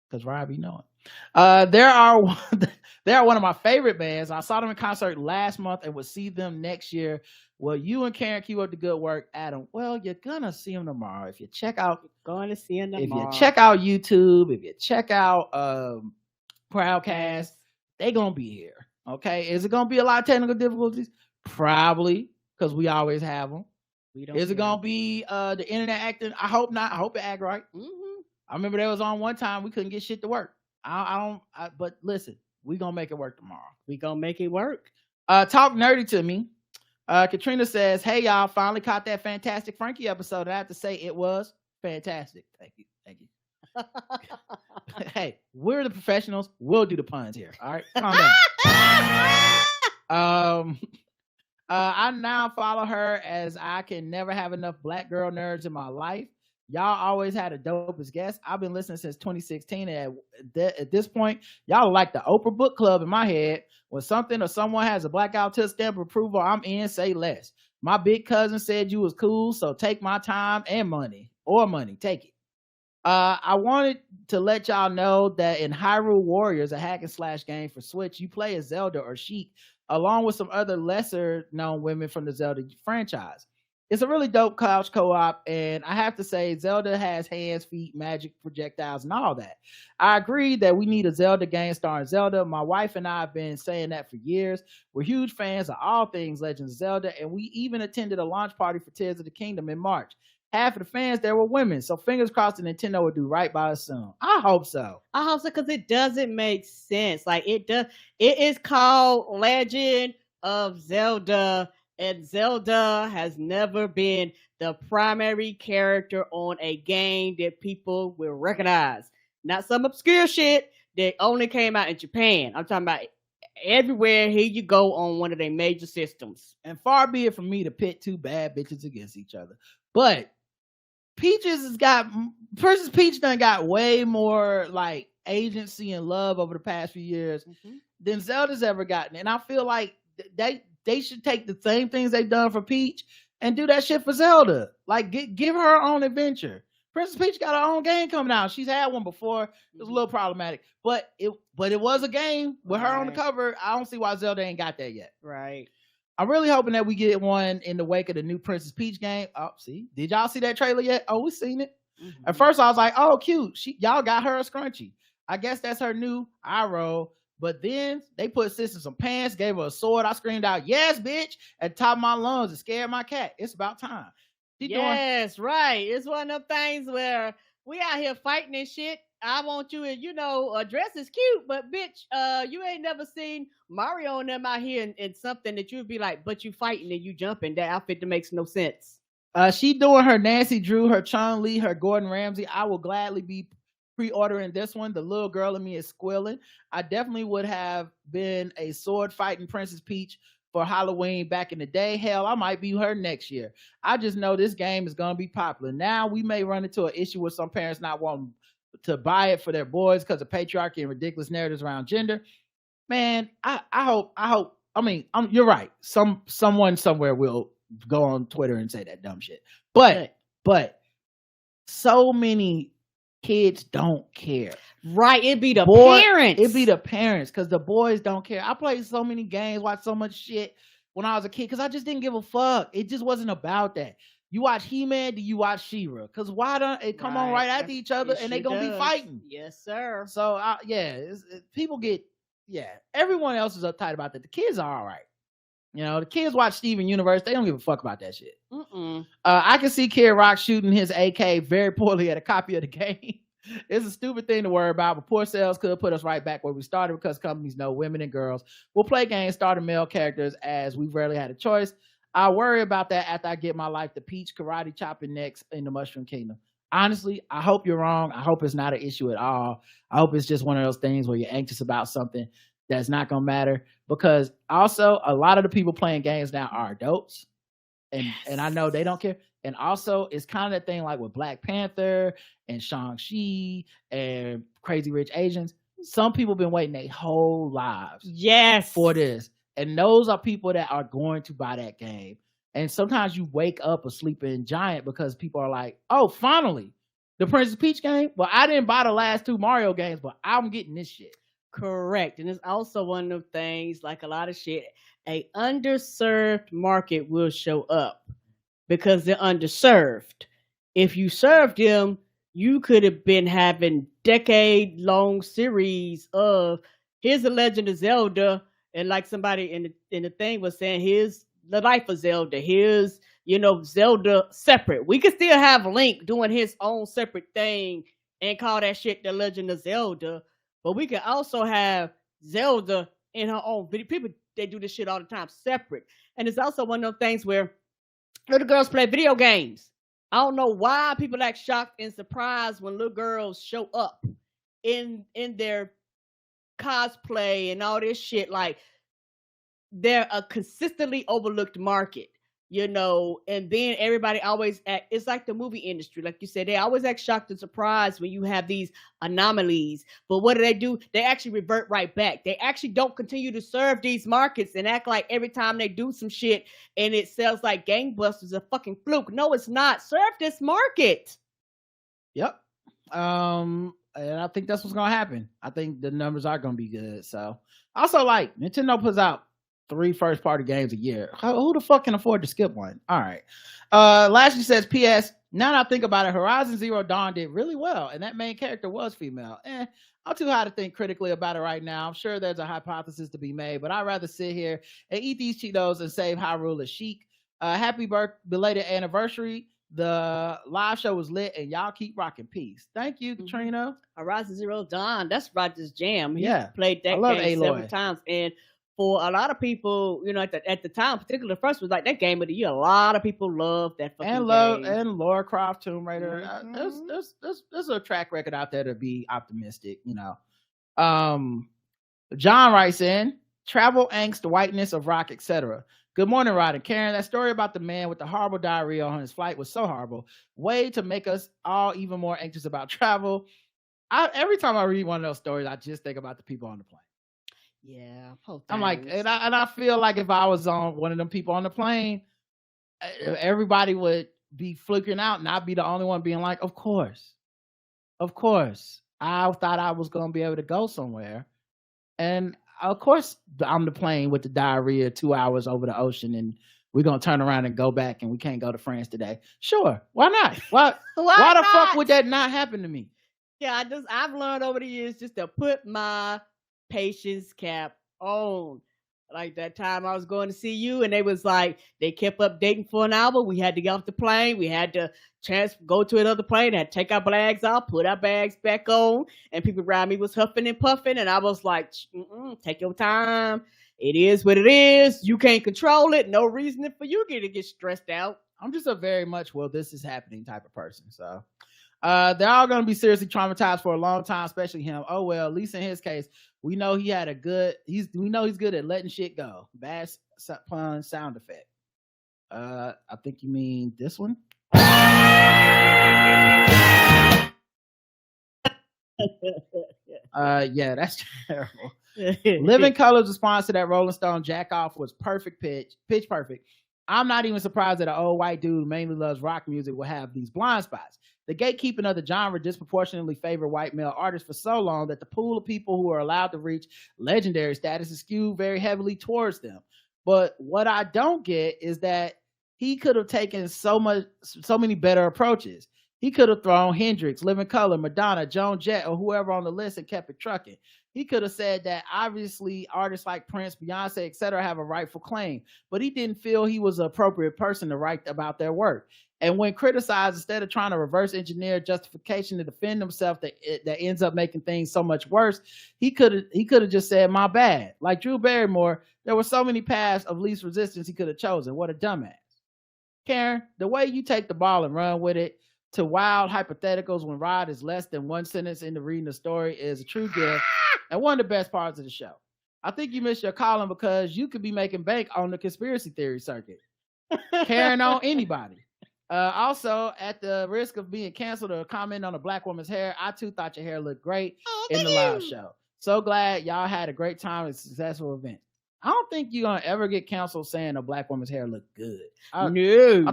Because Robbie know it. They are one of my favorite bands. I saw them in concert last month and will see them next year. Well, you and Karen keep up the good work, Adam. Well, you're gonna see them tomorrow. If you check out, if you check out YouTube, if you check out Crowdcast, they gonna be here. Okay, is it gonna be a lot of technical difficulties? Probably, because we always have them. Is it gonna be the internet acting? I hope not. I hope it act right. Mm-hmm. I remember there was on one time we couldn't get shit to work. But listen, we gonna make it work tomorrow. We gonna make it work. Talk nerdy to me. Katrina says, hey y'all, finally caught that Fantastic Frankie episode. I have to say it was fantastic. Thank you. Hey, we're the professionals. We'll do the puns here. All right, calm down. I now follow her as I can never have enough black girl nerds in my life. Y'all always had a dopest guest. I've been listening since 2016. And at this point, y'all are like the Oprah Book Club in my head. When something or someone has a blackout till stamp of approval, I'm in, say less. My big cousin said you was cool, so take my time and money. Take it. I wanted to let y'all know that in Hyrule Warriors, a hack and slash game for Switch, you play as Zelda or Sheik, along with some other lesser known women from the Zelda franchise. It's a really dope couch co-op, and I have to say, Zelda has hands, feet, magic, projectiles, and all that. I agree that we need a Zelda game starring Zelda. My wife and I have been saying that for years. We're huge fans of all things Legend of Zelda, and we even attended a launch party for Tears of the Kingdom in March. Half of the fans there were women, so fingers crossed that Nintendo will do right by us soon. I hope so. Because it doesn't make sense. Like, it does. It is called Legend of Zelda. And Zelda has never been the primary character on a game that people will recognize. Not some obscure shit that only came out in Japan. I'm talking about everywhere. Here you go on one of their major systems. And far be it from me to pit two bad bitches against each other. But Peach done got way more like agency and love over the past few years than Zelda's ever gotten. And I feel like they should take the same things they've done for Peach and do that shit for Zelda. Like, give her own adventure. Princess Peach got her own game coming out. She's had one before. It was a little problematic, but it was a game with her on the cover. I don't see why Zelda ain't got that yet. Right. I'm really hoping that we get one in the wake of the new Princess Peach game. Oh, see, did y'all see that trailer yet? Oh, we seen it. At first, I was like, "Oh, cute." Y'all got her a scrunchie. I guess that's her new eye roll. But then they put sis in some pants, gave her a sword. I screamed out, "Yes, bitch!" at the top of my lungs and scared my cat. It's about time. Yes, right. It's one of them things where we out here fighting and shit. I want you, and a dress is cute, but bitch, you ain't never seen Mario and them out here in something that you'd be like, but you fighting and you jumping. That outfit that makes no sense. She doing her Nancy Drew, her Chun-Li, her Gordon Ramsay. I will gladly be pre-ordering this one. The little girl in me is squealing. I definitely would have been a sword fighting Princess Peach for Halloween back in the day. Hell, I might be her next year. I just know this game is going to be popular. Now we may run into an issue with some parents not wanting to buy it for their boys because of patriarchy and ridiculous narratives around gender. Man, I hope. I mean, you're right. Someone somewhere will go on Twitter and say that dumb shit. But so many kids don't care. Right. It'd be the parents. It'd be the parents because the boys don't care. I played so many games, watched so much shit when I was a kid because I just didn't give a fuck. It just wasn't about that. You watch He-Man, do you watch She-Ra? Because why don't it come on right after each other and they gonna be fighting? Yes, sir. So people get everyone else is uptight about that. The kids are all right. The kids watch Steven Universe. They don't give a fuck about that shit. I can see Kid Rock shooting his AK very poorly at a copy of the game. It's a stupid thing to worry about, but poor sales could put us right back where we started because companies know women and girls will play games starting male characters as we've rarely had a choice. I worry about that after I get my life to Peach karate chopping next in the Mushroom Kingdom. Honestly, I hope you're wrong. I hope it's not an issue at all. I hope it's just one of those things where you're anxious about something that's not going to matter, because also a lot of the people playing games now are adults and I know they don't care. And also it's kind of the thing like with Black Panther and Shang-Chi and Crazy Rich Asians. Some people have been waiting their whole lives for this. And those are people that are going to buy that game. And sometimes you wake up a sleeping giant because people are like, oh, finally, the Princess Peach game? Well, I didn't buy the last 2 Mario games, but I'm getting this shit. Correct. And it's also one of those things, like a lot of shit, a underserved market will show up because they're underserved. If you served them, you could have been having decade-long series of here's the Legend of Zelda, and like somebody in the thing was saying, here's the life of Zelda, here's Zelda separate. We could still have Link doing his own separate thing and call that shit the Legend of Zelda. But we can also have Zelda in her own video. People, they do this shit all the time, separate. And it's also one of those things where little girls play video games. I don't know why people act shocked and surprised when little girls show up in their cosplay and all this shit. Like, they're a consistently overlooked market. And then everybody always act, it's like the movie industry, like you said, they always act shocked and surprised when you have these anomalies. But what do? They actually revert right back. They actually don't continue to serve these markets and act like every time they do some shit and it sells like gangbusters, a fucking fluke. No, it's not. Serve this market. Yep. And I think that's what's gonna happen. I think the numbers are gonna be good. So also, like, Nintendo puts out 3 first-party games a year. Who the fuck can afford to skip one? All right. Lashley says, P.S. Now that I think about it, Horizon Zero Dawn did really well, and that main character was female. I'm too high to think critically about it right now. I'm sure there's a hypothesis to be made, but I'd rather sit here and eat these Cheetos and save Hyrule as chic. Happy belated anniversary. The live show was lit, and y'all keep rocking. Peace. Thank you, Katrina. Horizon Zero Dawn, that's Roger's jam. He played that game several times, and for a lot of people, at the time, particularly the first was like that game of the year. A lot of people love that fucking game. And Lara Croft, Tomb Raider. There's a track record out there to be optimistic. John writes in, travel angst, whiteness of rock, etc. Good morning, Rod and Karen. That story about the man with the horrible diarrhea on his flight was so horrible. Way to make us all even more anxious about travel. Every time I read one of those stories, I just think about the people on the plane. Yeah, I'm like, and I feel like if I was on one of them people on the plane, everybody would be flickering out and I'd be the only one being like, of course. I thought I was going to be able to go somewhere. And of course, I'm the plane with the diarrhea 2 hours over the ocean and we're going to turn around and go back and we can't go to France today. Sure. Why not? Why the fuck would that not happen to me? Yeah, I've learned over the years just to put my patience cap on. Like that time I was going to see you and they kept updating for an hour. We had to get off the plane. We had to go to another plane, had to take our bags off, put our bags back on, and people around me was huffing and puffing. And I was like, take your time. It is what it is. You can't control it. No reason for you to get stressed out. I'm just a very much, well, this is happening type of person. So they're all going to be seriously traumatized for a long time, especially him. Oh, well, at least in his case, we know he's good at letting shit go. Bad pun sound effect. I think you mean this one. Yeah, that's terrible. Living Color's response to that Rolling Stone jack off was pitch perfect. I'm not even surprised that an old white dude who mainly loves rock music will have these blind spots. The gatekeeping of the genre disproportionately favored white male artists for so long that the pool of people who are allowed to reach legendary status is skewed very heavily towards them. But what I don't get is that he could have taken so many better approaches. He could have thrown Hendrix, Living Color, Madonna, Joan Jett, or whoever on the list and kept it trucking. He could have said that obviously artists like Prince, Beyonce, etc. have a rightful claim, but he didn't feel he was an appropriate person to write about their work. And when criticized, instead of trying to reverse engineer justification to defend himself that ends up making things so much worse, he could have just said, my bad. Like Drew Barrymore, there were so many paths of least resistance he could have chosen. What a dumbass. Karen, the way you take the ball and run with it to wild hypotheticals when Rod is less than one sentence into reading the story is a true gift and one of the best parts of the show. I think you missed your calling because you could be making bank on the conspiracy theory circuit. Carrying on anybody. Also, at the risk of being canceled or comment on a black woman's hair, I too thought your hair looked great in the live show. So glad y'all had a great time and successful event. I don't think you're gonna ever get canceled saying a black woman's hair looked good. No. I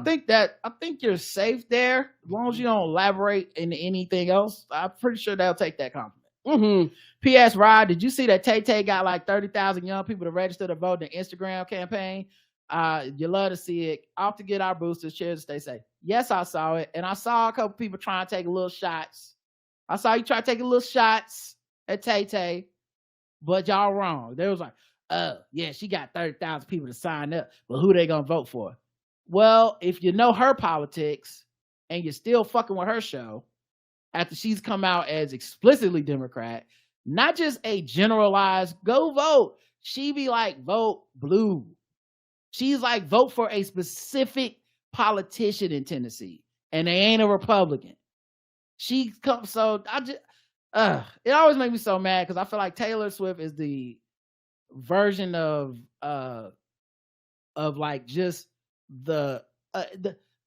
think you're safe there as long as you don't elaborate into anything else. I'm pretty sure they'll take that compliment. Mm-hmm. P.S. Rod, did you see that Tay got like 30,000 young people to register to vote in the Instagram campaign? You love to see it. Off to get our boosters. Cheers, stay safe. Yes, I saw it. And I saw a couple people trying to take little shots. I saw you try to take little shots at Tay, but y'all wrong. They was like, yeah, she got 30,000 people to sign up, but who they gonna vote for? Well, if you know her politics and you're still fucking with her show after she's come out as explicitly Democrat, not just a generalized go vote. She be like, vote blue. She's like, vote for a specific politician in Tennessee, and they ain't a Republican. She comes, so I just, it always makes me so mad because I feel like Taylor Swift is the version of like just the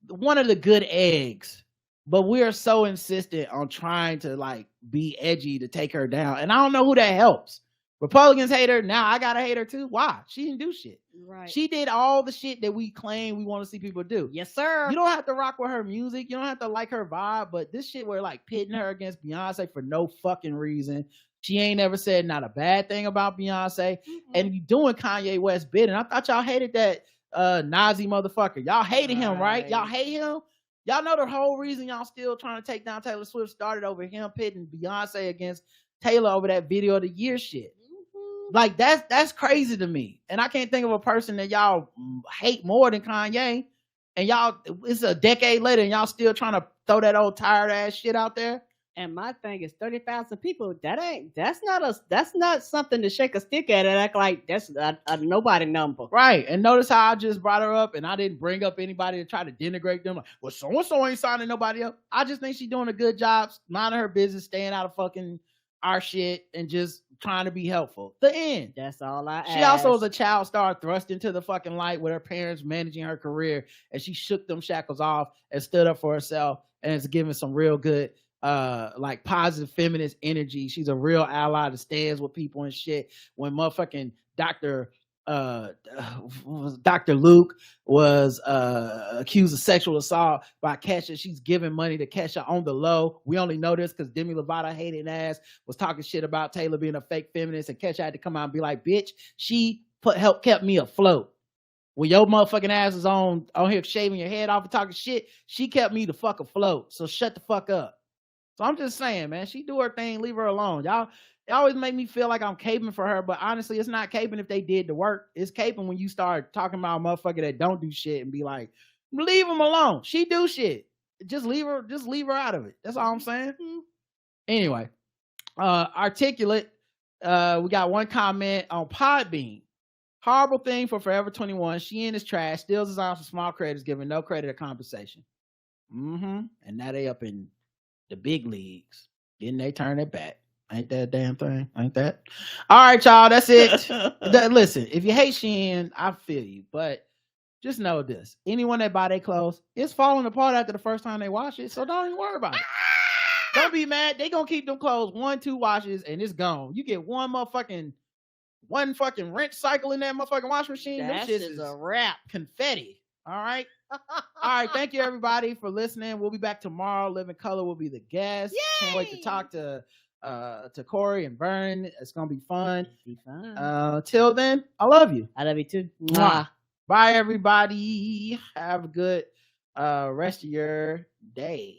one of the good eggs, but we are so insistent on trying to like be edgy to take her down, and I don't know who that helps. Republicans hate her. Now I gotta hate her too. Why? She didn't do shit. Right. She did all the shit that we claim we want to see people do. Yes, sir. You don't have to rock with her music. You don't have to like her vibe. But this shit, we're like pitting her against Beyonce for no fucking reason. She ain't ever said not a bad thing about Beyonce. Mm-hmm. And you doing Kanye West bidding. I thought y'all hated that Nazi motherfucker. Y'all hated him, right? Y'all hate him. Y'all know the whole reason y'all still trying to take down Taylor Swift started over him pitting Beyonce against Taylor over that video of the year shit. Like that's crazy to me. And I can't think of a person that y'all hate more than Kanye. And y'all, it's a decade later and y'all still trying to throw that old tired ass shit out there. And my thing is 30,000 people. That's not something to shake a stick at and act like that's a nobody number. Right. And notice how I just brought her up and I didn't bring up anybody to try to denigrate them. Like, well, so-and-so ain't signing nobody up. I just think she's doing a good job minding her business, staying out of fucking our shit and just trying to be helpful. The end. That's all I ask. She also was a child star thrust into the fucking light with her parents managing her career, and she shook them shackles off and stood up for herself and is giving some real good like positive feminist energy. She's a real ally that stands with people and shit. When motherfucking Dr. Dr. Luke was accused of sexual assault by Kesha. She's giving money to Kesha on the low. We only know this because Demi Lovato hated ass was talking shit about Taylor being a fake feminist, and Kesha had to come out and be like, bitch, she kept me afloat. When your motherfucking ass is on here shaving your head off and talking shit, she kept me the fuck afloat. So shut the fuck up. So I'm just saying, man, she do her thing, leave her alone. Y'all always make me feel like I'm caping for her, but honestly, it's not caping if they did the work. It's caping when you start talking about a motherfucker that don't do shit and be like, leave them alone. She do shit. Just leave her out of it. That's all I'm saying. Mm-hmm. Anyway, Articulate, we got one comment on Podbean. Horrible thing for Forever 21. She in is trash, steals his arms for small creators, giving no credit or compensation. And now they up in the big leagues. Didn't they turn it back? Ain't that a damn thing? Ain't that? All right, y'all. That's it. Listen, if you hate Shein, I feel you. But just know this. Anyone that buy their clothes, it's falling apart after the first time they wash it. So don't even worry about it. Don't be mad. They gonna keep them clothes 1-2 washes and it's gone. You get one fucking rinse cycle in that motherfucking washing machine. That shit is a wrap. Confetti. All right. All right. Thank you everybody for listening. We'll be back tomorrow. Living Color will be the guest. Yay! Can't wait to talk to Corey and Vern. It's gonna be fun. Till then, I love you. I love you too. Mwah. Bye everybody. Have a good rest of your day.